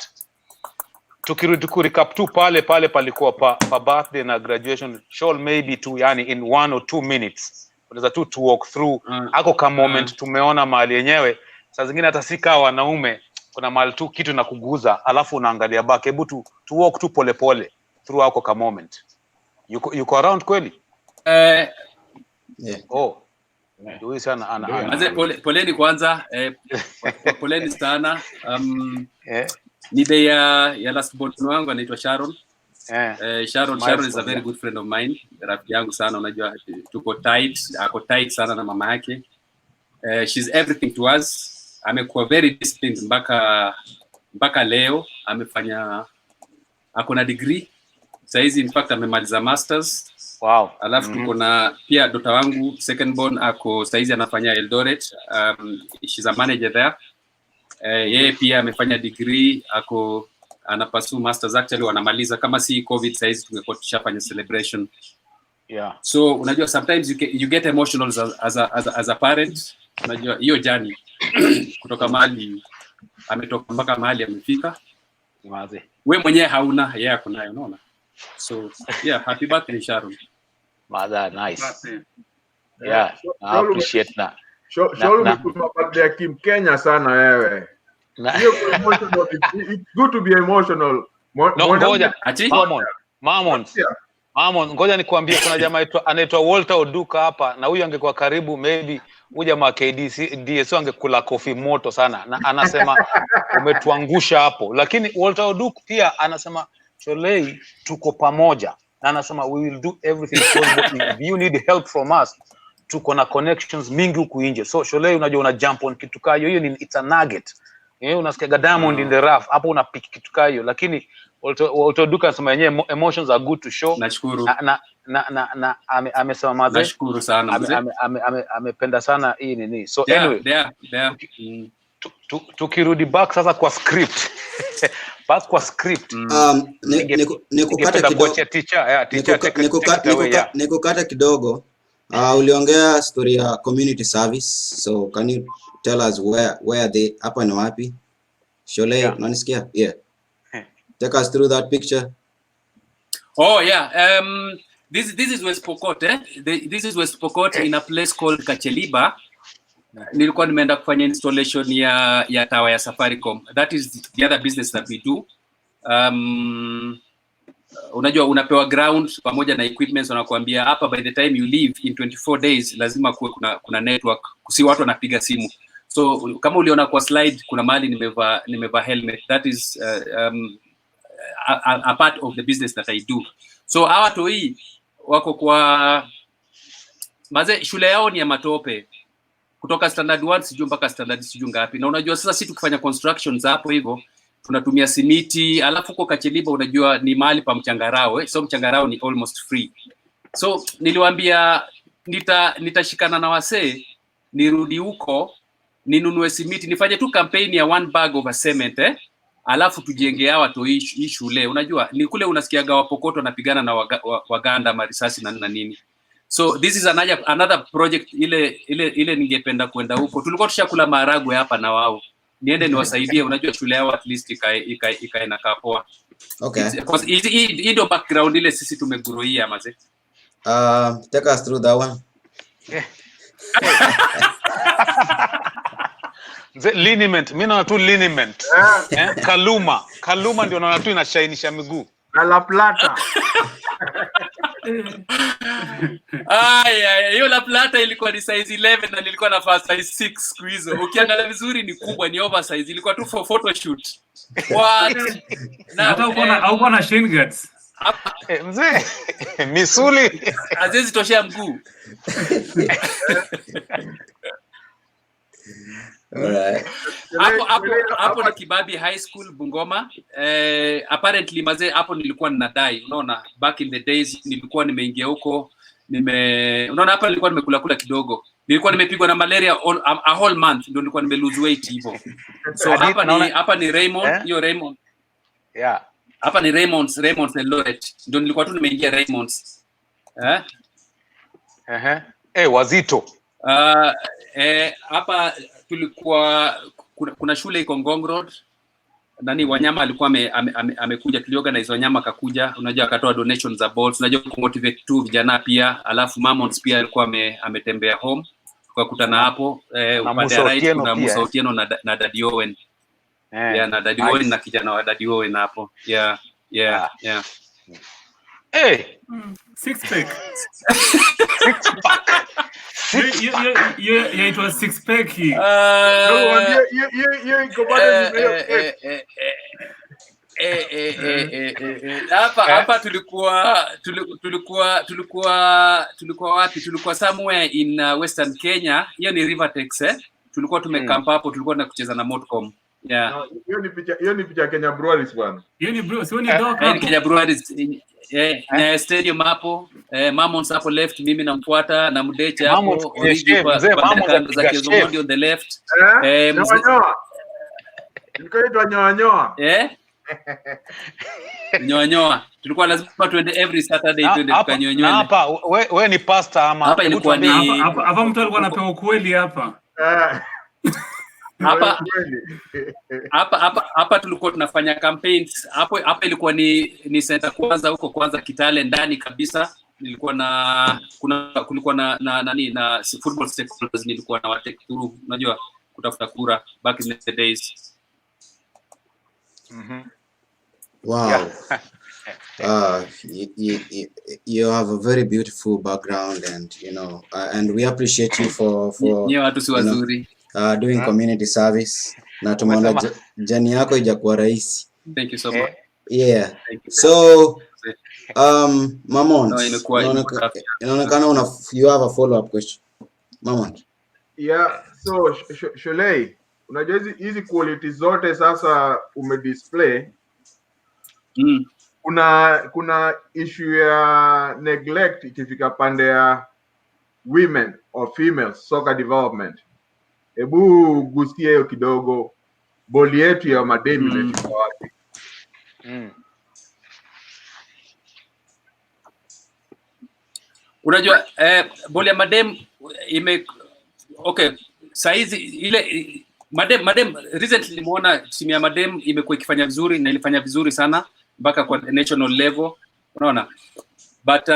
tukirudi recap tu pale palikuwa pa birthday na graduation. Shoal maybe tu yani in 1 or 2 minutes unaweza tu to walk through ako kama moment tumeona mahali yenyewe. Saa zingine hata sika wanaume kuna mahali tu kitu na kuguza alafu unaangalia back. Hebu to walk tu pole through ako kama moment. Yuko around kweli? Yeah. Oh. Ndio sana poleni kwanza, poleni sana. Ni day ya last born wangu anaitwa Sharon. Sharon is a very good friend of mine. Rafiki yangu sana, unajua tuko ako tight sana na mama yake. She's everything to us. Amekuwa very disciplined mpaka leo. Ako na degree. Saizi in fact amemaliza masters. Wow. Alafu tuko na pia dota wangu second born ako saizi anafanya Eldoret. She's a manager there. Yeye pia amefanya degree, anapursue masters, actually wanamaliza kama si COVID saizi tumekuwa tushafanya celebration. Yeah. So unajua sometimes you get emotional as a parent. Unajua hiyo journey kutoka mahali ametoka mpaka mahali amefika. Wazi. Wewe mwenyewe hauna, yeye ako nayo, unaona? So yeah, happy birthday Sharon. Mother, nice. Yeah, I appreciate that. Shoal umekuwa birthday ya Kim Kenya sana wewe. It's good to be emotional. Ngoja Mammons, ngoja nikwambie kuna jamaa anaitwa Walter Oduka hapa, na huyu angekuwa karibu maybe huyu jamaa DSO angekula kofi moto sana, na anasema umetuangusha hapo. Lakini Walter Oduka pia anasema Sholei tuko pamoja, na anasema we will do everything possible if you need help from us. Tuko na connections mingi huku nje. So Sholei, unajua una jump on kitu kayo, hiyo ni it's a nugget. Unasikia diamond in the rough, hapo una pick kitu kayo. Lakini Walter Duka anasema yenyewe emotions are good to show. Nashukuru. Na amesema maze. Nashukuru sana mzee. Amependa sana hii nini. So yeah, anyway, tukirudi back sasa kwa script. Back kwa script. Nikukata kidogo. Uliongea story ya community service, so can you tell us where they hapa ni wapi? Sholei, unanisikia? Yeah. Take us through that picture. Oh yeah, this is West Pokot, this is West Pokot in a place called Kacheliba. Nilikuwa nimeenda kufanya installation ya tower ya Safaricom. That is the other business that we do. Unajua unapewa ground pamoja na equipments, wanakuambia hapa by the time you leave in 24 days lazima kuwe kuna network, si watu wanapiga simu. So kama uliona kwa slide kuna mahali nimeva helmet. That is a part of the business that I do. So hawa toi wako kwa maze, shule yao ni ya matope kutoka standard 1 sijui mpaka standard sijui ngapi. Na unajua sasa sisi tukifanya constructions hapo hivyo tunatumia simiti, alafu kwa Kacheliba unajua ni mahali pa mchangarao, so mchangarao ni almost free. So niliwaambia nitashikana na wasee nirudi huko ninunue simiti, nifanye tu campaign ya 1 bag of cement alafu tujenge hawa to hii shule. Unajua ni kule unasikiaga Wapokoto wanapigana na Waganda marisasi na nini. So this is another project ile ningependa kwenda huko. Tulikuwa tushakula maharagwe hapa na wao. Niende niwasaidie, unajua shule yao at least ikae na kapoa. Okay. Because hii ndio background ile sisi tumegroia maze. Take us through that one. Liniment, mimi naona tu liniment. Kaluma ndio naona tu inashainisha miguu. Na La Plata. Hiyo La Plata ilikuwa ni size 11 na nilikuwa na size 6 siku hizo. Ukiangalia vizuri ni kubwa, ni oversize, ilikuwa tu for photo shoot. What? Na hata uko na shin guards. Mzee, misuli haziwezi toshea mguu. Alright. Hapo ni Kibabi High School Bungoma. Apparently mazee hapo nilikuwa ninadai. Unaona, back in the days nilikuwa nimeingia huko, unaona hapa nilikuwa nimekula kidogo. Nilikuwa nimepigwa na malaria a whole month, ndio nilikuwa nime-lose weight hivyo. So hapa ni Raymond, hiyo Raymond. Yeah. Hapa ni Raymond's Eldoret. Ndio nilikuwa tu nimeingia Raymond's. Wazito. Hapa tulikuwa kuna shule iko Ngong Road. Nani Wanyama alikuwa amekuja, tuliorganize Wanyama akakuja, unajua akatoa donations za balls, unajua kumotivate tu vijana pia, alafu MAMMONDS pia alikuwa ametembea home, tukakutana hapo baadaye kuna Musa Otieno na Daddy Owen. Na Daddy Owen na kijana wa Daddy Owen hapo. Yeah. Six pack. Yeah, it was six pack. Hapa tulikuwa wapi? Tulikuwa somewhere in Western Kenya. Hiyo ni Rivertex tulikuwa tumekamp hapo, tulikuwa tunakucheza na Modcom. Yeah. Hiyo ni picha Kenya Breweries bwana. Hiyo ni bro, sio ni dog. Kenya Breweries. Stadium hapo, MAMMONDS hapo left, mimi namfuata na Mdecha hapo, origi kwa kando za Omondi on the left. Nyoa. Nyoa. Tulikuwa lazima tuende every Saturday tuende tukanyonyoe. Hapa wewe ni pastor ama? Hapa ilikuwa ni hapa mtu alikuwa anapewa ukweli hapa. Hapa tulikuwa tunafanya campaigns. Hapa ilikuwa ni center kwanza Kitale ndani kabisa. Kulikuwa na football stakeholders, nilikuwa na take through, unajua kutafuta kura back in the days. Wow. You have a very beautiful background, and and we appreciate you for watu si wazuri doing community service. Na tumeona jani yako ijakuwa rahisi. Thank you so much. Yeah. So MAMMONDS, inaonekana you have a follow up question. MAMMONDS. Yeah, so Sholei, unajua hizi quality zote sasa umedisplay. Kuna issue ya neglect ikifika pande ya women or females soccer development. Hebu gusia hiyo kidogo, boli yetu ya madem imefika wapi? Unajua boli ya madem saizi ile madem recently nimeona timu ya madem imekuwa ikifanya vizuri na ilifanya vizuri sana mpaka kwa national level, unaona, but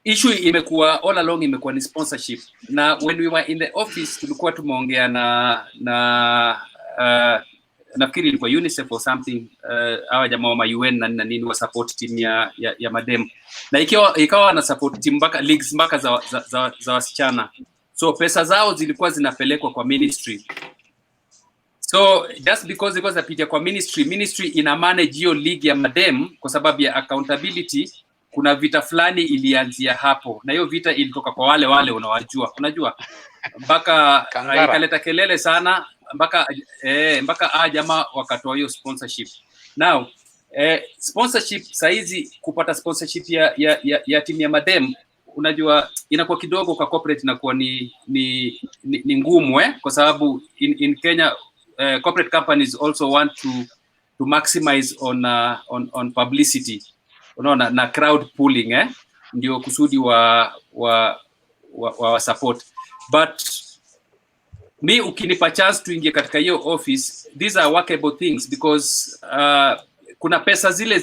issue imekuwa all along imekuwa ni sponsorship. Na when we were in the office tulikuwa tumeongea na nafikiri ilikuwa UNICEF or something, hawa jamaa wa UN na nini wa support team ya madem, na ikawa na support team mpaka leagues mpaka za wasichana, so pesa zao zilikuwa zinapelekwa kwa ministry. So just because it was a kwa ministry ina manage hiyo league ya madem kwa sababu ya accountability. Kuna vita fulani ilianzia hapo, na hiyo vita ilitoka kwa wale unawajua, unajua, mpaka ikaleta kelele sana mpaka jamaa wakatoa hiyo sponsorship. Now sponsorship saizi, kupata sponsorship ya timu ya madem, unajua inakuwa kidogo kwa corporate, inakuwa ni ngumu kwa sababu in Kenya corporate companies also want to maximize on publicity, unaona, na crowd pooling ndio kusudi wa support. But me ukinipa chance tuingie katika hiyo office, these are workable things because kuna pesa zile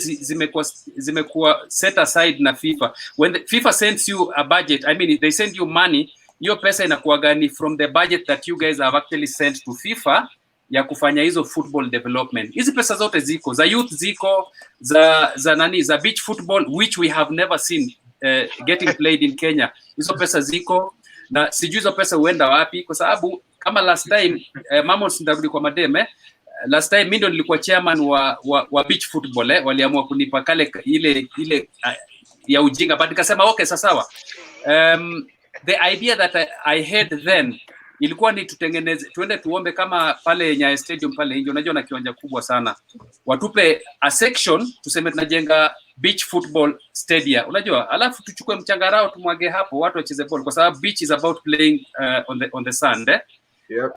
zimekuwa set aside na FIFA. When the FIFA sends you a budget, I mean they send you money, hiyo pesa inakuwa gani from the budget that you guys have actually sent to FIFA ya kufanya hizo football development. Hizi pesa zote ziko, za youth ziko, za beach football which we have never seen getting played in Kenya. Hizo pesa ziko, na sijui hizo pesa huenda wapi, kwa sababu kama last time Mammonds ndarudi kwa mademe, last time mimi ndo nilikuwa chairman wa beach football waliamua kunipa kale ile ya ujinga, but nikasema okay sawa. The idea that I had then ilikuwa ni tutengeneze, tuende tuombe kama pale Nyayo Stadium pale nje, unajua na kiwanja kubwa sana, watupe a section tuseme tunajenga beach football stadium, unajua, alafu tuchukue mchangarao tumwage hapo watu wacheze ball, kwa sababu beach is about playing on the sand Yep.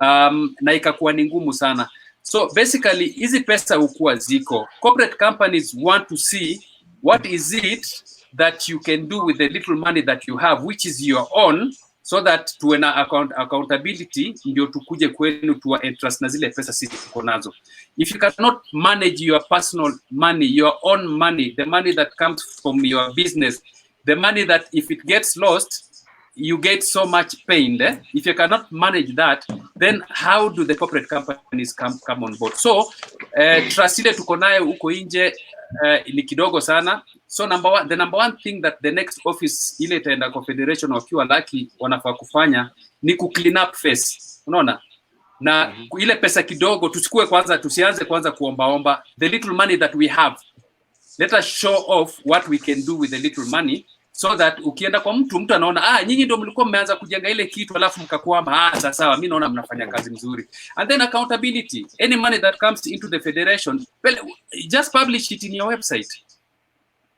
Na ikakuwa ni ngumu sana. So basically hizi pesa hukuwa ziko, corporate companies want to see what is it that you can do with the little money that you have, which is your own, so that tuwe na accountability, ndio tukuje kwenu tuwa entrust na zile pesa sisi tuko nazo. If you cannot manage your personal money, your own money, the money that comes from your business, the money that if it gets lost you get so much pain if you cannot manage that, then how do the corporate companies come on board? So trust ile tuko nayo huko nje ni kidogo sana. So the number one thing that the next office ile itaenda kwa federation wakiwa lucky wanafaa kufanya ni ku clean up face, unaona, na ile pesa kidogo tusianze kwanza kuombaomba. The little money that we have, let us show off what we can do with the little money, so that ukienda kwa mtu anaona nyinyi ndio mlikuwa mmeanza kujenga ile kitu alafu mkakwama, sawa mimi naona mnafanya kazi nzuri. And then accountability, any money that comes into the federation, well, just publish it in your website.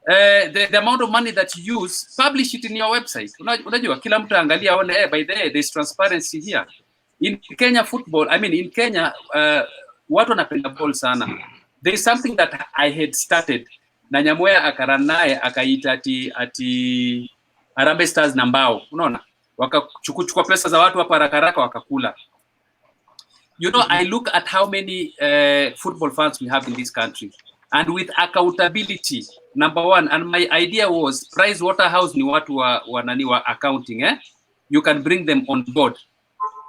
The amount of money that you use, publish it in your website. Unajua kila mtu angalia aone by the way there's transparency here. In Kenya football, I mean in Kenya watu wanapenda ball sana. There is something that I had started na Nyamoya akaranaye akaita ati Harambee Stars na Mbao, unaona, wakachukua pesa za watu hapa haraka wakakula. You know, I look at how many football fans we have in this country, and with accountability, number one, and my idea was Pricewaterhouse ni watu wa accounting, you can bring them on board.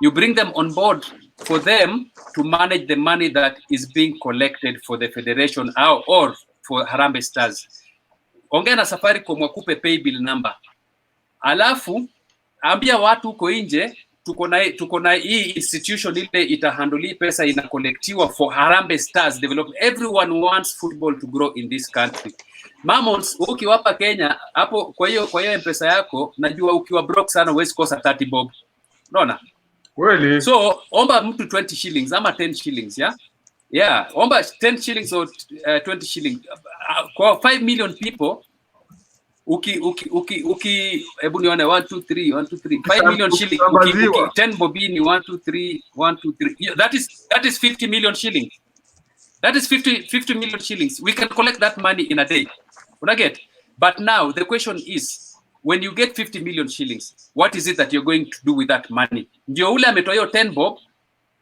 You bring them on board for them to manage the money that is being collected for the federation or for Harambee Stars. Ongea na Safaricom wakupe pay bill number. Alafu ambia watu huko nje tuko na hii institution ile itahandle pesa inakolektiwa for Harambee Stars development. Everyone wants football to grow in this country. Mammonds ukiwapa Kenya hapo, kwa hiyo M-Pesa yako najua ukiwa broke sana huwezi kosa 30 bob. Unaona? Kweli. So omba mtu 20 shillings ama 10 shillings, yeah, omba 10 shillings or 20 shillings kwa 5 million people. Hebu nione 1 2 3 5 million shillings 10 bobini 1 2 3 that is 50 million shillings. That is 50 million shillings. We can collect that money in a day. Unaget? But now the question is, when you get 50 million shillings, what is it that you're going to do with that money? Ndio ule ametoa hiyo 10 bob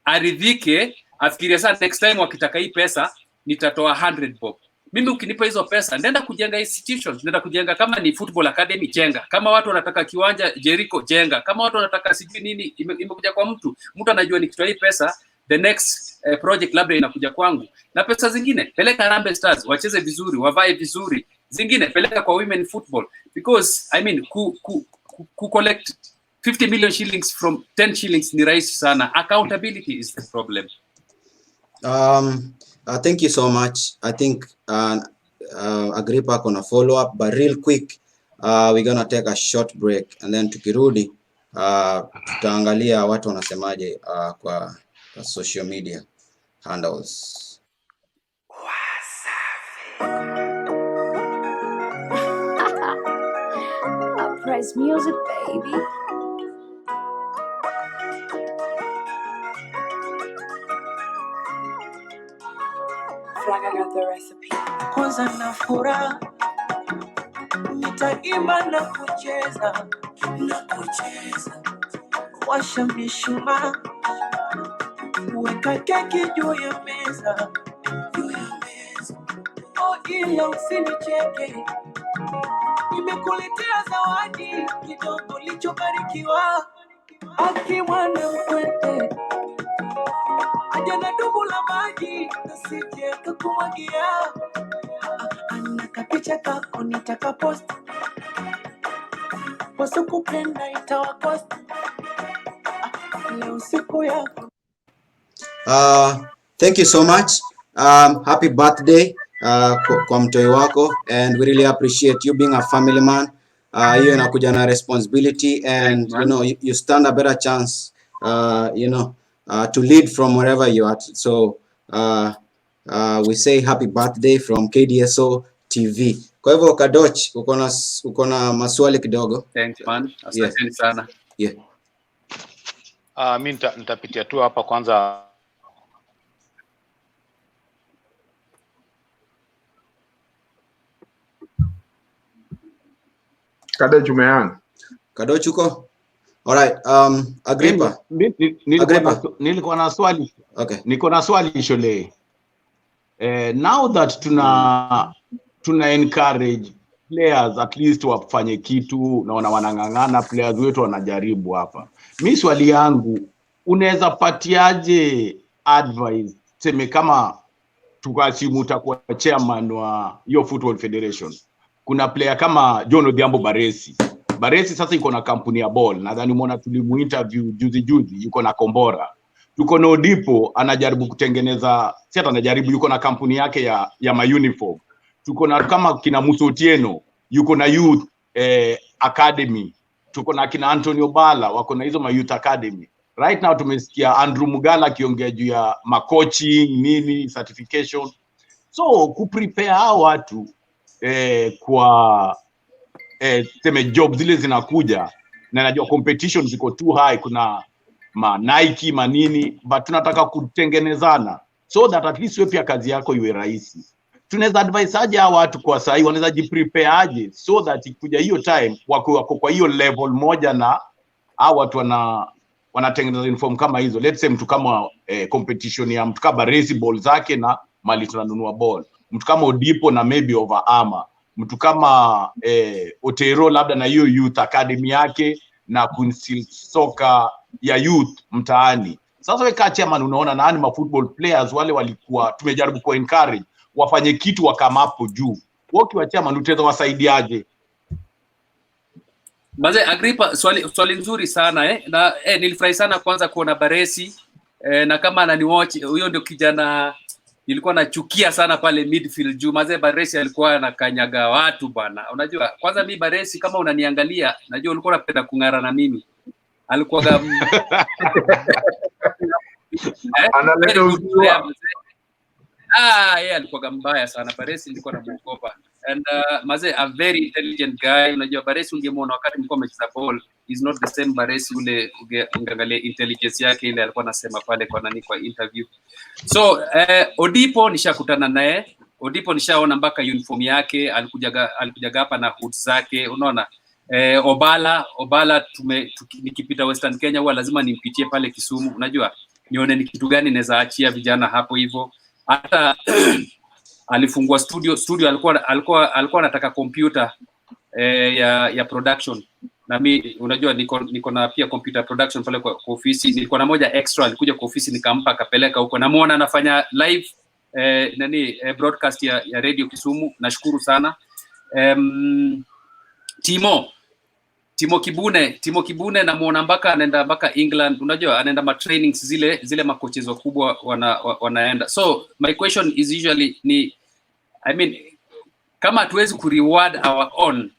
aridhike, afikiria sana next time wakitaka hii pesa nitatoa 100 bob. Mimi ukinipa hizo pesa nenda kujenga institutions, nenda kujenga kama ni football academy jenga, kama watu wanataka kiwanja Jericho jenga, kama watu wanataka sijui nini imekuja kwa mtu anajua nikitoa hii pesa the next project labda inakuja kwangu. Na pesa zingine peleka Harambee Stars wacheze vizuri, wavae vizuri. Zingine peleka kwa women football, because I mean ku collect 50 million shillings from 10 shillings ni rahisi sana. Accountability is the problem. Thank you so much. I think Agrippa gonna follow up, but real quick we're gonna take a short break, and then tukirudi tutaangalia watu wanasemaje kwa social media handles. Uprise music, baby. Flag, I got the recipe. Kwanza na furaha nitaimba na kucheza, washa mishumaa, weka keki juu ya meza, ila usinicheke. Nimekuletea zawadi kidogo lichobarikiwa. Aki mwana mkwete aja na dumu la maji nasije kukumwagia. Ana kapicha kako nitaka post wasukupenda itawakosta leo siku yako. Thank you so much. Happy birthday kwa mtoi wako, and we really appreciate you being a family man. Hiyo inakuja na responsibility, and you know you stand a better chance you know to lead from wherever you are. So we say happy birthday from KDSO TV. Kwa hivyo Kadoch, uko na maswali kidogo? Thanks man. Asante sana. Yeah. Mimi nitapitia tu hapa kwanza. Kadoch umeanza? Kadoch uko? All right. Agrippa. Nilikuwa na swali. Okay. Niko na swali Shole. Now that tuna encourage players at least wafanye kitu, naona wanangangana, players wetu wanajaribu hapa. Mimi swali yangu, unaweza patiaje advice sema kama tukasimu utakuwa chairman wa hiyo Football Federation? Kuna player kama John Odhiambo Baresi sasa iko na kampuni ya ball, nadhani umeona tulimu interview juzi yuko na Kombora. Tuko na Odipo anajaribu kutengeneza, si hata anajaribu, yuko na kampuni yake ya ma uniform. Tuko na kama kina Musotieno yuko na youth academy. Tuko na kina Antonio Bala wako na hizo ma youth academy. Right now tumesikia Andrew Mugala akiongea juu ya coaching nini certification. So kuprepare hao watu kwa sema job zile zinakuja, na najua competition ziko too high, kuna ma Nike manini, but tunataka kutengenezana so that at least wewe pia kazi yako iwe rahisi. Tunaweza advise aje hao watu kwa sahi, wanaweza jiprepare aje so that ikuja hiyo time wako kwa hiyo level moja na hao watu wanatengeneza uniform kama hizo. Let's say mtu kama competition ya mtu kama race ball zake na mali tunanunua ball, mtu kama Odipo na maybe over armor, mtu kama Otero labda na hiyo youth academy yake na kunsil soka ya youth mtaani. Sasa wewe chairman unaona nani ma football players wale walikuwa tumejaribu ku encourage wafanye kitu wakama hapo juu, wakiwa chairman utaweza wasaidiaje? Maze Agrippa, swali nzuri sana na nilifurahi sana kwanza kuona Baresi na kama ananiwatch, huyo ndio kijana nilikuwa nachukia sana pale midfield juu. Maze Baresi alikuwa anakanyaga watu bana. Unajua kwanza mimi Baresi, kama unaniangalia najua ulikuwa unapenda kungara na mimi. Alikuwa analeta uzua. Yeye alikuwa mbaya sana. Baresi nilikuwa namuogopa. And Maze a very intelligent guy. Unajua Baresi ungemuona wakati mlikuwa mmecheza ball, is not the same Baresi ule ungeangalia intelligence yake ile alikuwa anasema pale kwa nani kwa interview. So Odipo nishakutana naye. Odipo nishaona mpaka uniform yake, alikuja hapa na hoods zake, unaona. Obala nikipita Western Kenya huwa lazima nimpitie pale Kisumu, unajua nione ni kitu gani naweza achia vijana hapo hivyo. Hata alifungua studio alikuwa anataka computer ya production, na mimi unajua niko na pia computer production pale kwa ofisi. Nilikuwa na moja extra, alikuja kwa ofisi nikampa akapeleka huko, namuona anafanya live broadcast ya radio Kisumu. Nashukuru sana. Timo Kibune namuona mpaka anaenda mpaka England, unajua anaenda ma trainings zile makoches wakubwa wanaenda. So my question is usually kama hatuwezi ku reward our own,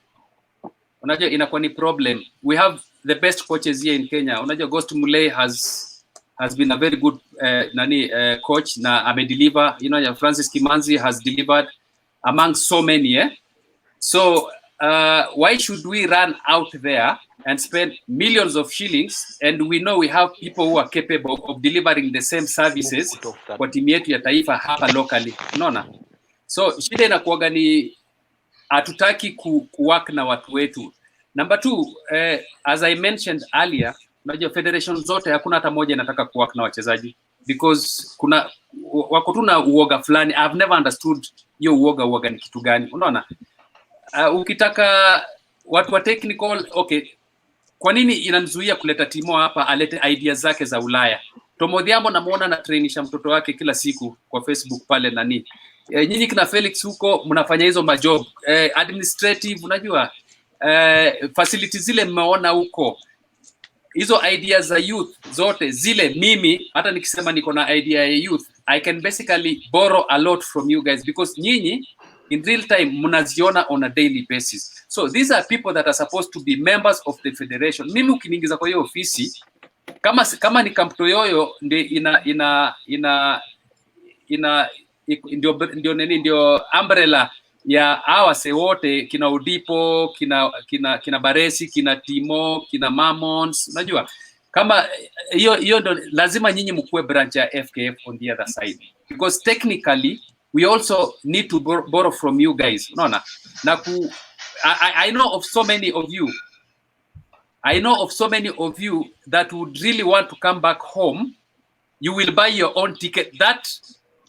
unajua inakuwa ni problem. We have the best coaches here in Kenya. Unajua Ghost Mulee has been a very good coach na amedeliver. You know, Francis Kimanzi has delivered among so many. So why should we run out there and spend millions of shillings, and we know we have people who are capable of delivering the same services kwa timu yetu ya taifa hapa locally, unaona? So shida inakuwa ni hatutaki kuwork na watu wetu. Number 2, as I mentioned earlier, unajua federation zote hakuna hata moja inataka kuwork na wachezaji because wako tu na uoga fulani. I've never understood hiyo uoga ni kitu gani, unaona. Ukitaka watu wa technical, okay, kwa nini inamzuia kuleta Timo hapa alete ideas zake za Ulaya? Tomo Odhiambo namuona na trainisha mtoto wake kila siku kwa Facebook pale nani. Nyinyi kina Felix huko mnafanya hizo majob administrative, unajua facilities zile mmeona huko, hizo ideas za youth zote zile, mimi hata nikisema niko na idea ya youth, I can basically borrow a lot from you guys because nyinyi in real time mnaziona on a daily basis. So these are people that are supposed to be members of the federation. Mimi ukiniingiza kwa hiyo ofisi kama ni Camp Toyoyo ndio umbrella ya hawase wote, kina Udipo, kina Baresi, kina Timo, kina Mammonds, unajua kama hiyo ndo lazima nyinyi mkue branch ya FKF on the other side, because technically we also need to borrow from you guys, unaona. Na I know of so many of you that would really want to come back home. You will buy your own ticket. That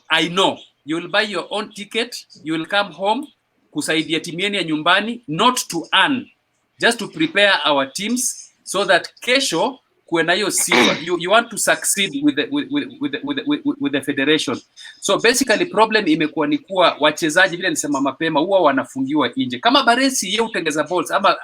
I know. You will buy your own ticket. You will come home kusaidia timu yenu ya nyumbani, not to earn, just to prepare our teams so that kesho kuwe na hiyo sifa. You want to succeed with the federation. So basically problem imekuwa ni kuwa wachezaji vile nisema mapema huwa wanafungiwa nje. Kama Baresi yeye utengeza balls ama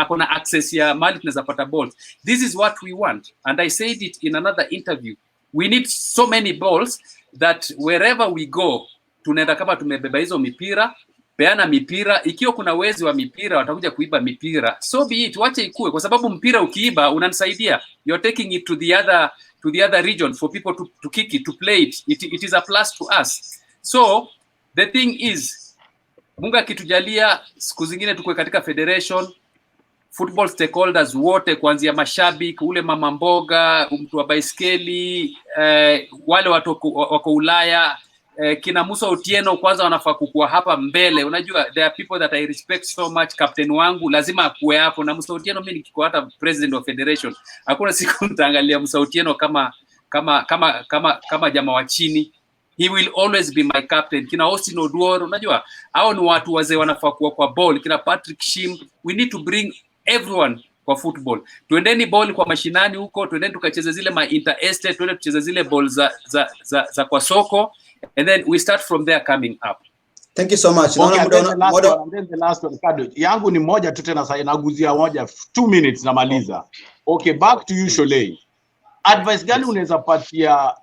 ako na access ya mali tunaweza pata balls. This is what we want, and I said it in another interview. We need so many balls that wherever we go tunaenda kama tumebeba hizo mipira, peana mipira. Ikiwa kuna wezi wa mipira watakuja kuiba mipira, so be it, wache ikue, kwa sababu mpira ukiiba unanisaidia. You're taking it to the other region for people to kick it, to play it. It is a plus to us. So the thing is, Mungu akitujalia siku zingine tukue katika federation, football stakeholders wote kuanzia mashabiki, ule mama mboga, mtu wa baiskeli, wale wako Ulaya, kina Musa Otieno kwanza wanafaa kukua hapa mbele. Unajua there are people that I respect so much. Captain wangu lazima akue hapo, na Musa Otieno mimi nikikuwa hata president of federation hakuna siku nitaangalia Musa Otieno kama jamaa wa chini. He will always be my captain. Kina Austin Oduor, unajua hao ni watu wazee wanafaa kuwa kwa ball. Kina Patrick Shim, we need to bring everyone kwa football. Tuendeni ball kwa mashinani huko, tuendeni tukacheze zile ma inter estate, tuende tucheze zile ball za kwa soko, and then we start from there coming up. Thank you so much. Okay, the last one Kadoch. Yangu ni moja tu tena, sasa inaguzia moja 2 minutes namaliza. Okay, back to you Sholei. Advice gani unaweza patia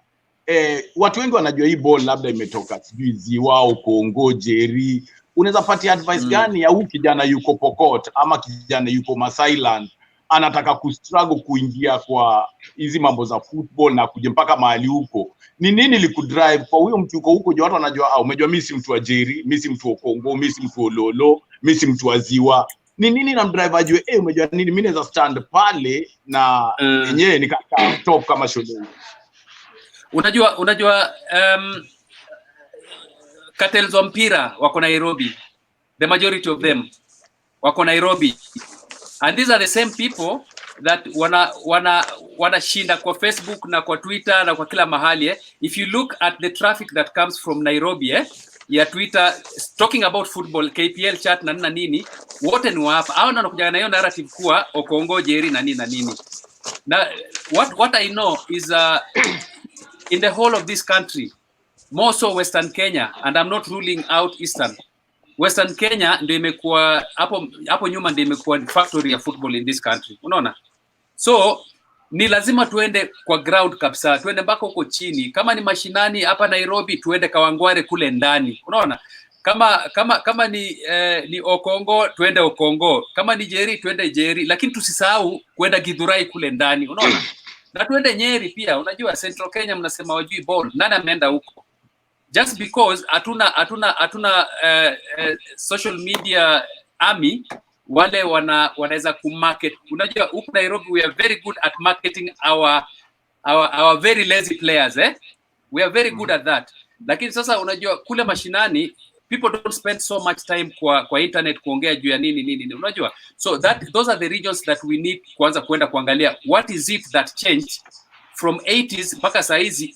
watu wengi wanajua hii ball labda imetoka sijui Ziwa, Kongo, Jerry. Unaweza patia advice gani ya huyu kijana yuko Pokot ama kijana yuko Masailand anataka kustruggle kuingia kwa hizi mambo za football na kuja mpaka mahali huko? Ni nini likudrive kwa huyo mtu yuko huko? Watu wanajua umejua mimi si mtu wa Jerry, mimi si mtu wa Kongo, mimi si mtu wa Lolo, mimi si mtu wa Ziwa. Ni nini na drive ajue umejua nini mimi naweza stand pale na yenyewe nikaka top kama Sholei? Unajua cartels wa mpira wako Nairobi. The majority of them wako Nairobi. And these are the same people that wanashinda kwa Facebook na kwa Twitter na kwa kila mahali. If you look at the traffic that comes from Nairobi ya Twitter talking about football, KPL chat na nini, wote ni hapa. Hao ndio wanakuja na hiyo narrative kuwa Okongo, Jerry na nini. Na what I know is in the whole of this country, more so Western Kenya, and I'm not ruling out Eastern. Western Kenya ndio imekuwa hapo nyuma, ndio imekuwa factory ya football in this country, unaona. So ni lazima tuende kwa ground kabisa, tuende mpaka huko chini. Kama ni mashinani hapa Nairobi, tuende Kawangware kule ndani, unaona. Kama ni Okongo, tuende Okongo. Kama ni Jerry, tuende Jerry, lakini tusisahau kwenda Githurai kule ndani, unaona. Na tuende Nyeri pia. Unajua Central Kenya mnasema wajui ball, nani ameenda huko? Just because hatuna social media army wale wanaweza kumarket. Unajua huko Nairobi we are very good at marketing our very lazy players, we are very good at that. Lakini sasa unajua kule mashinani people don't spend so much time kwa internet kuongea juu ya nini, unajua. So those are the regions that we need kuanza kwenda kuangalia what is it that changed from 80s mpaka saizi.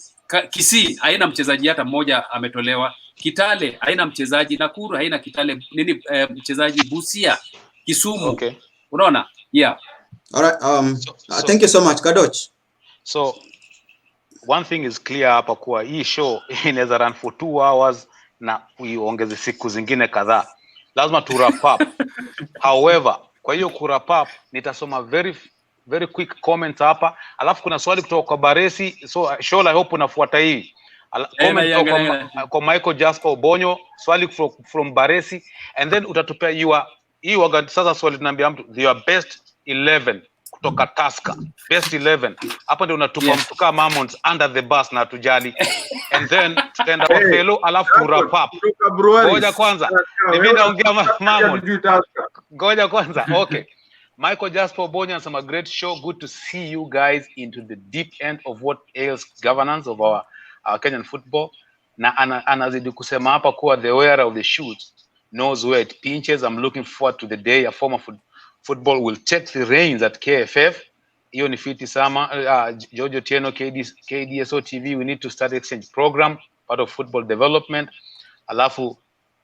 Kisii haina mchezaji hata mmoja ametolewa. Kitale haina mchezaji, Nakuru haina Kitale nini mchezaji, Busia, Kisumu. Okay. Unaona? Yeah. All right. Thank you so much, Kadoch. So one thing is clear hapa kuwa hii show inaweza run for 2 hours na uiongeze siku zingine kadhaa. Lazima tu wrap up. However, kwa hiyo ku wrap up nitasoma very quick comments hapa. Alafu kuna swali kutoka kwa Baresi. So Shola, I hope unafuata hii. Comment kwa Michael Jasper Obonyo, swali from Baresi, and then utatupea hii waga. Sasa swali tunaambia mtu your best 11 kutoka Tusker, best 11 hapa ndio unatupa mtu kama Mammonds under the bus na tujali, and then tutaenda kwa Felo, alafu wrap up. Ngoja kwanza mimi naongea Mammonds, ngoja kwanza. Okay, Michael Jasper Obonyo anasema great show, good to see you guys into the deep end of what ails governance of our Kenyan football. Na anazidi kusema hapa kuwa the wearer of the shoes knows where it pinches. I'm looking forward to the day a former football will take the reins at KFF. Hiyo ni fiti sama. George Otieno, KDSO TV, we need to start exchange program, part of football development. Alafu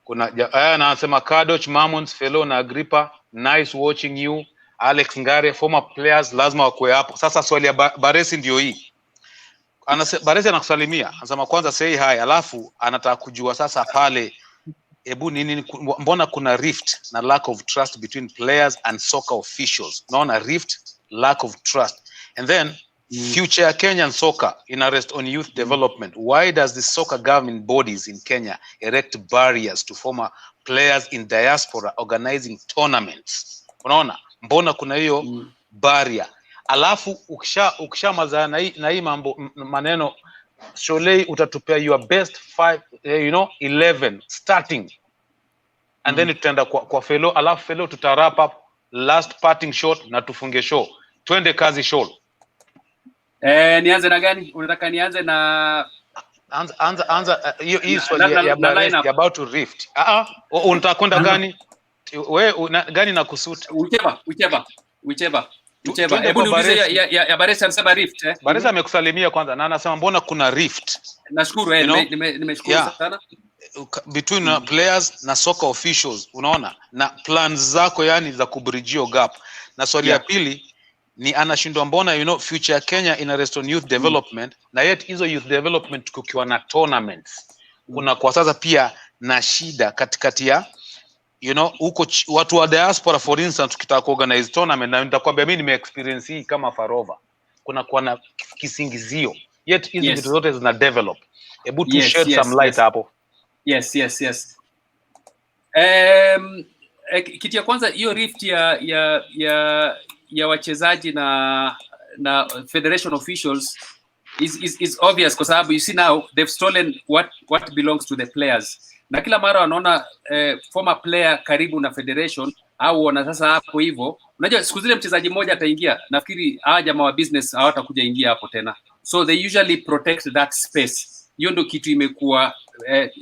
kuna anasema KADOCH, Mammonds, Felo na Agrippa, nice watching you. Alex Ngare, former players lazima wakwe hapo. Sasa swali ya Baresi ndio hii. Baresi anakusalimia, anasema kwanza say hi, alafu anataka kujua sasa pale ebu nini, mbona kuna rift na lack of trust between players and soccer officials. Unaona rift, lack of trust. And then future Kenyan soccer in arrest on youth development. Why does the soccer governing bodies in Kenya erect barriers to former players in diaspora organizing tournaments? Unaona mbona kuna hiyo barrier? Alafu ukisha na hii mambo maneno, Sholei utatupea your best 11 starting, and then tutaenda kwa Felo, alafu Felo tuta wrap up last parting shot na tufunge show. Twende kazi show. Nianze na gani? Unataka nianze na anza hii swali ya Baresi about to rift. Unataka kwenda gani? Wewe gani na kusuit? Whichever. Hebu niulize ya Baresi anasema rift Baresi amekusalimia kwanza na anasema mbona kuna rift. Nashukuru nimeshukuru sana between players na soccer officials, unaona, na plans zako yani za kubridge gap. Na swali ya pili ni anashindwa mbona future Kenya in arrest on youth development, na yet hizo youth development kukiwa na tournaments kuna kwa sasa pia na shida katikati ya huko watu wa diaspora. For instance, tukitaka kuorganize tournament, na nitakwambia mimi nime experience hii kama FAROVA, kuna kwa na kisingizio, yet hizo vitu zote zina develop. Hebu tu shed some light hapo. Yes. Kitu ya kwanza hiyo rift ya wachezaji na federation officials is obvious, kwa sababu you see now they've stolen what belongs to the players. Na kila mara wanaona former player karibu na federation, au wana sasa hapo hivyo. Unajua siku zile mchezaji mmoja ataingia, nafikiri hawa jamaa wa business hawatakuja ingia hapo tena, so they usually protect that space. Hiyo ndio kitu imekuwa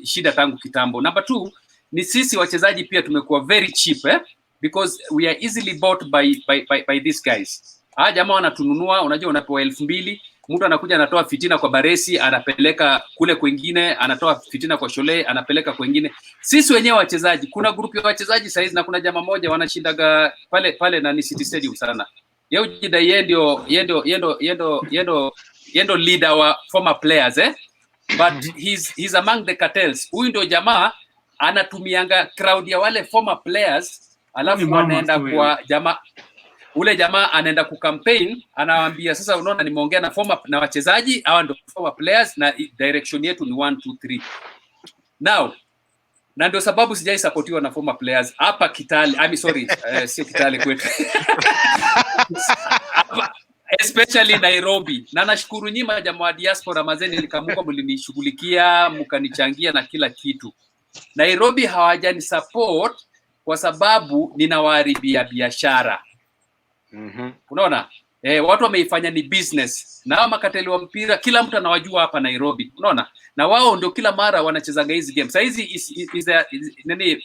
shida tangu kitambo. Number 2 ni sisi wachezaji pia tumekuwa very cheap because we are easily bought by these guys. Hawa jamaa wanatununua, unajua unapewa 2,000, mtu anakuja anatoa fitina kwa Baresi, anapeleka kule kwingine, anatoa fitina kwa Sholei, anapeleka kwingine. Sisi wenyewe wachezaji, kuna group ya wachezaji saizi, na kuna jamaa moja wanashindaga pale na City Stadium sana. Yeye ujida yendo leader wa former players but he's among the cartels. Huyu ndio jamaa anatumianga crowd ya wale former players, alafu wanaenda kwa jamaa ule jamaa anaenda ku campaign, anawaambia sasa, unaona nimeongea na former na wachezaji hawa ndio former players na direction yetu ni 1 2 3 now. Na ndio sababu sijai supportiwa na former players hapa Kitale. Sio Kitale kwetu especially Nairobi. Na nashukuru nyima jamaa wa diaspora mazeni, nikamuka mlinishughulikia, mkanichangia na kila kitu. Nairobi hawajani support kwa sababu ninawaharibia biashara. Unaona? Watu wameifanya ni business. Na makateli wa mpira kila mtu anawajua hapa Nairobi. Unaona? Na wao ndio kila mara wanachezaga hizi game. Saizi is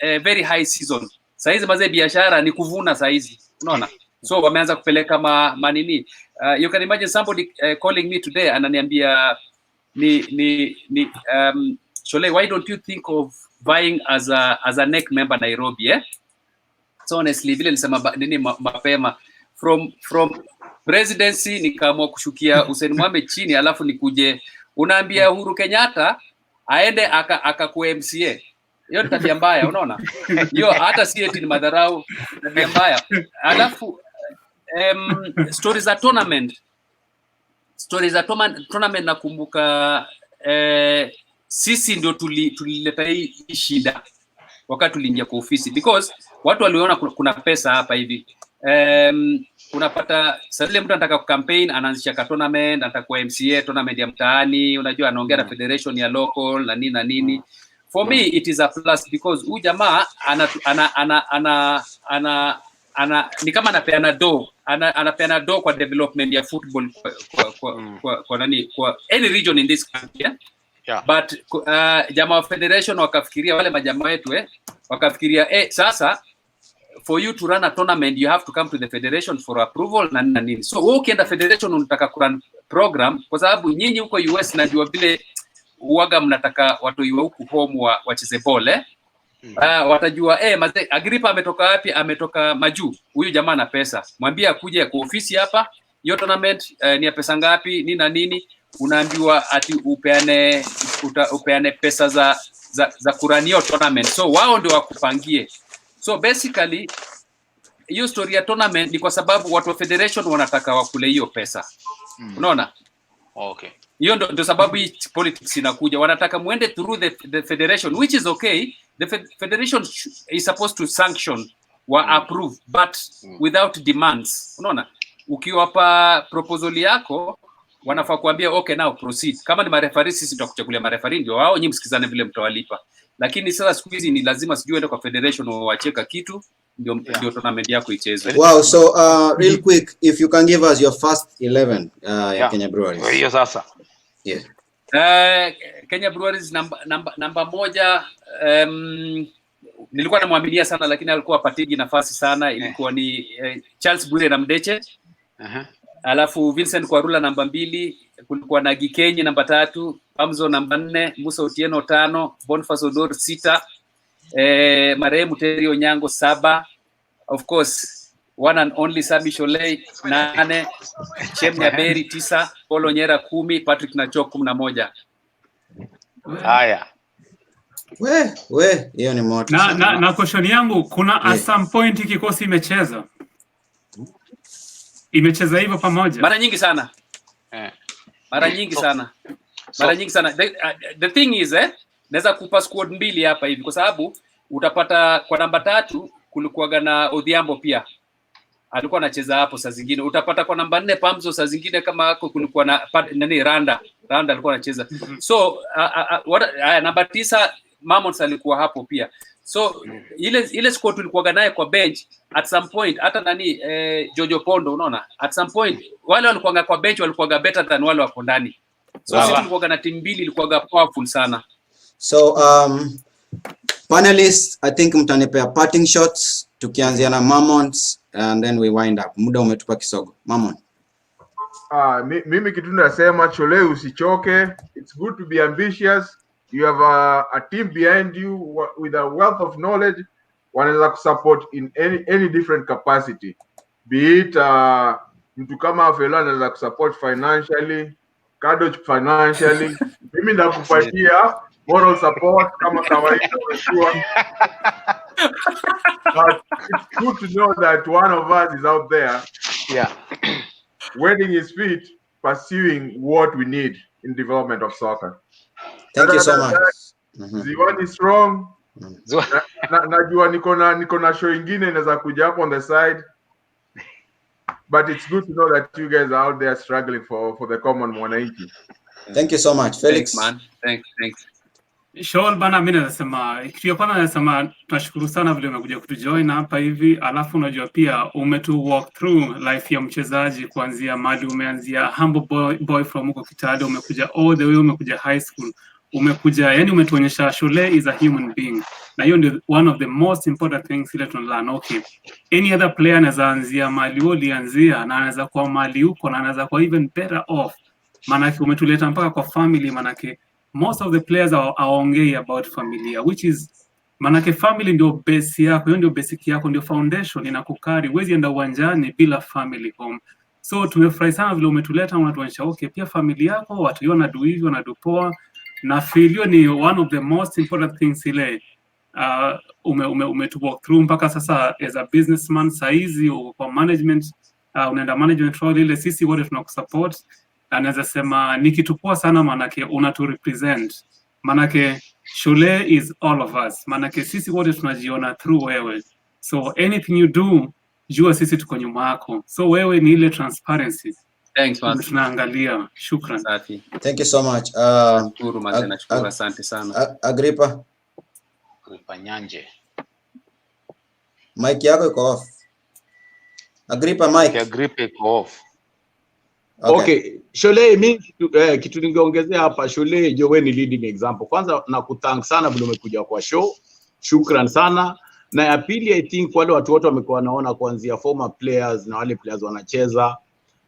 very high season. Saizi mazee biashara ni kuvuna saizi. Unaona? So wameanza kupeleka manini. You can imagine somebody calling me today ananiambia Sholei, why don't you think of vying as a NEC member Nairobi, eh? So honestly, vile nisema nini mapema from presidency nikaamua kushukia Hussein Mohamed chini, alafu nikuje unaambia Uhuru Kenyatta aende akakuwa MCA. Hiyo ni tabia mbaya, unaona? Hiyo hata si eti ni madharau, tabia mbaya. Alafu stories za tournament nakumbuka sisi ndio tulileta hii shida wakati tuliingia kwa ofisi, because watu waliona kuna pesa hapa hivi. Unapata sasa mtu anataka kucampaign, anaanzisha ka tournament, anataka kwa MCA tournament ya mtaani, unajua anaongea na federation ya local na nini. For me it is a plus, because huyu jamaa ni kama anapeana do kwa development ya football kwa any region in this country, yeah? Yeah. But jamaa wa federation wakafikiria, wale majamaa wetu wakafikiria sasa for you to run a tournament you have to come to the federation for approval na nini. So wewe ukienda federation unataka kurun program, kwa sababu nyinyi huko US najua vile uaga mnataka watu wa huku home wacheze ball, watajua mazee Agripa ametoka wapi? Ametoka Majuu. Huyu jamaa na pesa, mwambie akuje kwa ofisi hapa, hiyo tournament ni ya pesa ngapi nini, unaambiwa ati upeane pesa za kuranio tournament. So wao ndio wakupangie. So basically hiyo story ya tournament ni kwa sababu watu wa federation wanataka wakule hiyo pesa. Unaona? Okay. Hiyo ndio sababu hii politics inakuja. Wanataka muende through the federation, which is okay. The federation is supposed to sanction or approve, but without demands. Unaona? Ukiwapa proposal yako wanafaa kuambia okay, now proceed. Kama ni marefari, sisi tutakuchagulia marefari, ndio wao nyinyi msikizane vile mtawalipa. Lakini sasa siku hizi ni lazima sijui ende kwa federation wacheka kitu ndio tournament yako ichezwe. Wow, so real quick, if you can give us your first 11 ya Kenya Breweries. Hiyo sasa. Yeah. Kenya Breweries namba moja, nilikuwa namwaminia sana lakini alikuwa apatigi nafasi sana. Ilikuwa ni Charles Bwire na Mdeche. Alafu Vincent Kwarula namba 2, kulikuwa na Gikenyi namba 3, Amzo namba 4, Musa Otieno 5, Boniface Odor 6, marehemu Terry Onyango 7, of course one and only Sammy Sholei 8, Chem Nyaberi 9, Paul Onyera 10, Patrick Nachok 11. Haya. Hiyo ni moto. Na question yangu, kuna at some point kikosi imecheza hivyo pamoja mara nyingi sana. Mara nyingi sana. The thing is naweza kupa squad 2 hapa hivi, kwa sababu utapata kwa namba 3 kulikuwa na Odhiambo pia alikuwa anacheza hapo saa zingine. Utapata kwa namba 4 Pamzo saa zingine kama hako kulikuwa na Randa alikuwa anacheza. So namba 9 Mammonds alikuwa hapo pia. So ile squad tulikuwa naye kwa bench at some point, hata Jojo Pondo, unaona, at some point wale walikuwa kwa bench walikuwa better than wale wako ndani. So sisi tulikuwa na team 2 ilikuwa powerful sana. So panelists, I think mtanipea parting shots tukianzia na Mammonds and then we wind up. Muda umetupa kisogo. Mammon. Mimi kitu nasema Shole, usichoke. It's good to be ambitious. You have a team behind you with a wealth of knowledge. Wanaweza kusupport in any different capacity. Be it mtu kama Felo anaweza kusupport financially, KADOCH financially. Mimi nakupatia moral support kama kawaida unajua. But it's good to know that one of us is out there, wetting his feet, pursuing what we need in development of soccer. Thank you so much. Ziwani is strong. Najua niko na show ingine inaweza kuja hapo on the side. But it's good to know that you guys are out there struggling for the common mwananchi. Thank you so much, Felix. Thanks, man. Thanks. Shoal bana, mimi nasema kitu kwanza nasema tunashukuru sana vile umekuja kutujoin hapa hivi, alafu unajua pia umetu walk through life ya mchezaji kuanzia mali umeanzia humble boy from huko Kitale, umekuja all the way, umekuja high school, umekuja yani umetuonyesha Shole is a human being. Na hiyo ndio one of the most important things ile tunalearn. Okay, any other player anaweza anzia mali ulianzia na anaweza kuwa mali huko na anaweza kuwa even better off. Manake umetuleta mpaka kwa family, manake most of the players aongei about familia, which is manake family ndio base yako, hiyo ndio basic yako, ndio foundation inakukari. Huwezi enda uwanjani bila family home. So tumefurahi sana vile umetuleta, unatuonyesha okay, pia family yako watu wanadu hivi, wanadu poa, na feel ni one of the most important things ile to walk through mpaka sasa as a businessman. Saizi kwa management, unaenda management role ile, sisi wote tunakusupport. Anaweza sema ni kitu poa sana, manake unatu represent, manake Shole is all of us, manake sisi wote tunajiona through wewe. So anything you do, jua sisi tuko nyuma yako. So wewe ni ile transparency. Thanks man. Tunaangalia. Shukran. Safi. Thank you so much. Shukuru mazee, nashukuru, asante sana. Agripa Nyanje. Mic yako iko off. Agripa mic. Agripa iko off. Okay. Shole, mimi kitu ningeongezea hapa, Shole jo, wewe ni leading example. Kwanza nakuthank sana vile umekuja kwa show. Shukran sana. Na ya pili, I think wale watu wote wamekuwa wanaona kuanzia former players na wale players wanacheza,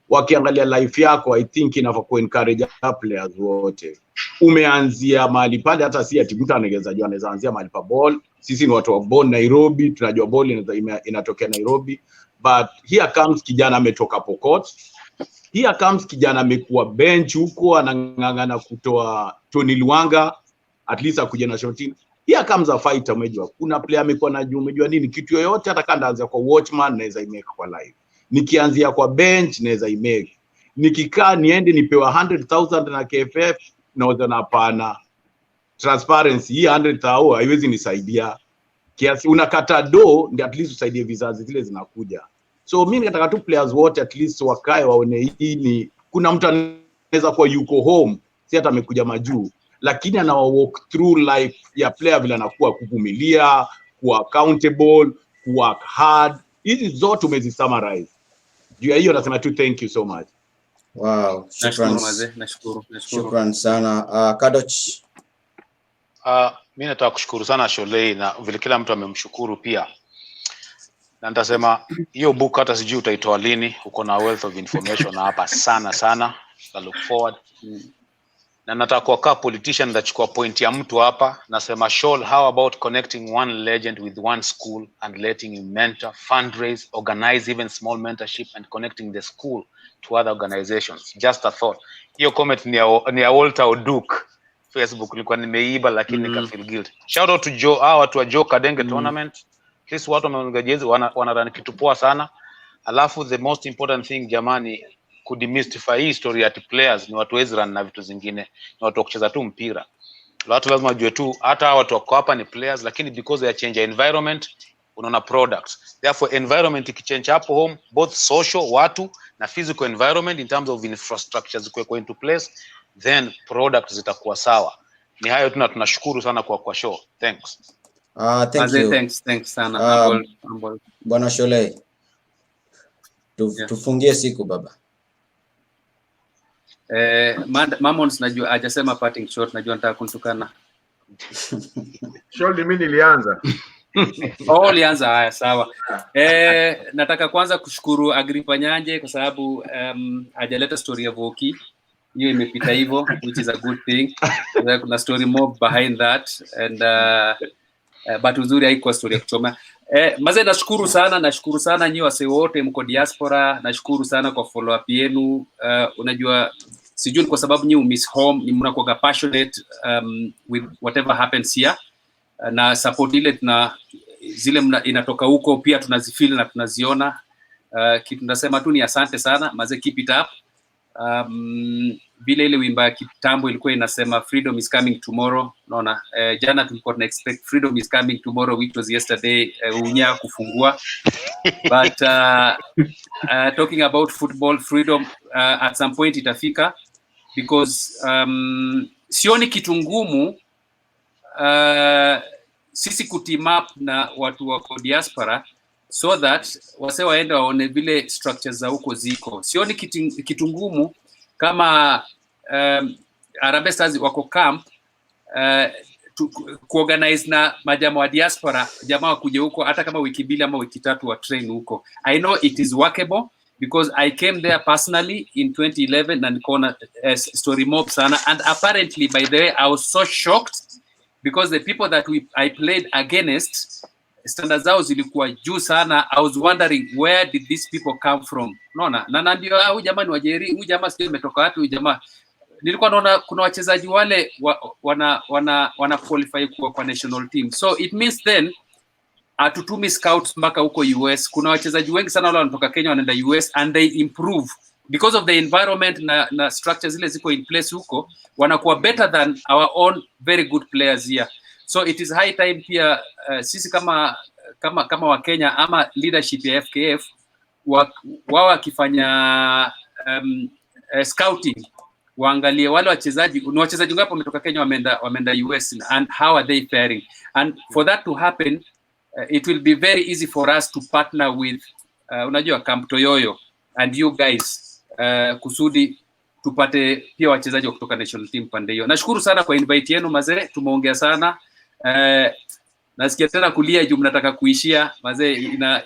wakiangalia life yako, I think inafaa ku encourage players wote. Umeanzia mahali pale, hata si ati mtu anaweza anzia mahali pa ball. Sisi ni watu wa born Nairobi, tunajua ball inatokea Nairobi. But here comes kijana ametoka Pokot. Here comes kijana amekuwa bench huko, anang'ang'ana kutoa Tony Luanga, at least akuje national team. Here comes a fighter, umejua. Kuna player amekuwa na juu, umejua nini? Kitu yoyote hata kanda anzia kwa watchman naweza imake kwa live. Nikianzia kwa bench naweza imake. Nikikaa niende nipewa 100,000 na KFF naweza na pana. Transparency, hii 100,000 haiwezi nisaidia. Kiasi unakata do ndio at least usaidie vizazi zile zinakuja. So mimi nataka tu players wote at least wakae waone hii ni kuna mtu anaweza kuwa yuko home, si hata amekuja majuu, lakini ana walk through life ya player vile anakuwa, kuvumilia, kuwa accountable, work hard. Hizi zote umezisummarize. Juu ya hiyo nasema tu thank you so much. Wow, nashukuru. Shukran sana. KADOCH. Mimi nataka kushukuru sana Shole, na vile kila mtu amemshukuru pia. Na nitasema hiyo book hata sijui utaitoa lini, uko na wealth of information hapa sana. I look forward. Na nataka kwa politician ndachukua point ya mtu hapa, nasema Shole, how about connecting one legend with one school and letting him mentor, fundraise, organize even small mentorship and connecting the school to other organizations. Just a thought. Hiyo comment ni ya Walter Oduk. Facebook nilikuwa nimeiba lakini nika feel guilty. Shout out to Joe, watu wa Joe Kadenge tournament. Please watu wameongejezi wanarani kitu poa sana. Alafu the most important thing jamani, kudemystify hii story ya players ni watu wezi run na vitu zingine. Ni watu kucheza tu mpira. Watu lazima wajue tu hata watu wako hapa ni players, lakini because they change environment unaona products. Therefore environment ikichange hapo home, both social watu na physical environment in terms of infrastructure zikuwe into place, then products zitakuwa sawa. Ni hayo tunashukuru sana kwa show. Thanks. Thank you. Thanks sana. Bwana Shole. Tufungie siku baba. Mammonds najua hajasema parting shot, najua nataka kuntukana. Shole mimi nilianza. Lianza, haya sawa. Nataka kwanza kushukuru Agripa Nyanje kwa sababu hajaleta story ya Voki. Hiyo imepita hivyo, which is a good thing. Kuna story more behind that, and but uzuri haikuwa story ya kuchoma. Maze nashukuru sana nyinyi wase wote mko diaspora, nashukuru sana kwa follow up yenu. Unajua sijui kwa sababu nyinyi miss home, ni mnakuwa passionate with whatever happens here, na support ile tuna zile inatoka huko pia tunazifeel na tunaziona. Kitu tunasema tu ni asante sana maze, keep it up. Bila ile wimba ya kitambo ilikuwa inasema freedom is coming tomorrow. Unaona, jana tulikuwa tuna expect freedom is coming tomorrow, which was yesterday, unya kufungua. But talking about football freedom, at some point itafika, because sioni kitu ngumu sisi kuteam up na watu wako diaspora so that wase waende waone vile structures za huko ziko. Sioni kitu ngumu kama Harambee Stars wako camp kuorganize na majamaa wa diaspora, jamaa wakuje huko hata kama wiki mbili ama wiki tatu wa train huko. I know it is workable, because I came there personally in 2011 and corner story mob sana, and apparently by the way I was so shocked because the people that I played against standards zao zilikuwa juu sana. I was wondering where did these people come from. Unaona, na ndio huyu jamaa ni wajeri, huyu jamaa sio umetoka wapi huyu jamaa. Nilikuwa naona kuna wachezaji wale wana qualify kwa national team, so it means then atutumi scouts mpaka huko US. Kuna wachezaji wengi sana wale wanatoka Kenya wanaenda US and they improve because of the environment na structures zile ziko in place huko, wanakuwa better than our own very good players here. So it is high time pia sisi kama wa Kenya ama leadership ya FKF wao wakifanya scouting waangalie wale wachezaji, ni wachezaji ngapi wametoka Kenya wameenda US and how are they faring, and for that to happen it will be very easy for us to partner with unajua Camp TOYOYO and you guys kusudi tupate pia wachezaji kutoka national team pande hiyo. Nashukuru sana kwa invite yenu mazee, tumeongea sana. Nasikia tena kulia juu mnataka kuishia mazee, ina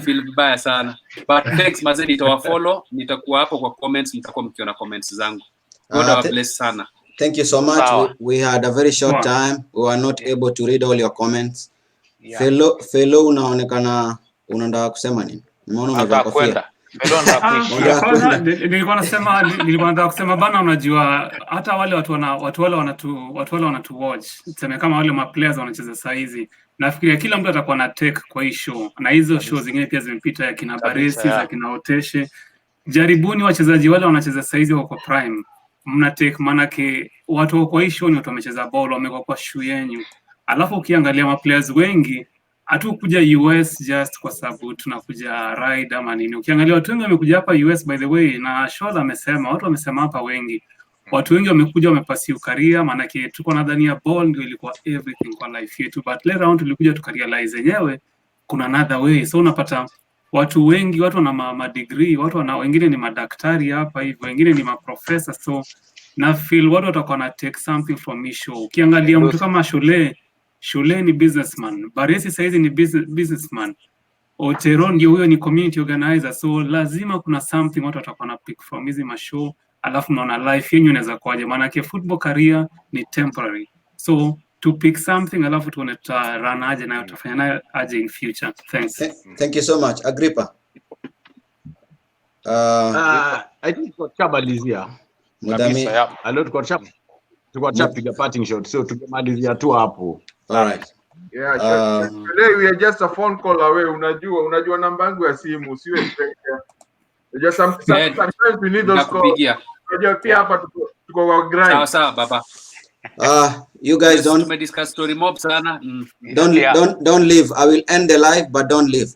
feel vibaya sana, but thanks mazee, nitawafollow, nitakuwa hapo kwa comments, mtakuwa mkiona comments zangu. God bless sana. Thank you so much. We had a very short time, we were not able to read all your comments. Fellow unaonekana unataka kusema nini? Nimeona umevaa kofia. Nilikuwa nataka kusema bana, unajua hata wale watu wale wanatu watch, tuseme kama wale ma players wanacheza saa hizi, nafikiria kila mtu atakuwa na take kwa hii show, na hizo show zingine pia zimepita ya kina Baresi za kina Oteshe. Jaribuni wachezaji wale wanacheza saa hizi wako prime, mna take, manake watu kwa hii show ni watu wamecheza ball, wamekuwa kwa shoe yenu. Alafu ukiangalia ma players wengi hatukuja US just kwa sababu tunakuja ride ama nini. Ukiangalia watu wengi wamekuja hapa US by the way, na Shola amesema, watu wamesema hapa wengi, watu wengi wamekuja wamepasiu career, manake tulikuwa nadhania ball ndio ilikuwa everything kwa life yetu, but later on tulikuja tukarealize yenyewe kuna another way. So unapata watu wengi, watu wana ma degree, watu wana wengine ni madaktari hapa hivyo, wengine ni ma professor, so na feel watu watakuwa na take something from this show. Ukiangalia mtu kama Shule ni businessman, Baresi saizi ni businessman, Oteron ndio huyo ni community organizer, so lazima kuna something watu watakuwa na pick from hizi mashow, alafu naona life yenu inaweza kuaje, maana yake football career ni temporary, so to pick something alafu tuone run aje na tutafanya nayo aje in future. Thanks. Thank you so much. Agrippa. I think kwa chabalizia Mudami. Alot kwa chap piga parting shot, so tukimalizia tu hapo. All right. Yeah, today we are just a phone call away. Unajua namba yangu ya simu, usiwe stranger. Just sometimes we need those calls. Unajua pia hapa tuko kwa grind. Sawa baba. You guys don't discuss story mob sana. Don't leave. I will end the live, but don't leave.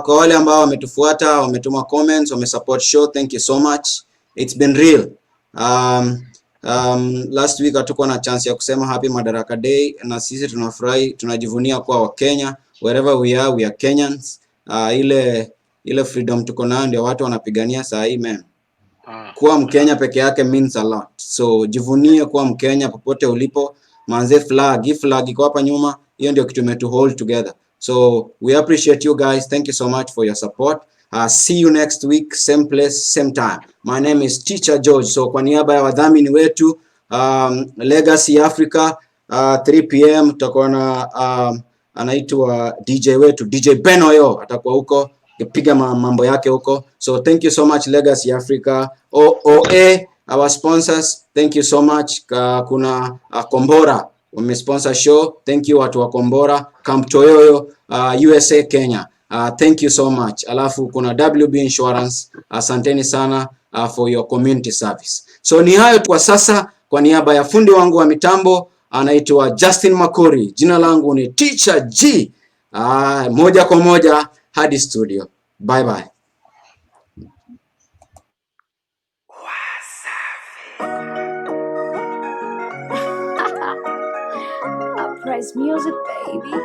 Kwa wale ambao wametufuata, wametuma comments, wamesupport show, thank you so much. It's been real. Last week hatukuwa na chance ya kusema happy Madaraka Day, na sisi tunafurahi, tunajivunia kuwa wa Kenya. Wherever we are Kenyans. Ile freedom tuko nayo ndio watu wanapigania saa hii, man. Kuwa Mkenya peke yake means a lot. So jivunie kuwa Mkenya popote ulipo. Manze flag iko hapa nyuma, hiyo ndio kitu metu hold together. So we appreciate you guys. Thank you so much for your support. See you next week, same place, same time. My name is tchageorge. So kwa niaba ya wadhamini wetu, Legacy Africa, 3 PM tutakuwa na anaitwa DJ wetu, DJ Benoyo atakuwa huko, kipiga mambo yake huko. So thank you so much Legacy Africa. OA, our sponsors, thank you so much. Kuna Kombora wamesponsor show, thank you watu wa Kombora. Camp TOYOYO, USA Kenya. Thank you so much. Alafu kuna WB Insurance, asanteni sana for your community service. So ni hayo kwa sasa, kwa niaba ya fundi wangu wa mitambo anaitwa Justin Makori, jina langu ni Teacher G. Moja kwa moja hadi studio. Bye bye. Uprise music, baby.